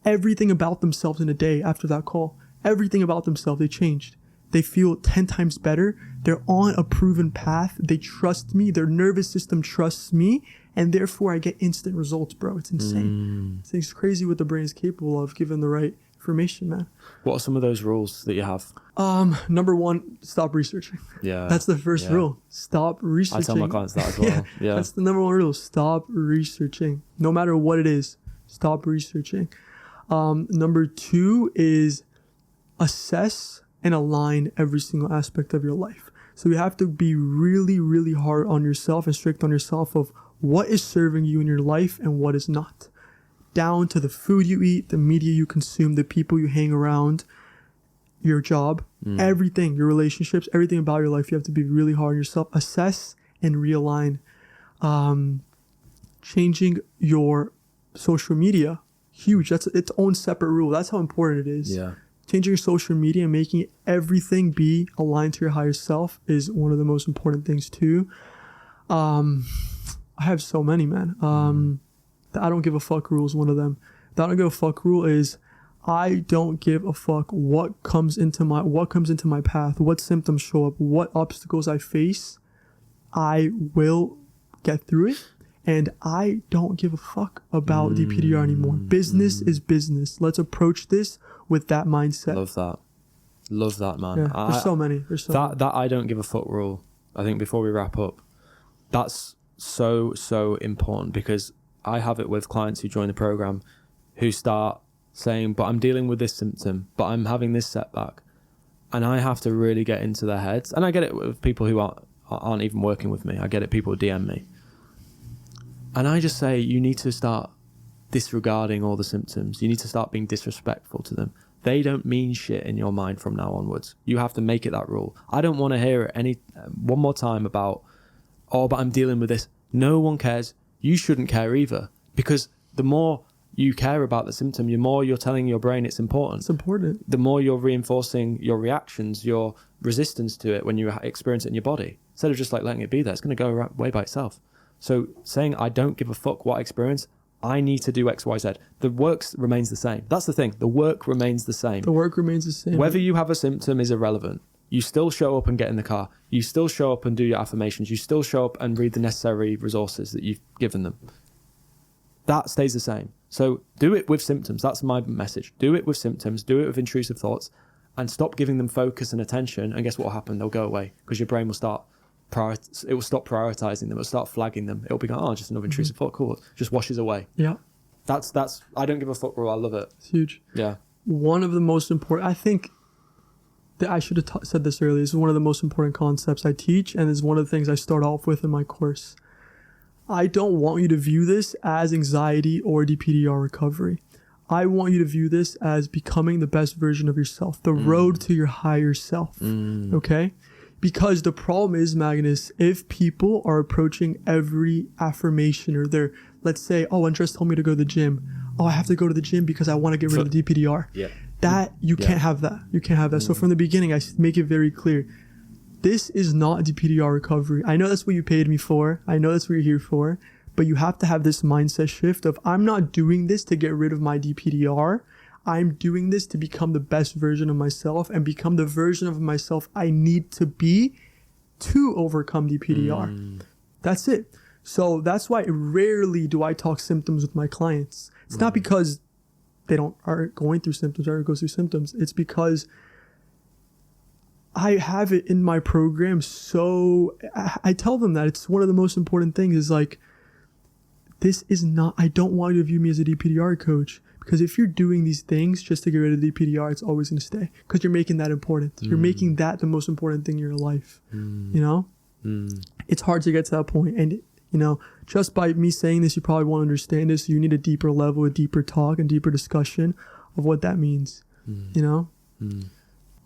everything about themselves in a day after that call. Everything about themselves, they changed. They feel 10 times better. They're on a proven path. They trust me. Their nervous system trusts me. And therefore, I get instant results, bro. It's insane. It's crazy what the brain is capable of given the right information, man. What are some of those rules that you have? Number 1, stop researching. Yeah. That's the first rule. Stop researching. I tell my clients that as well. Yeah. That's the number 1 rule. Stop researching. No matter what it is, stop researching. Number 2 is assess and align every single aspect of your life. So you have to be really, really hard on yourself and strict on yourself of what is serving you in your life and what is not. Down to the food you eat, the media you consume, the people you hang around, your job, everything, your relationships, everything about your life. You have to be really hard on yourself. Assess and realign. Changing your social media, huge. That's its own separate rule. That's how important it is. Yeah. Changing your social media and making everything be aligned to your higher self is one of the most important things too. I have so many, man. The I don't give a fuck rule is one of them. The I don't give a fuck rule is I don't give a fuck what comes into my path, what symptoms show up, what obstacles I face. I will get through it. And I don't give a fuck about DPDR anymore. Business is business. Let's approach this with that mindset. Love that, man. Yeah, there's so many. That I don't give a fuck rule, I think before we wrap up, that's so important, because I have it with clients who join the program who start saying, but I'm dealing with this symptom, but I'm having this setback. And I have to really get into their heads. And I get it with people who aren't even working with me. I get it, people DM me. And I just say, you need to start disregarding all the symptoms. You need to start being disrespectful to them. They don't mean shit in your mind from now onwards. You have to make it that rule. I don't want to hear it one more time about, oh, but I'm dealing with this. No one cares. You shouldn't care either. Because the more you care about the symptom, the more you're telling your brain it's important. It's important. The more you're reinforcing your reactions, your resistance to it when you experience it in your body. Instead of just like letting it be there, it's going to go away by itself. So saying, I don't give a fuck what I experience, I need to do X, Y, Z. The work remains the same. That's the thing. The work remains the same. The work remains the same. Whether you have a symptom is irrelevant. You still show up and get in the car. You still show up and do your affirmations. You still show up and read the necessary resources that you've given them. That stays the same. So do it with symptoms. That's my message. Do it with symptoms. Do it with intrusive thoughts, and stop giving them focus and attention. And guess what will happen? They'll go away because your brain will stop prioritizing them. It'll start flagging them. It'll be like, oh, just another intrusive thought. Cool. Just washes away. Yeah. That's I don't give a fuck rule. I love it. It's huge. Yeah. One of the most important, I think that I should have said this earlier. This is one of the most important concepts I teach, and is one of the things I start off with in my course. I don't want you to view this as anxiety or DPDR recovery. I want you to view this as becoming the best version of yourself, the road to your higher self. Okay? Because the problem is, Magnus, if people are approaching every affirmation, or they're, let's say, oh, Andreas told me to go to the gym. Oh, I have to go to the gym because I want to get rid of the DPDR. Yeah. That, you can't have that. You can't have that. So from the beginning, I make it very clear. This is not DPDR recovery. I know that's what you paid me for. I know that's what you're here for. But you have to have this mindset shift of, I'm not doing this to get rid of my DPDR. I'm doing this to become the best version of myself and become the version of myself I need to be to overcome DPDR. That's it. So that's why rarely do I talk symptoms with my clients. It's not because they aren't going through symptoms or go through symptoms. It's because I have it in my program. So I tell them that it's one of the most important things is like, this is not, I don't want you to view me as a DPDR coach, because if you're doing these things just to get rid of DPDR, it's always going to stay, because you're making that important. You're making that the most important thing in your life. You know, it's hard to get to that point. And, you know, just by me saying this, you probably won't understand this. You need a deeper level, a deeper talk and deeper discussion of what that means. You know,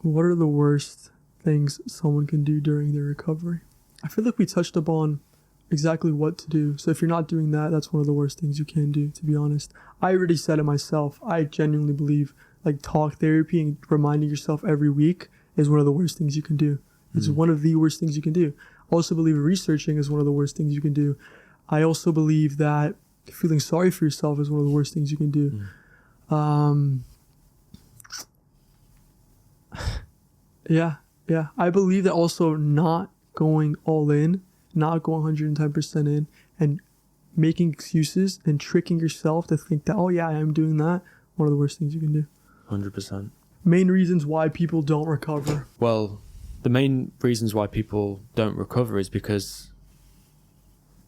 what are the worst things someone can do during their recovery? I feel like we touched upon exactly what to do. So if you're not doing that, that's one of the worst things you can do, to be honest. I already said it myself. I genuinely believe like talk therapy and reminding yourself every week is one of the worst things you can do. It's one of the worst things you can do. I also believe researching is one of the worst things you can do. I also believe that feeling sorry for yourself is one of the worst things you can do. Yeah. I believe that also not going all in, not going 110% in, and making excuses and tricking yourself to think that, oh yeah, I am doing that, one of the worst things you can do. 100%. Main reasons why people don't recover. Well, the main reasons why people don't recover is because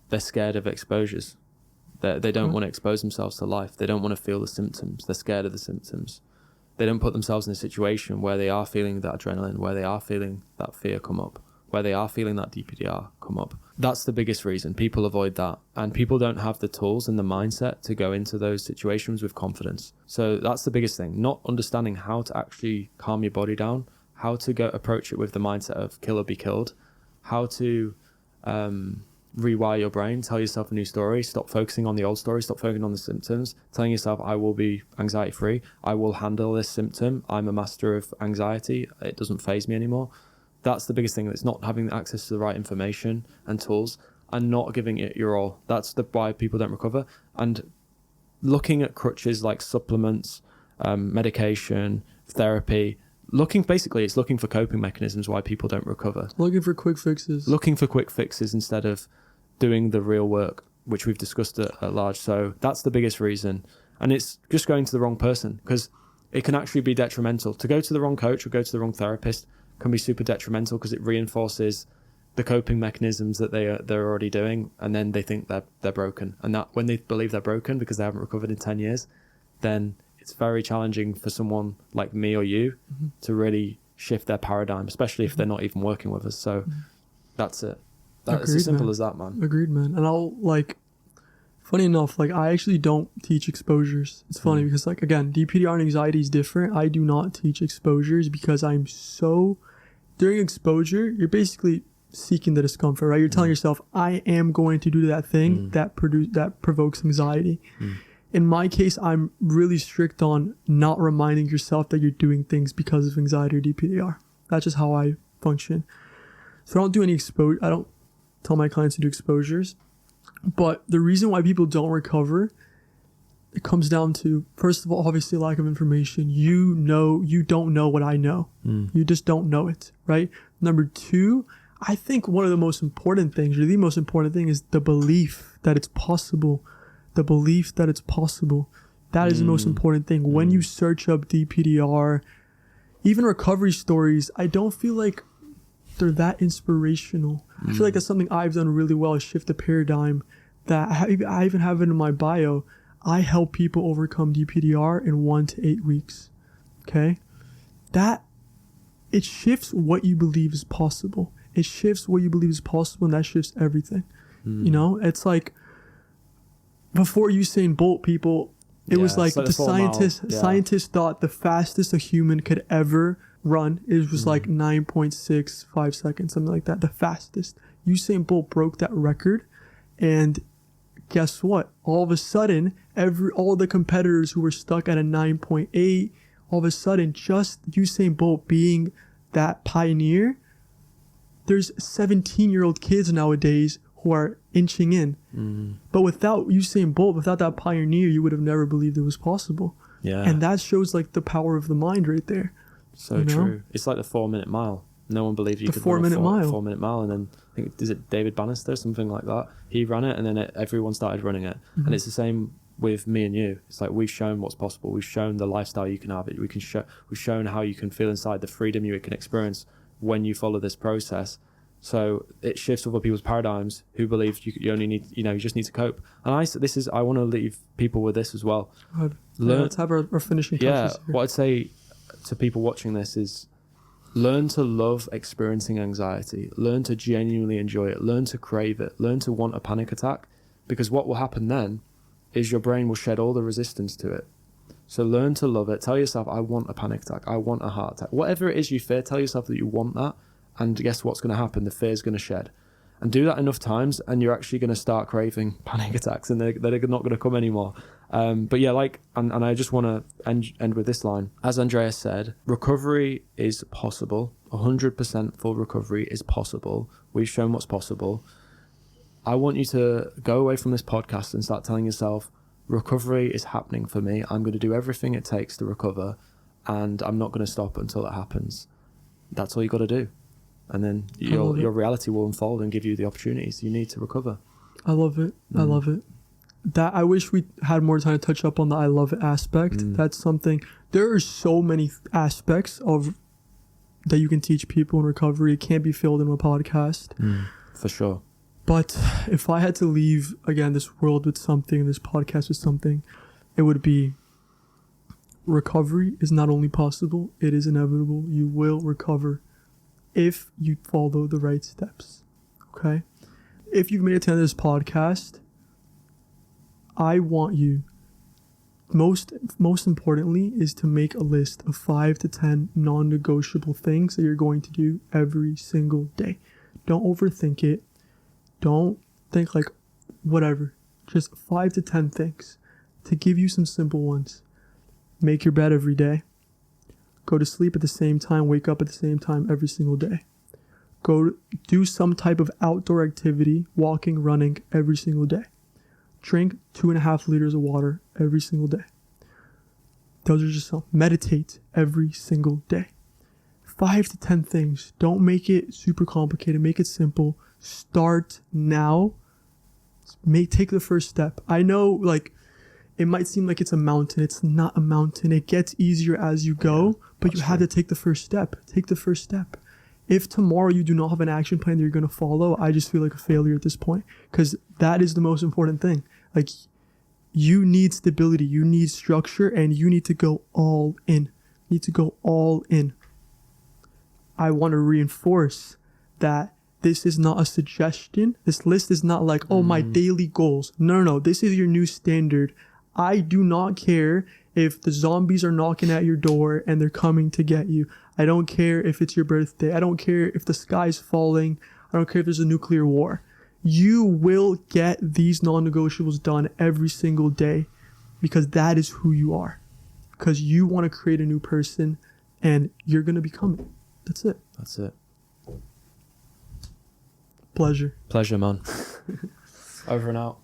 they're scared of exposures. They don't want to expose themselves to life. They don't want to feel the symptoms. They're scared of the symptoms. They don't put themselves in a situation where they are feeling that adrenaline, where they are feeling that fear come up, where they are feeling that DPDR come up. That's the biggest reason. People avoid that. And people don't have the tools and the mindset to go into those situations with confidence. So that's the biggest thing. Not understanding how to actually calm your body down, how to go approach it with the mindset of kill or be killed, how to rewire your brain, tell yourself a new story, stop focusing on the old story, stop focusing on the symptoms, telling yourself, I will be anxiety free, I will handle this symptom, I'm a master of anxiety, it doesn't faze me anymore. That's the biggest thing. It's not having access to the right information and tools and not giving it your all. That's why people don't recover. And looking at crutches like supplements, medication, therapy, it's looking for coping mechanisms why people don't recover. Looking for quick fixes. Looking for quick fixes instead of doing the real work, which we've discussed at large. So that's the biggest reason. And it's just going to the wrong person, because it can actually be detrimental. To go to the wrong coach or go to the wrong therapist can be super detrimental, because it reinforces the coping mechanisms that they're already doing, and then they think they're broken. And that when they believe they're broken because they haven't recovered in 10 years, then it's very challenging for someone like me or you to really shift their paradigm, especially if they're not even working with us. So that's it. It's as simple as that, man. Agreed, man. And I'll like, funny enough, like I actually don't teach exposures. It's funny because like, again, DPDR and anxiety is different. I do not teach exposures because during exposure, you're basically seeking the discomfort, right? You're telling yourself, I am going to do that thing that provokes anxiety. In my case, I'm really strict on not reminding yourself that you're doing things because of anxiety or DPDR. That's just how I function. So I don't do any I don't tell my clients to do exposures. But the reason why people don't recover, it comes down to, first of all, obviously lack of information. You don't know what I know. You just don't know it, right? Number two, I think one of the most important things, or the most important thing, is the belief that it's possible. The belief that it's possible. That is the most important thing. When you search up DPDR, even recovery stories, I don't feel like they're that inspirational. I feel like that's something I've done really well, is shift the paradigm. That I even have it in my bio. I help people overcome DPDR in 1 to 8 weeks. Okay? It shifts what you believe is possible. It shifts what you believe is possible, and that shifts everything. You know, it's like before Usain Bolt, people, it was like the scientists thought the fastest a human could ever run, it was like 9.65 seconds, something like that. The fastest. Usain Bolt broke that record, and guess what? All of a sudden, all the competitors who were stuck at a 9.8, all of a sudden, just Usain Bolt being that pioneer, there's 17-year-old kids nowadays who are inching in. But without Usain Bolt, without that pioneer, you would have never believed it was possible. Yeah. And that shows like the power of the mind right there. So true. It's like the 4-minute mile. No one believed you could run a 4-minute mile. And then I think, is it David Bannister, something like that? He ran it, and then everyone started running it. And it's the same with me and you. It's like we've shown what's possible. We've shown the lifestyle you can have. We've shown how you can feel inside, the freedom you can experience when you follow this process. So it shifts other people's paradigms who believe you only need, you just need to cope. And I want to leave people with this as well. Let's have our finishing touches here. What I'd say to people watching this is learn to love experiencing anxiety, learn to genuinely enjoy it, learn to crave it, learn to want a panic attack, because what will happen then is your brain will shed all the resistance to it. So learn to love it. Tell yourself, I want a panic attack, I want a heart attack. Whatever it is you fear, tell yourself that you want that, and guess what's going to happen? The fear is going to shed. And do that enough times, and you're actually going to start craving panic attacks, and they're not going to come anymore. But yeah, and I just want to end with this line. As Andreas said, recovery is possible. 100% full recovery is possible. We've shown what's possible. I want you to go away from this podcast and start telling yourself, recovery is happening for me. I'm going to do everything it takes to recover, and I'm not going to stop until it happens. That's all you got to do. And then your reality will unfold and give you the opportunities you need to recover. I love it. I love it. That I wish we had more time to touch up on the I love it aspect. That's something. There are so many aspects of that you can teach people in recovery. It can't be filled in a podcast. For sure. But if I had to leave again this world with something, this podcast with something, it would be recovery is not only possible, it is inevitable. You will recover if you follow the right steps. Okay? If you've made it to the end of this podcast, I want you, most importantly, is to make a list of 5 to 10 non-negotiable things that you're going to do every single day. Don't overthink it. Don't think like whatever. Just 5 to 10 things. To give you some simple ones. Make your bed every day. Go to sleep at the same time, wake up at the same time every single day. Go do some type of outdoor activity, walking, running every single day. Drink 2.5 liters of water every single day. Those are just some. Meditate every single day. 5 to 10 things. Don't make it super complicated. Make it simple. Start now. Take the first step. I know, like, it might seem like it's a mountain. It's not a mountain. It gets easier as you go, but you have to take the first step. Take the first step. If tomorrow you do not have an action plan that you're going to follow, I just feel like a failure at this point, because that is the most important thing. Like, you need stability, you need structure, and you need to go all in. You need to go all in. I want to reinforce that this is not a suggestion. This list is not like, oh, my daily goals. No. This is your new standard. I do not care if the zombies are knocking at your door and they're coming to get you. I don't care if it's your birthday. I don't care if the sky's falling. I don't care if there's a nuclear war. You will get these non-negotiables done every single day because that is who you are. Because you want to create a new person and you're going to become it. That's it. That's it. Pleasure. Pleasure, man. Over and out.